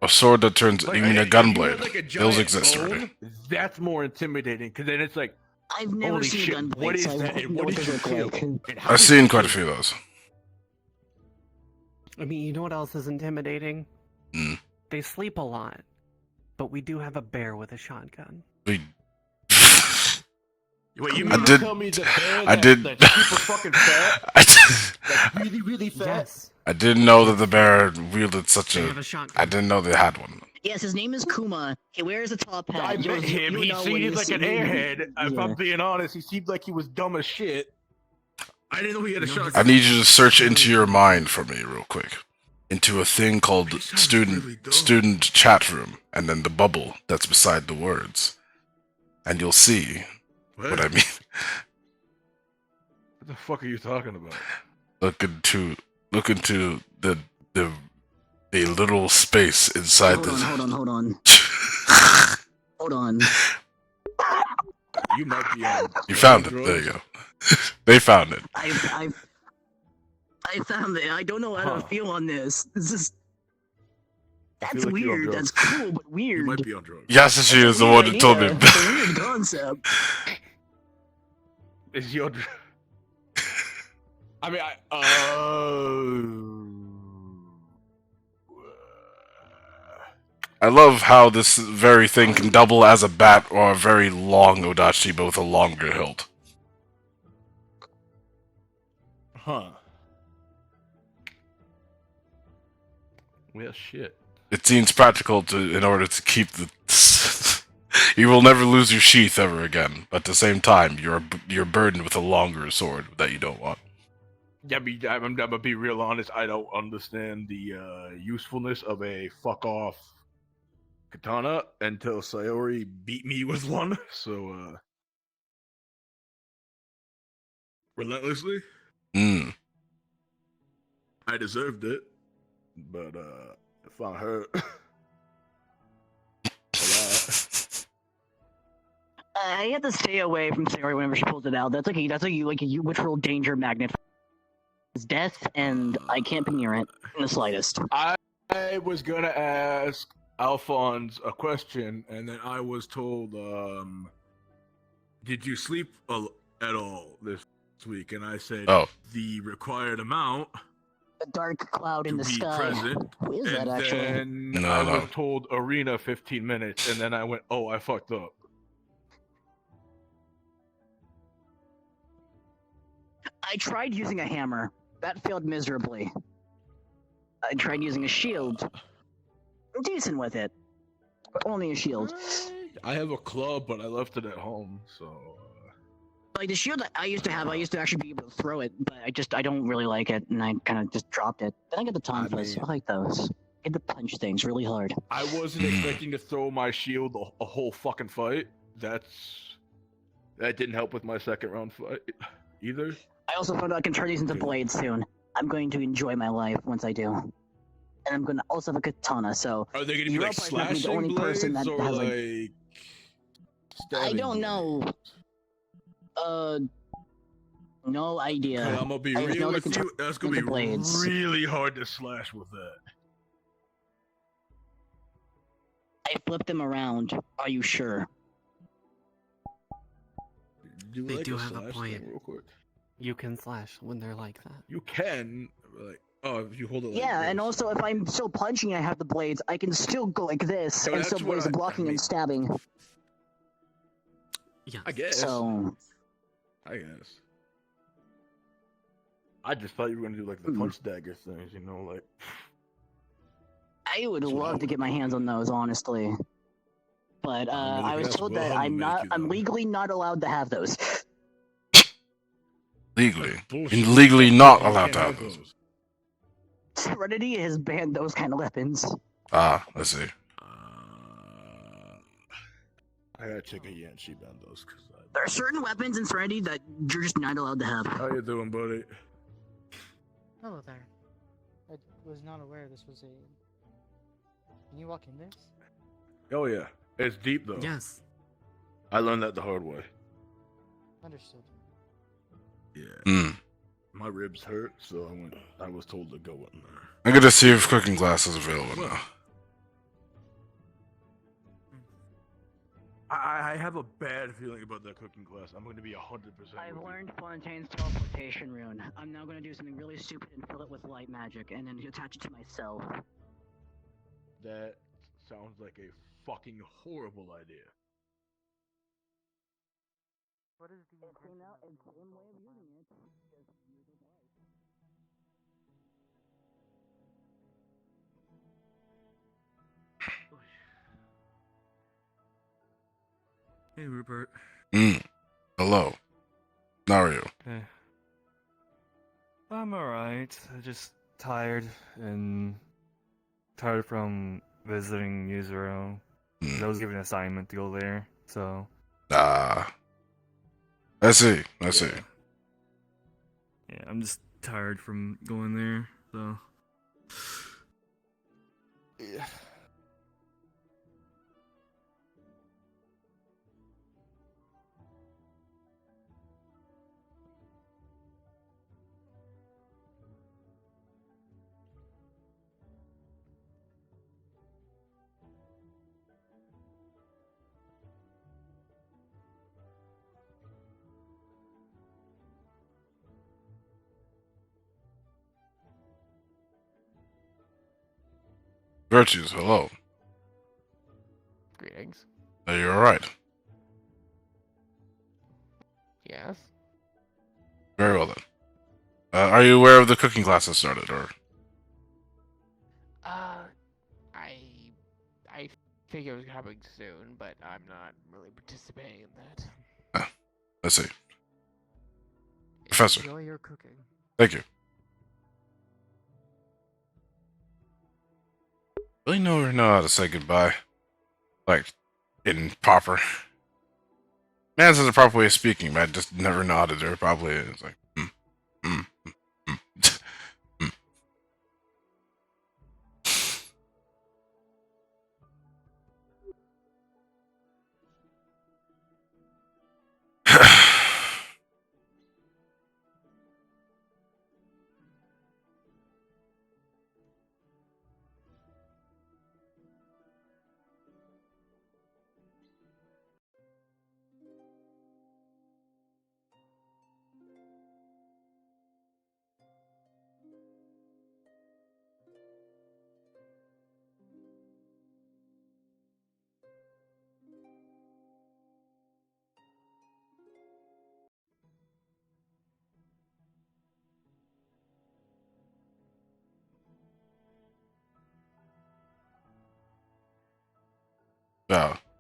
sword that turns. Like, You mean a if you gun had, blade? like, a Those giant exist bone, already. That's more intimidating, because then it's like, I've never holy seen shit, a gun what blade, is so I that? wouldn't And know what what did they you look kill? like. And how I've did seen you quite a kill few it? of those. I mean, you know what else is intimidating? Mm. They sleep a lot. But we do have a bear with a shotgun. We. Wait, you I mean did- to tell me the bear I did- that's super fucking fat? I did- Like, really, really fat? Yes. I didn't know that the bear wielded such They a. have a shotgun. I didn't know they had one. Yes, his name is Kuma. He wears a top hat. I met him. He seemed like an airhead. If Yeah. I'm being honest, he seemed like he was dumb as shit. I didn't know he had a shotgun. I need you to search into your mind for me real quick. Into a thing called student chat room, and then the bubble that's beside the words, and you'll see what I mean. What the fuck are you talking about? Look into the little space inside Hold this. on. Hold on. You might be on. You found it. There you go. They found it. I found it. I don't know how to feel on this. This is. That's feel like you're on weird. drugs. That's cool, but weird. You might be on drugs. Yasushi is the one that told me. It's a weird concept. Is your... I mean, I love how this very thing can double as a bat or a very long Odachi, but with a longer hilt. Huh. Well, shit. It seems practical in order to keep the... You will never lose your sheath ever again, but at the same time, you're burdened with a longer sword that you don't want. Yeah, I'm gonna be real honest. I don't understand the usefulness of a fuck off katana until Sayori beat me with one. So, relentlessly. I deserved it, but if I hurt a lot. I have to stay away from Sayori whenever she pulls it out. That's like a literal danger magnet. It's death, and I can't be near it in the slightest. I was gonna ask Alphonse a question, and then I was told, did you sleep at all this week? And I said, the required amount. A dark cloud in the sky. Present. Who is that, actually? Then I was told arena 15 minutes, and then I went, oh, I fucked up. I tried using a hammer. That failed miserably. I tried using a shield. I'm decent with it. But only a shield. I have a club, but I left it at home, so... Like, the shield I used to have, I used to actually be able to throw it, but I don't really like it, and I kind of just dropped it. Then I get the tonfas. I like those. I get to punch things really hard. I wasn't expecting to throw my shield a whole fucking fight. That didn't help with my second round fight, either. I also found out I can turn these into blades soon. I'm going to enjoy my life once I do. And I'm going to also have a katana, so... Are they going to be like slashing blades, or like... I don't know. No idea. I'm gonna be real with you. That's gonna be really hard to slash with that. I flipped them around. Are you sure? They do have a point. Real quick. You can slash when they're like that. You can, like, if you hold it. Like yeah, this. And also if I'm still punching, I have the blades. I can still go like this, and still blades blocking and stabbing. Yeah, I guess. So. I guess. I just thought you were gonna do like the punch dagger things, you know, like. I would love to get my hands on those, honestly. But I was told that I'm legally not allowed to have those. Legally? You're legally not allowed to have those. Serenity has banned those kind of weapons. Ah, I see. I gotta check a Yanshi band those. There are certain weapons in Serenity that you're just not allowed to have. How you doing, buddy? Hello there. I was not aware this was a... Can you walk in this? Oh yeah. It's deep though. Yes. I learned that the hard way. Understood. Yeah. My ribs hurt, so I was told to go in there. I'm gonna see if cooking glass is available now. I have a bad feeling about that cooking class. I'm going to be 100%. I've learned Fontaine's teleportation rune. I'm now going to do something really stupid and fill it with light magic, and then attach it to myself. That sounds like a fucking horrible idea. What is the intention of way of using it? Hey, Rupert. Hello. How are you? Hey. I'm alright. I'm just tired from visiting Yuzuro. I was given an assignment to go there, so... Ah. I see. Yeah, I'm just tired from going there, so... Yeah. Virtues, hello. Greetings. Are you alright? Yes. Very well then. Are you aware of the cooking class that started, or? I figure it was coming soon, but I'm not really participating in that. Let's see. Professor. Enjoy your cooking. Thank you. Really never know how to say goodbye. Like, in proper. Man, there's a proper way of speaking, but I just never know how to do it properly. It's like, mm.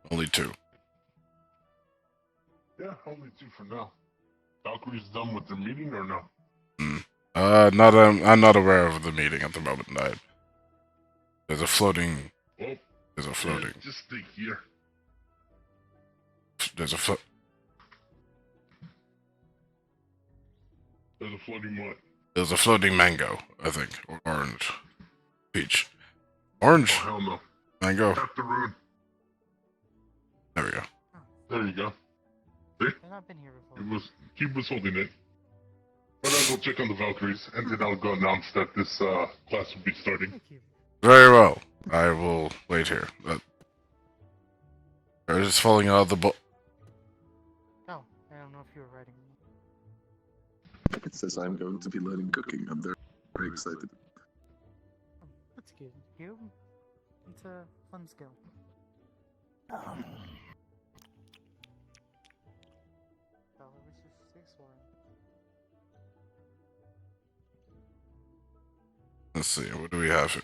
Only 2. Yeah, only 2 for now. Valkyrie's done with the meeting or no? I'm not aware of the meeting at the moment. There's a floating. Well, There's a floating. just stay here. There's a There's a floating what? There's a floating mango, I think, or orange, peach, orange. Oh hell no. Mango. Tap the rune. There we go. There you go. See? I've not been here before. He was holding it. But I'll go check on the Valkyries, and then I'll go announce that this class will be starting. Very well. I will wait here. They're just falling out of the boat. Oh, I don't know if you were writing. It says I'm going to be learning cooking. I'm very excited. That's good. You? It's a fun skill. Oh, it was just 6 one. Let's see. What do we have here?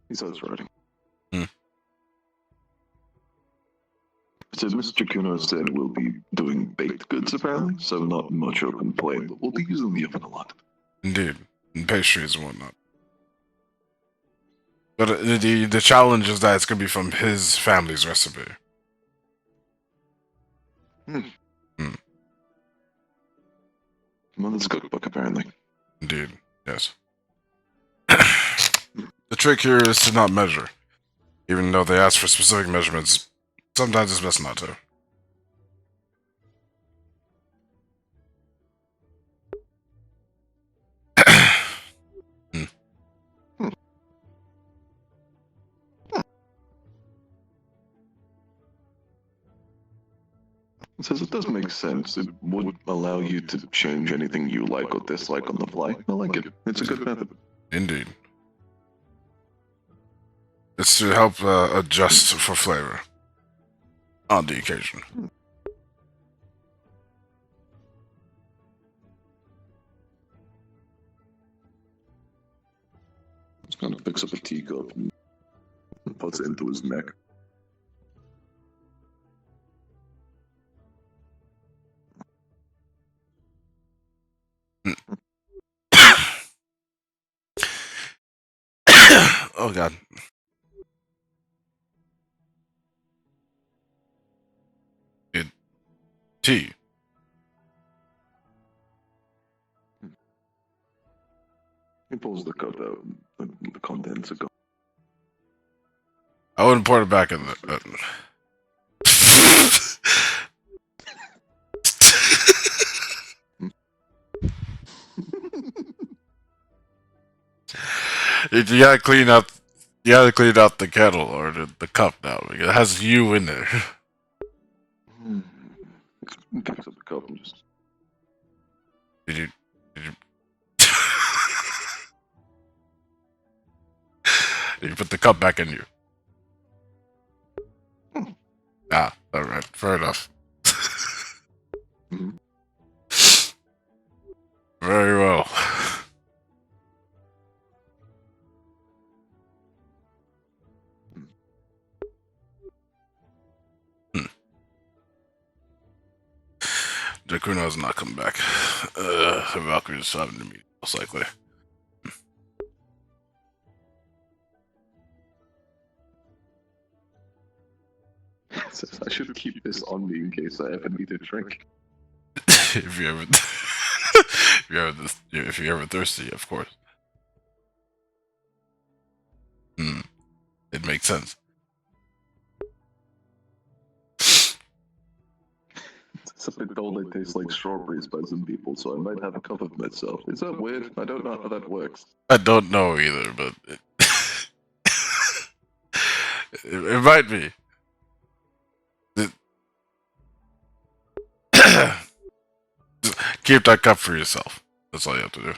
He starts writing. Hmm. So Mr. Kuno said we'll be doing baked goods apparently, so not much open flame, but we'll be using the oven a lot. Indeed. And pastries and whatnot. But the challenge is that it's going to be from his family's recipe. Mother's cookbook, apparently. Indeed. Yes. The trick here is to not measure. Even though they ask for specific measurements, sometimes it's best not to. It says it does make sense. It would allow you to change anything you like or dislike on the fly. I like it. It's a good method. Indeed. It's to help adjust for flavor. On the occasion. Just kind of picks up a teacup and puts it into his neck. Oh god. Tea. He pulls the cup out and the contents are gone. I wouldn't pour it back in the... You gotta clean out. You gotta clean out the kettle or the cup now. It has you in there. Picks up the cup and just. Did you? Did you? Did you put the cup back in you? Ah, all right, fair enough. Very well. Jakuna has not come back. Valkyrie is having to meet, most likely. Says I should keep this on me in case I ever need a drink. If you ever, if you're ever thirsty, of course. It makes sense. I've been told they taste like strawberries by some people, so I might have a cup of myself. Is that weird? I don't know how that works. I don't know either, but it might be. Keep that cup for yourself. That's all you have to do.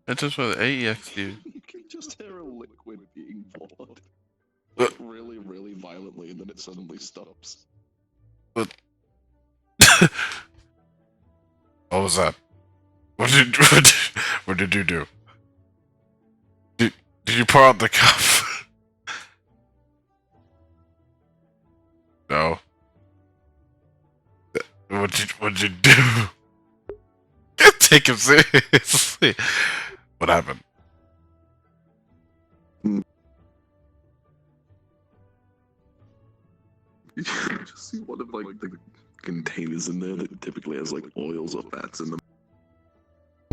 It's just for the AEX, dude. You can just hear a liquid being poured. Really, really violently, and then it suddenly stops. What was that? What did you do? Did you pour out the cup? No. What'd you do? Take him seriously. What happened? You just see one of like the containers in there that typically has like oils or fats in them.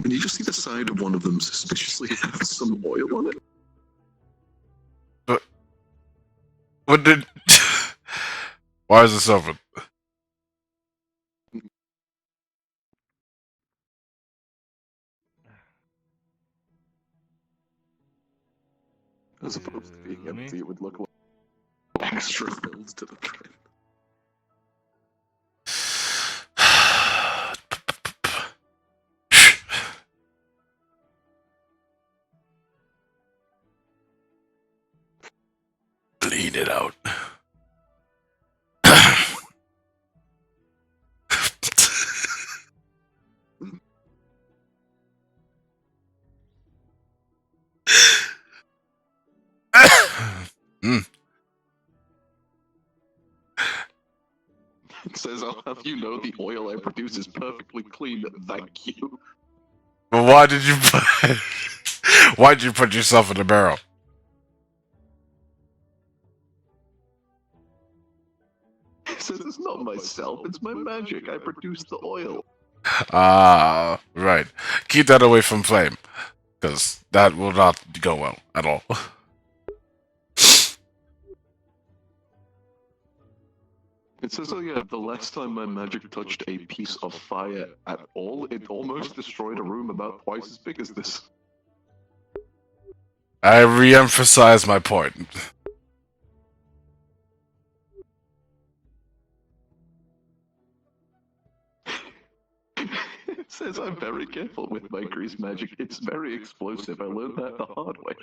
And you just see the side of one of them suspiciously have some oil on it. What did? Why is this open? As opposed to being empty, it would look like extra filled to the brim. Bleed it out. It says, I'll have you know the oil I produce is perfectly clean, thank you. But why did you put? Why'd you put yourself in the barrel? It says, it's not myself, it's my magic, I produce the oil. Ah, right. Keep that away from flame, because that will not go well at all. It says, oh yeah, the last time my magic touched a piece of fire at all, it almost destroyed a room about twice as big as this. I re-emphasize my point. It says I'm very careful with my grease magic. It's very explosive. I learned that the hard way.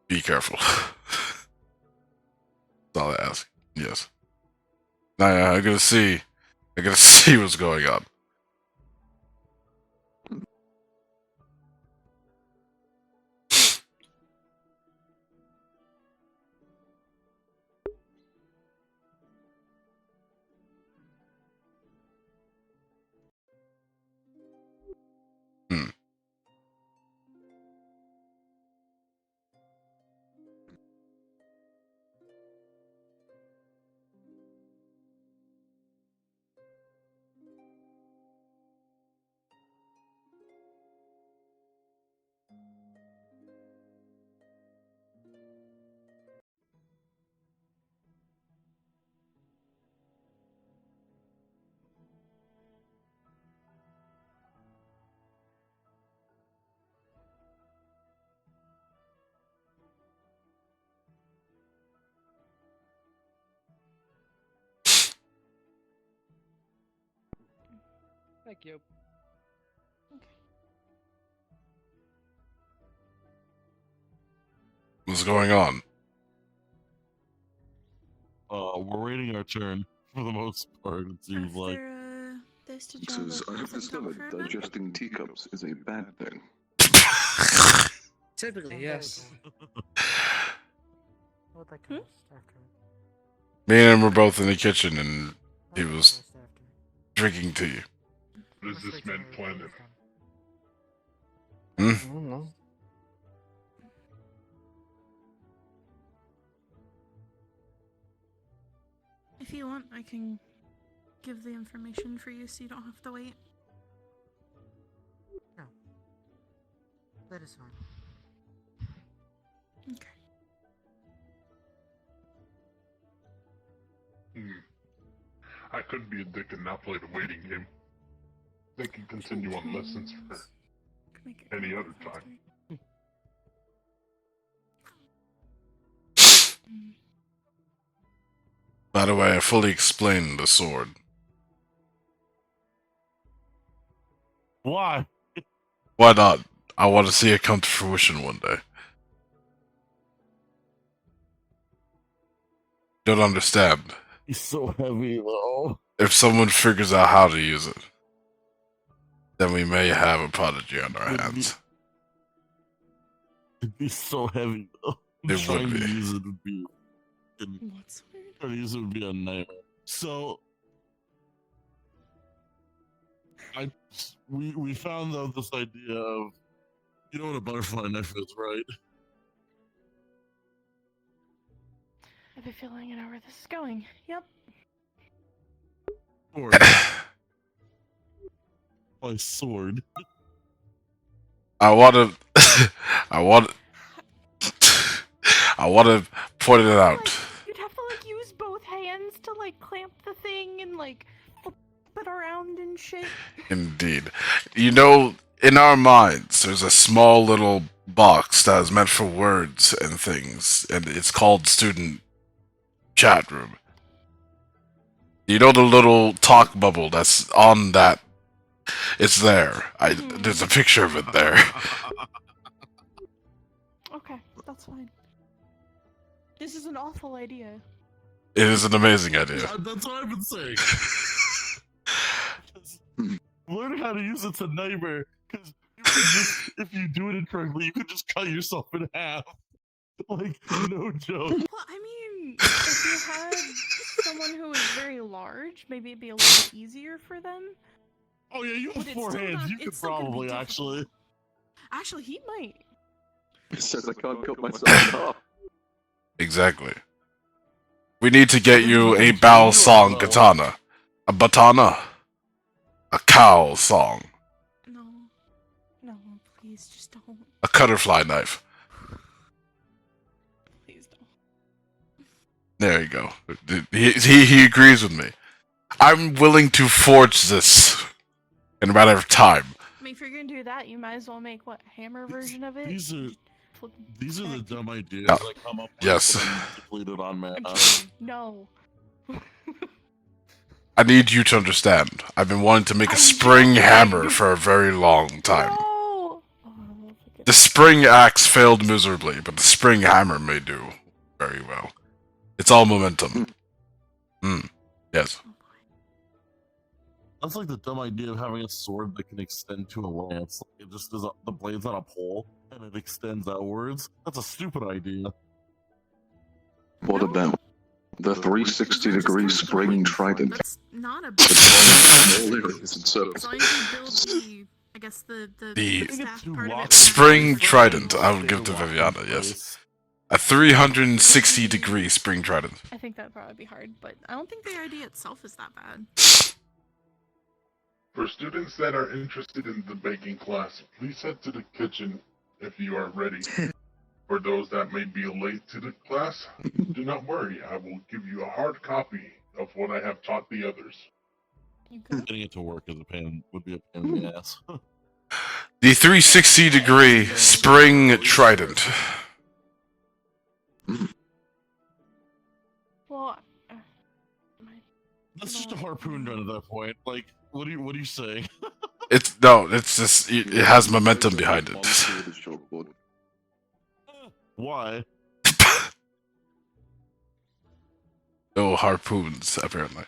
Be careful. That's all I ask. Yes. Now I gotta see. I gotta see what's going on. Thank you. What's going on? We're waiting our turn for the most part. It seems like. Says, I have discovered digesting teacups is a bad thing. Typically, yes. Me and him were both in the kitchen, and he was drinking tea. What is this man planning? Hmm? I don't know. If you want, I can give the information for you so you don't have to wait. No. That is fine. Okay. I could be a dick and not play the waiting game. They can continue on lessons for any other time. By the way, I fully explained the sword. Why? Why not? I want to see it come to fruition one day. Don't understand. He's so heavy, though. If someone figures out how to use it, then we may have a prodigy on our hands. It'd be so heavy, though. It Trying would to be. use it would be. Trying to use it would be a nightmare. So, we found out this idea of, you know what a butterfly knife is, right? I have a feeling I know where this is going. Yep. Sword. My sword. I want to. I want to point it out. You'd have to use both hands to clamp the thing and flip it around and shit. Indeed. You know, in our minds, there's a small little box that is meant for words and things, and it's called student chat room. You know the little talk bubble that's on that? It's there. There's a picture of it there. Okay, that's fine. This is an awful idea. It is an amazing idea. That's what I've been saying. Learning how to use it's a nightmare, because if you do it incorrectly, you could just cut yourself in half. No joke. Well, I mean, if you had someone who was very large, maybe it'd be a little easier for them. Oh yeah, you have But it's four still hands. not- You could it's still gonna be probably difficult. actually. Actually, he might. It says I can't cut myself in half. Exactly. We need to get you a Bao song katana. A batana. A cow song. No, please, just don't. A cutterfly knife. Please don't. There you go. He agrees with me. I'm willing to forge this in a matter of time. I mean, if you're gonna do that, you might as well make a hammer version of it. These are the dumb ideas Yeah. that come up. Yes. Depleted on man. No. I need you to understand. I've been wanting to make a spring hammer for a very long time. No. The spring axe failed miserably, but the spring hammer may do very well. It's all momentum. Yes. That's like the dumb idea of having a sword that can extend to a lance. It just is the blade's on a pole and it extends outwards. That's a stupid idea. What about the 360-degree spring trident? That's not a It's As long as you build the, I guess The staff part of it. spring trident, I will give to Viviana, yes. A 360-degree spring trident. I think that'd probably be hard, but I don't think the idea itself is that bad. For students that are interested in the baking class, please head to the kitchen if you are ready. For those that may be late to the class, do not worry. I will give you a hard copy of what I have taught the others. Getting it to work would be a pain in the ass. The 360-degree spring trident. Well, That's just a harpoon gun at that point. Like, what are you saying? It's just it has momentum behind it. Why? No harpoons, apparently.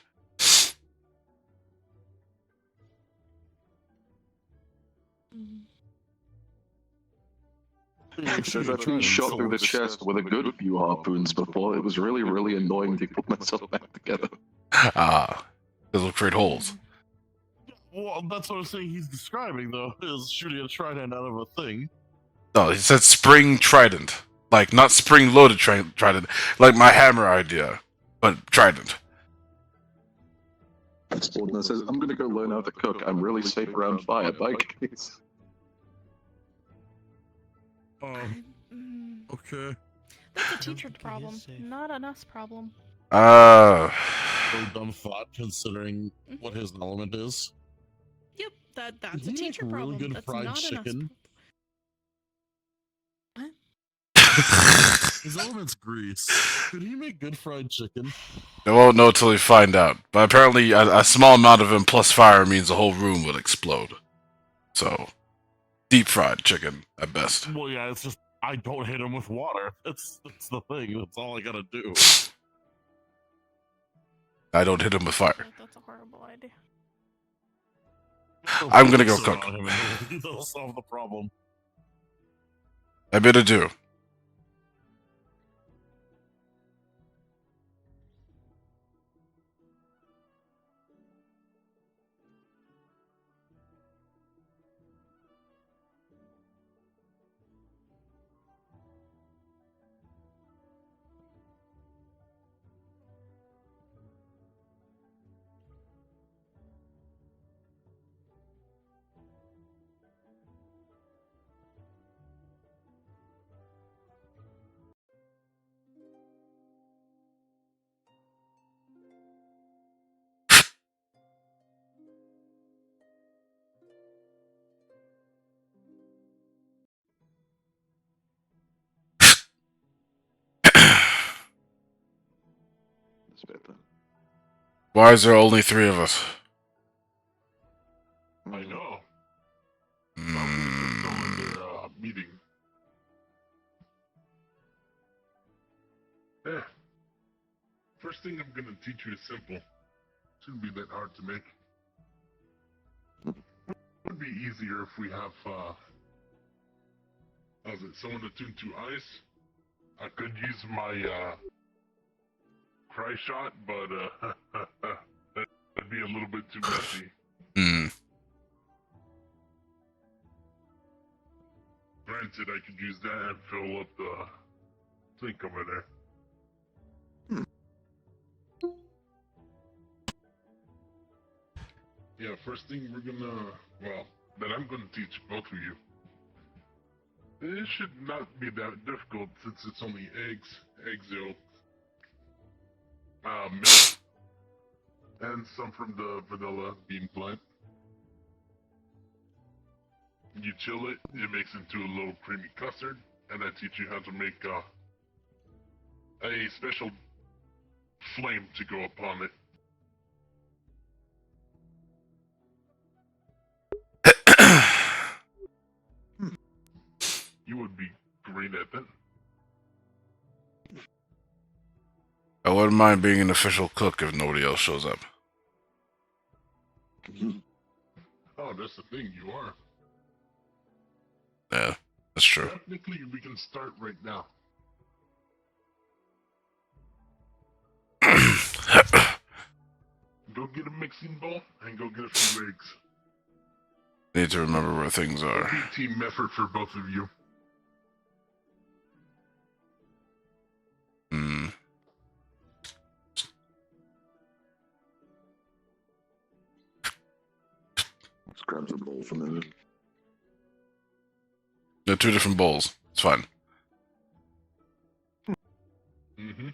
It says I've been shot through the chest with a good few harpoons before. It was really, really annoying to put myself back together. Ah, they'll create holes. Well, that's what I'm saying. He's describing though, is shooting a trident out of a thing. No, he said spring trident, like not spring loaded trident, like my hammer idea, but trident. Spordner says, I'm gonna go learn how to cook. I'm really safe around fire. Bye, guys. Okay. That's a teacher problem, not an us problem. Uh. Really dumb thought, considering what his element is. Yep, that's He a make teacher really problem. good That's fried not chicken. an us. His element's grease. Could he make good fried chicken? They won't know till we find out. But apparently, a small amount of him plus fire means the whole room will explode. So, deep fried chicken at best. Well, yeah, it's just I don't hit him with water. That's the thing. That's all I gotta do. I don't hit him with fire. That's a horrible idea. I'm gonna go cook. That'll solve the problem. I better do. Why is there only 3 of us? I know. Their meeting. First thing I'm gonna teach you is simple. Shouldn't be that hard to make. Would be easier if we have how's it? Someone attuned to ice. I could use my cry shot, but that'd be a little bit too messy. Granted, I could use that and fill up the sink over there. Yeah, first thing that I'm gonna teach both of you. It should not be that difficult since it's only egg yolk, milk, and some from the vanilla bean plant. You chill it, it makes into a little creamy custard, and I teach you how to make a special flame to go upon it. You would be great at that. I wouldn't mind being an official cook if nobody else shows up. Oh, that's the thing, you are. Yeah, that's true. Technically, we can start right now. Go get a mixing bowl and go get a few eggs. Need to remember where things are. It'll be team effort for both of you. Let's grab some bowl from there. They're 2 different bowls. It's fine. Mm-hmm.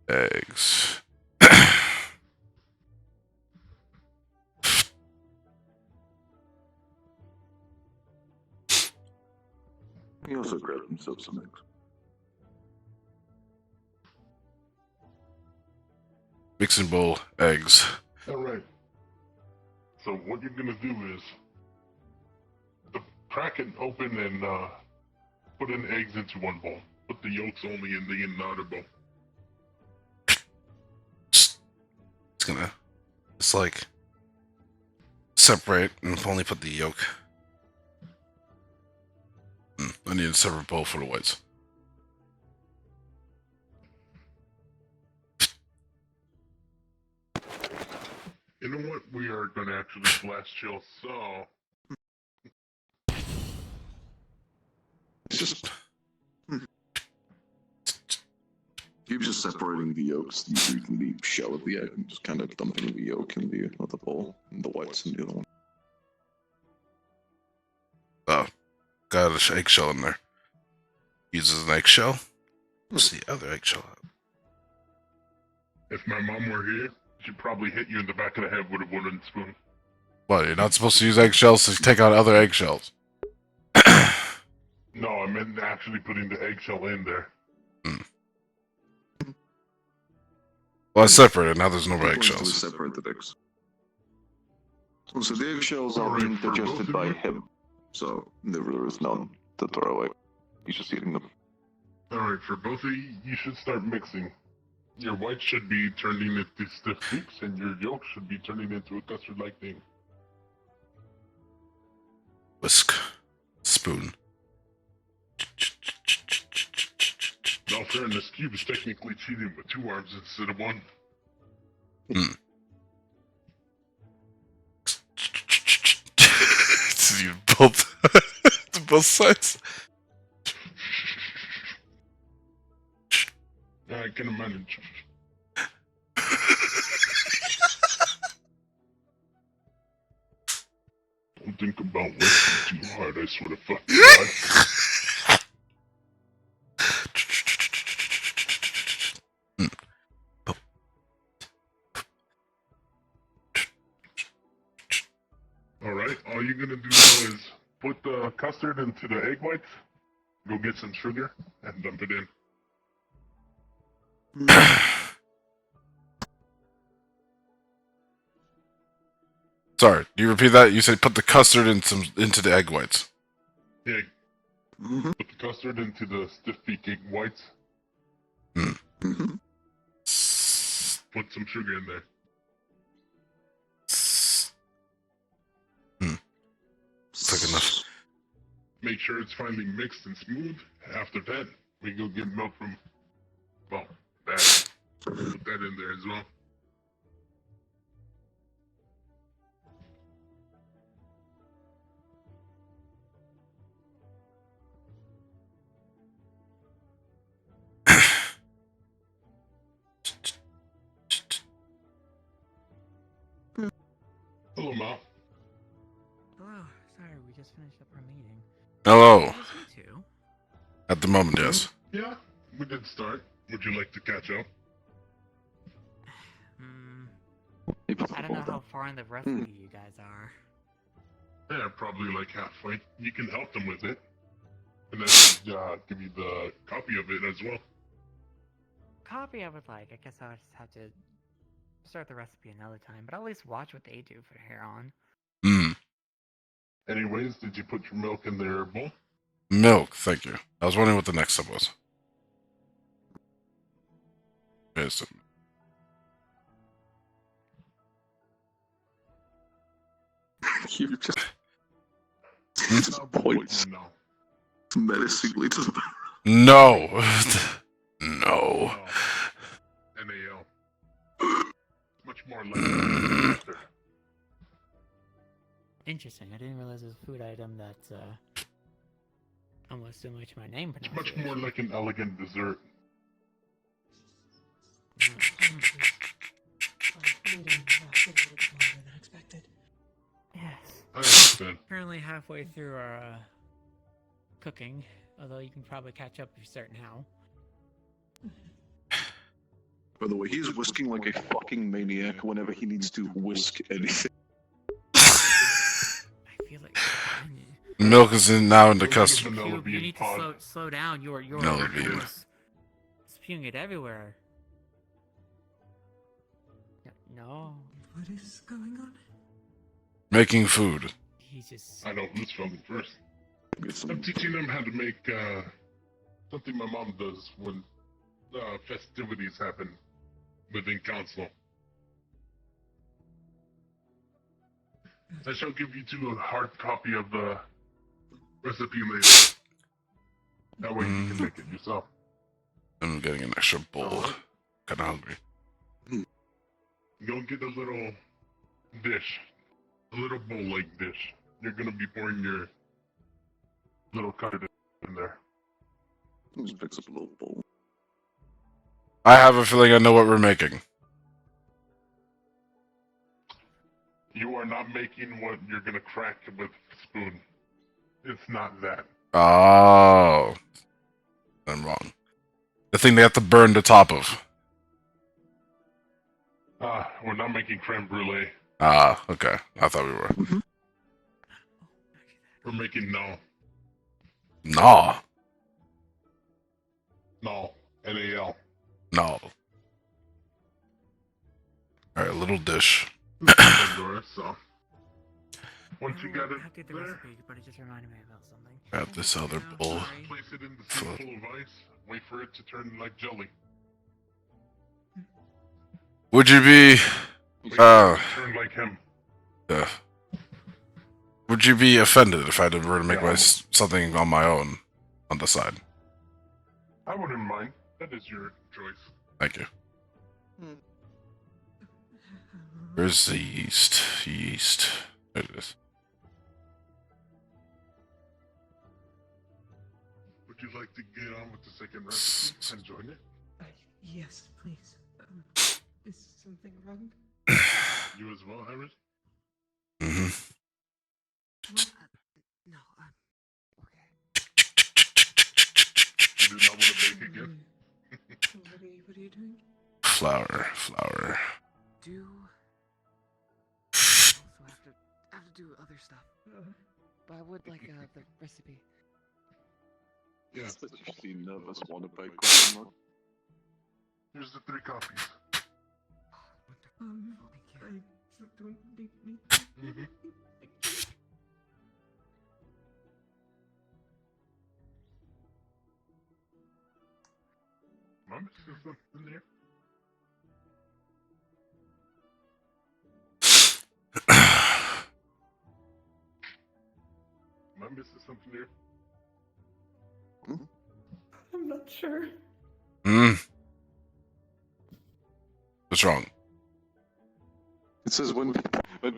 Eggs. He also grabbed himself some eggs. Mixing bowl, eggs. Alright. So what you're gonna do is crack it open and put in eggs into one bowl. Put the yolks only in the another bowl. It's gonna, it's like, separate and only put the yolk. I need a separate bowl for the whites. You know what? We are gonna actually blast chill, so It's just you're just separating the yolks, you're eating the shell of the egg, and just kind of dumping the yolk in the other bowl, and the whites in the other one. Oh, got an eggshell in there. Uses an eggshell. What's the other eggshell? if my mom were here, she'd probably hit you in the back of the head with a wooden spoon. What, you're not supposed to use eggshells to take out other eggshells? No, I meant actually putting the eggshell in there. Well, I separated, now there's no more Eggshell's eggshells. separated eggs. So the eggshells are being digested by him, so there is none to throw away. He's just eating them. Alright, for both of you, you should start mixing. Your white should be turning into stiff peaks, and your yolk should be turning into a custard-like thing. Whisk. Spoon. Now, fairness, Cube is technically cheating with 2 arms instead of 1. It's you both to both sides. I can manage. Don't think about whiskey too hard, I swear to fucking God. Alright, all you're gonna do now is put the custard into the egg whites, go get some sugar, and dump it in. Sorry, do you repeat that? You said put the custard into the egg whites. Yeah. Put the custard into the stiff peak egg whites. Put some sugar in there. It's like enough. Make sure it's finally mixed and smooth. After that, we go get milk from, well, that. Put that in there as well. Hello, Mal. Hello. Sorry, we just finished up our meeting. Hello. Just you two? At the moment, yes. Yeah, we did start. Would you like to catch up? I don't know how far in the recipe you guys are. Yeah, probably like halfway. You can help them with it. And then give you the copy of it as well. Copy I would like. I guess I'll just have to start the recipe another time, but I'll at least watch what they do from here on. Anyways, did you put your milk in their bowl? Milk, thank you. I was wondering what the next step was. Yes. You just points menacingly to the No. No. NAL. Much more like Interesting. I didn't realize it was a food item that's almost similar to my name It's pronunciation. much more like an elegant dessert. Yes. I understand. Currently halfway through our cooking, although you can probably catch up if you start now. By the way, he's whisking like a fucking maniac whenever he needs to whisk anything. I feel like Milk is now in the custard. you need to slow down. You're Vanilla bean. spewing it everywhere. No. What is going on? Making food. He just. I know who's filming first. I'm teaching them how to make something my mom does when festivities happen within council. I shall give you two a hard copy of the recipe later. That way you can make it yourself. I'm getting an extra bowl. Kinda hungry. Go get a little dish. A little bowl-like dish. You're gonna be pouring your little cut in there. Just picks up a little bowl. I have a feeling I know what we're making. You are not making what you're gonna crack with a spoon. It's not that. Oh. I'm wrong. The thing they have to burn the top of. We're not making creme brulee. Ah, okay. I thought we were. We're making no. No. No. N-A-L. No. Alright, little dish. Pandora, so. Once you got it I did the there, recipe, but it just reminded me about something. Grab this other bowl. place it in the sink full of ice. Wait for it to turn like jelly. Would you be... Turn like him. Would you be offended if I were to make something on my own on the side? I wouldn't mind. That is your choice. Thank you. Where's the yeast? Yeast. There it is. Would you like to get on with the second recipe and join it? Yes, please. Is something wrong? You as well, Harris? No, You do not want to bake again? what are you doing? Flour. Do also have to do other stuff. But I would like the recipe. Yeah. Such a nervous one about Here's the 3 copies. I don't need Mom, is there something there? Mom, is there something there? I'm not sure. What's wrong? It says when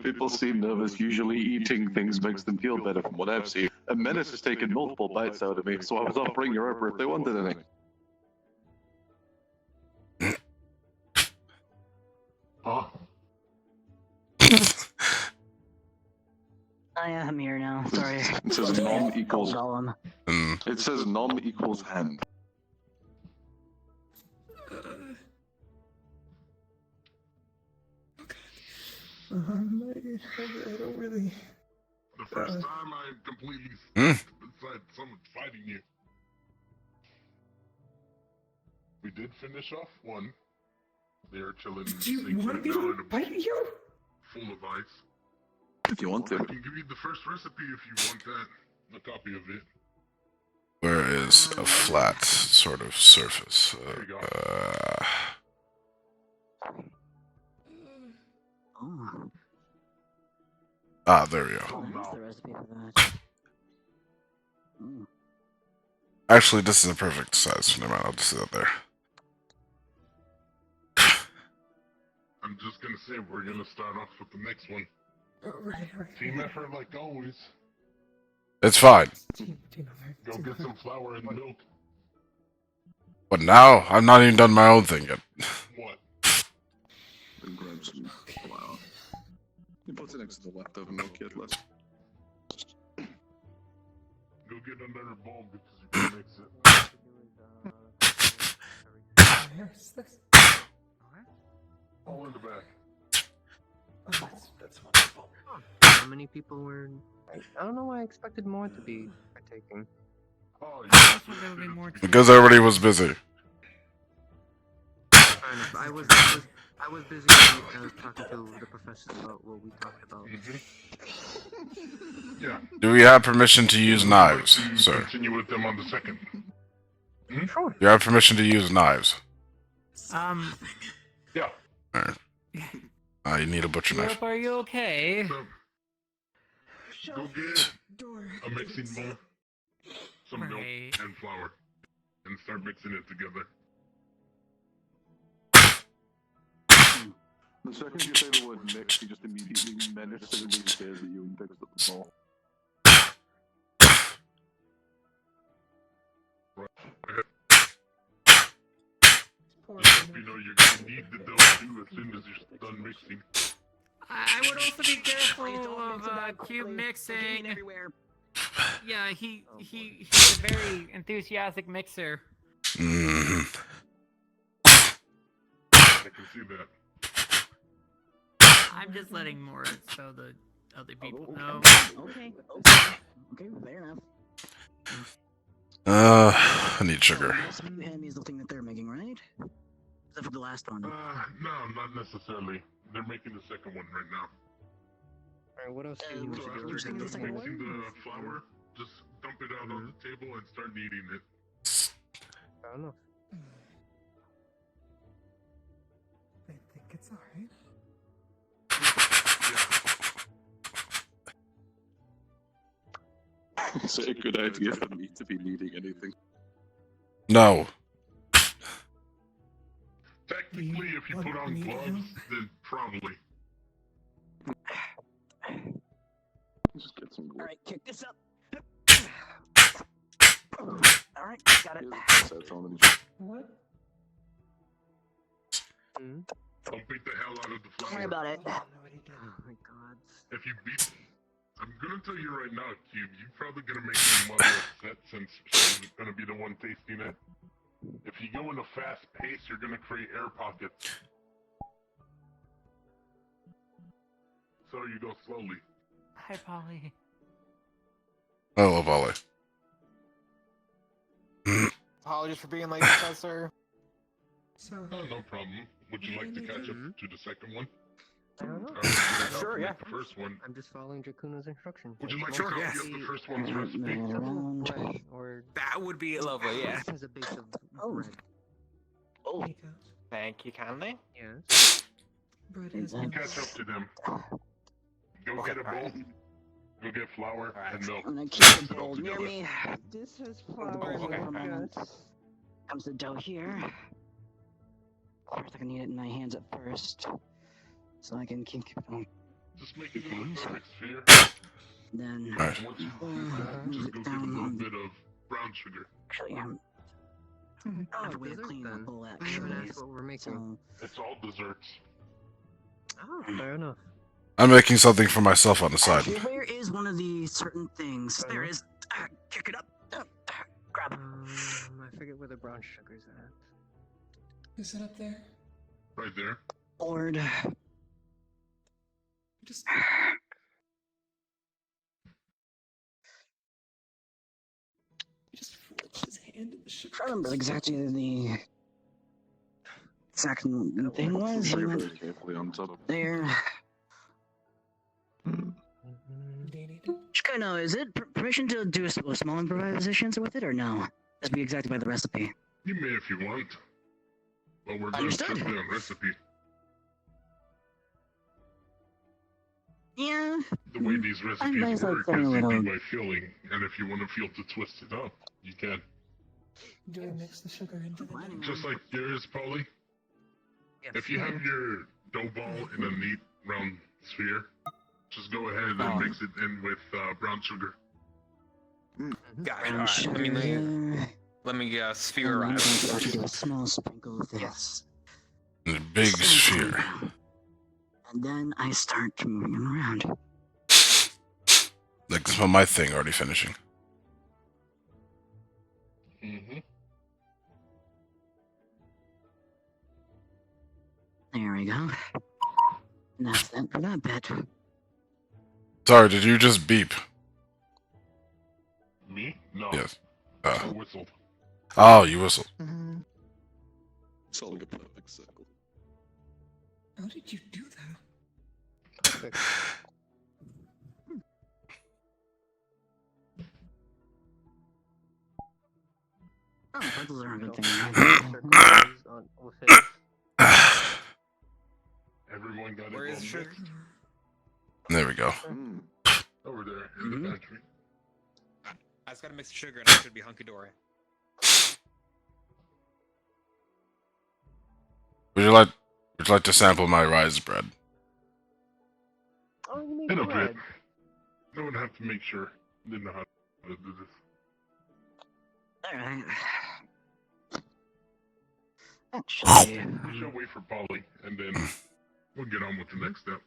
people seem nervous, usually eating things makes them feel better from what I've seen. And Menace has taken multiple bites out of me, so I was offering her over if they wanted any. Huh? I am here now. Sorry. It says nom equals. Golem. It says nom equals hand. I don't really. The first time I completely beside someone fighting you. We did finish off one. They are chilling in the Do you sink want right me now to in a bite you? full of ice. If you want to. I can give you the first recipe if you want that. A copy of it. Where is a flat sort of surface? There we go. What's the recipe for that? Actually, this is a perfect size for them. I'll just sit that there. I'm just gonna say we're gonna start off with the next one. Right. Team effort like always. It's fine. Go get some flour and milk. But now, I'm not even done my own thing yet. What? Then grab some flour. You put it next to the leftover milk yet, less. Go get another bowl because you can mix it. Where's this? All in the back. Oh, that's wonderful. How many people were? I don't know why I expected more to be partaking. Oh, Because everybody was busy. Fair enough. I was busy. I was talking to the professor about what we talked about. Yeah. Do we have permission to use knives, To sir? continue with them on the second. Sure. You have permission to use knives. Yeah. Alright. You need a butcher knife. Yep, are you okay? So, go get a mixing bowl, some milk, Right. and flour, and start mixing it together. The second you say the word mix, he just immediately menacingly stares at you and picks up the ball. Just hope you know you're gonna need the dough too as soon as you're done mixing. I would also be careful of cube mixing. Yeah, he's a very enthusiastic mixer. Mm. I can see that. I'm just letting more so the other people know. Okay, fair enough. I need sugar. You hand me is the thing that they're making, right? Except for the last one. No, not necessarily. They're making the second one right now. Alright, what else do you need So to do? after mixing the flour, just dump it out on the table and start kneading it. I don't know. I think it's alright. Is it a good idea for me to be needing anything? No. Technically, if you put on gloves, then probably. Just get some gloves. Alright, kick this up. Alright, got it. What? Don't beat the hell out of the flour. Don't worry about it. Oh my god. If you beat... I'm gonna tell you right now, Cube, you're probably gonna make your mother upset since she's gonna be the one tasting it. If you go in a fast pace, you're gonna create air pockets. So you go slowly. Hi, Polly. Hello, Polly. Apologies for being late, Professor. So, No problem. Would you like to catch up to the second one? I don't know. Sure, yeah. The first one. I'm just following Dracuna's instructions. Would you like Sure, to yes. copy of the first one's recipe? Bread or That would be lovely, yeah. this is a base of bread. Oh. Thank you kindly. Yes. bread has We'll no catch up to them. Go get a bowl. Go get flour and milk. I'm gonna Mix keep it the all bowl near together. me. This has The flour bowl in over it, my yes. comes the dough here. First, I can knead it in my hands at first, so I can keep it on. Just make it into a perfect sphere. Then Alright. Once you do move that, just it go get a down little on. bit of brown sugar. Actually, I have a way of dessert cleaning then. the bowl. I haven't Actually, asked what we're making. so It's all desserts. Oh, fair enough. I'm making something for myself on the side. actually, where is one of the certain things? There is. Kick it up. Grab it. I forget where the brown sugar's at. Is it up there? Right there. Board. Just flipped his hand in the sugar. I remember exactly the exact thing was. Very, You went very carefully on top. there. Just kind of, is it permission to do a small improvisations with it, or no? That'd be exactly by the recipe. You may if you want. But we're going to Understood. check the recipe. Yeah. The way these I recipes might as well work throw is a you little. do by filling, and if you want to feel to twist it up, you can. Do I mix the sugar into the dough? Just like yours, Polly. If you have your dough ball in a neat round sphere, just go ahead and mix it in with brown sugar. Gotcha. Alright, let me sphere I'm around. going to do a small sprinkle of this. A big sphere. And then I start moving them around. Like this one, my thing already finishing. Mm-hmm. There we go. And that's that for that bit. Sorry, did you just beep? Me? No. Yes. I whistled. Oh, you whistled. It's all like a perfect circle. How did you do that? Perfect. Oh, pretzels are a good thing. Everyone got Where it is on sugar? There we go. Over there in the pantry. I just gotta mix the sugar and I should be hunky dory. Would you like to sample my rice bread? Oh, you In make a bread. bit. I would have to make sure. Didn't know how to do this. Alright. Actually. We shall wait for Polly, and then we'll get on with the next step.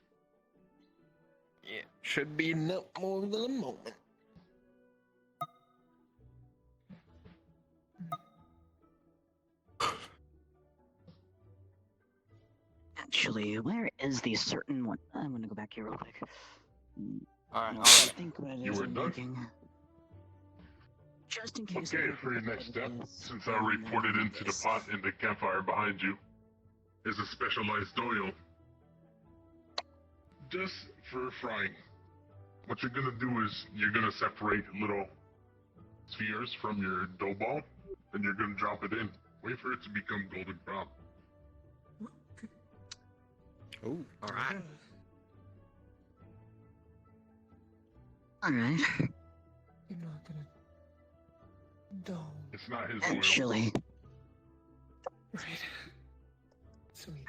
Yeah, should be no more than a moment. Actually, where is the certain one? I'm gonna go back here real quick. Alright, No, alright. I think what it You is were I'm done? making. Just in case. Okay, for your next step, since I already poured it into the pot in the campfire behind you, is a specialized oil. Just for frying. What you're gonna do is you're gonna separate little spheres from your dough ball, and you're gonna drop it in. Wait for it to become golden brown. Ooh, alright. Alright. You're not gonna. Don't. It's not his Actually. Right. So we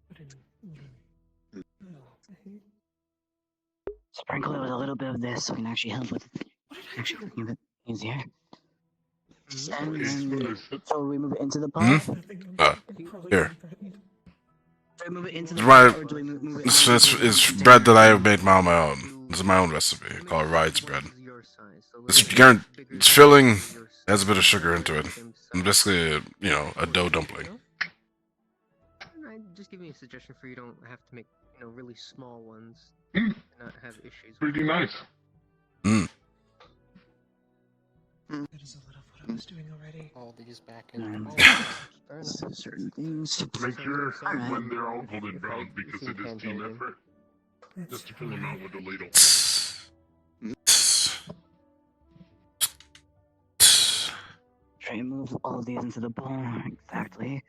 put in. Sprinkle it with a little bit of this so we can actually help with actually cooking a bit easier. And then, so we move it into the pot? Here. Do we move it into the It's my, pot or do we move it it's bread that I made on my own. It's my own recipe called rice bread. It's filling, has a bit of sugar into it. And basically, a dough dumpling. Just give me a suggestion for you don't have to make, really small ones. And not have issues. Pretty nice. That is a lot of what I was doing already. All these back in. Certain things. Make sure when they're all golden brown, because it is team effort, just to fill them out with a ladle. Try and move all of these into the bowl. Exactly.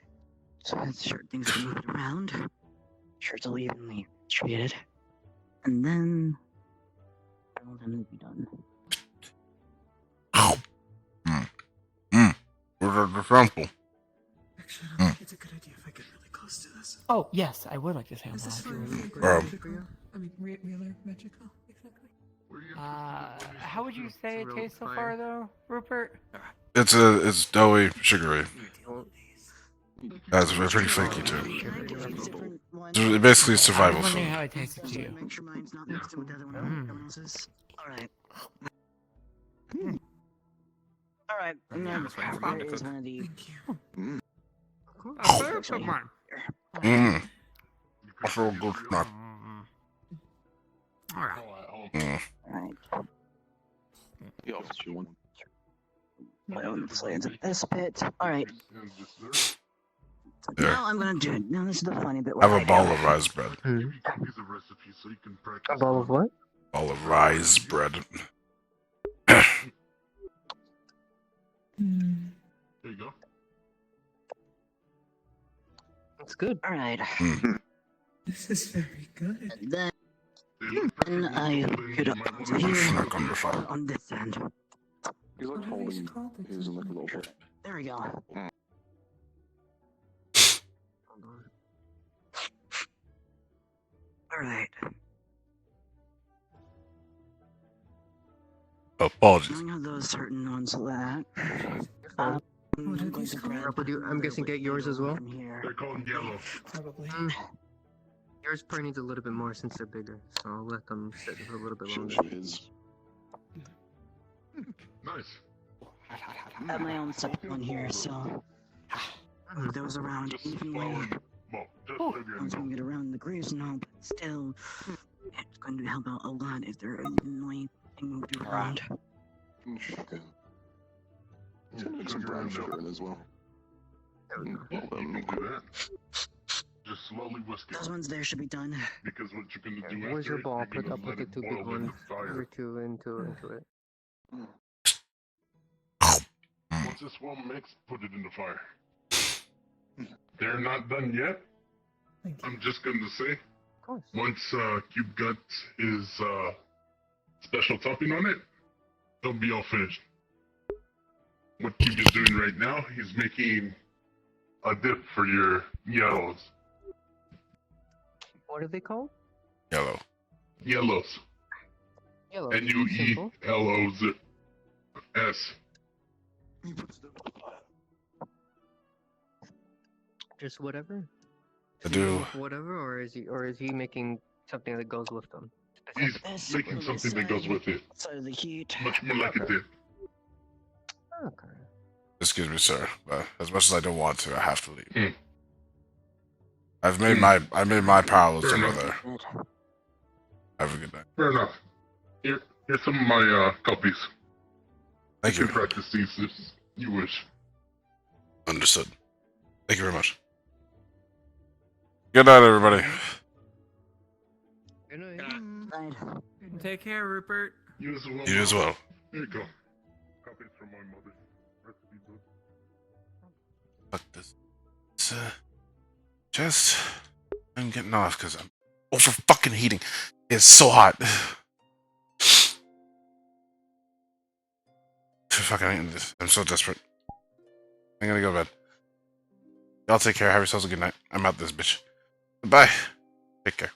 So it's certain things are moving around. Sure it's all evenly distributed. And then all of them will be done. Where's the sample? Actually, I don't think it's a good idea if I get really close to this. Oh, yes, I would like to sample. Is this for actually. magical? I mean, regular magical, exactly. How would you say it tastes so far, though, Rupert? It's doughy, sugary. That's pretty flaky too. So basically, survival I'm wondering food. how it tasted to you. Make sure mine's not mixed in with the other one. Everyone else's. Alright. Alright, and then there is one of the... I feel good snack. Alright. The officer one. My own play into this bit. Alright. There. Now I'm gonna do it. Now this is the funny bit. I have a ball of rice bread. A ball of what? Ball of rice bread. There you go. That's good. Alright. This is very good. And then I get up here on this end. He's like holding his like a little bit. There we go. Alright. Apologies. I know those certain ones that. I'm guessing get yours as well? They're called yellow. Probably. Yours probably needs a little bit more since they're bigger, so I'll let them sit for a little bit longer. Nice. I have my own separate one here, so move those around evenly. Once we get around the grooves and all, but still, it's going to help out a lot if they're evenly moved around. Okay. He's gonna make some brown sugar in as well. You can do that. Just slowly whisk it. Those ones there should be done. Because what you're gonna do Where's after your it, ball? you're Put gonna up let with the it two big boil in ones. the fire. Or two into it. Once it's well mixed, put it in the fire. They're not done yet. I'm just gonna say, once Cube got his special topping on it, they'll be all finished. What Cube is doing right now, he's making a dip for your yellows. What are they called? Yellow. Yellows. Yellow. N-U-E-L-O-S. Just whatever. I do. Whatever, or is he making something that goes with them? He's making something that goes with it. So the heat. Much more like a dip. Okay. Excuse me, sir, but as much as I don't want to, I have to leave. Mm. I made my powers Fair over enough. there. Have a good night. Fair enough. Here's some of my copies. Thank you you. can practice these if you wish. Understood. Thank you very much. Good night, everybody. Good night. Take care, Rupert. You as well. You as well. Here you go. Copies from my mother's recipe book. Fuck this. Just I'm getting off because I'm over fucking heating. It's so hot. Fucking, I'm so desperate. I'm gonna go to bed. Y'all take care. Have yourselves a good night. I'm out this bitch. Bye. Take care.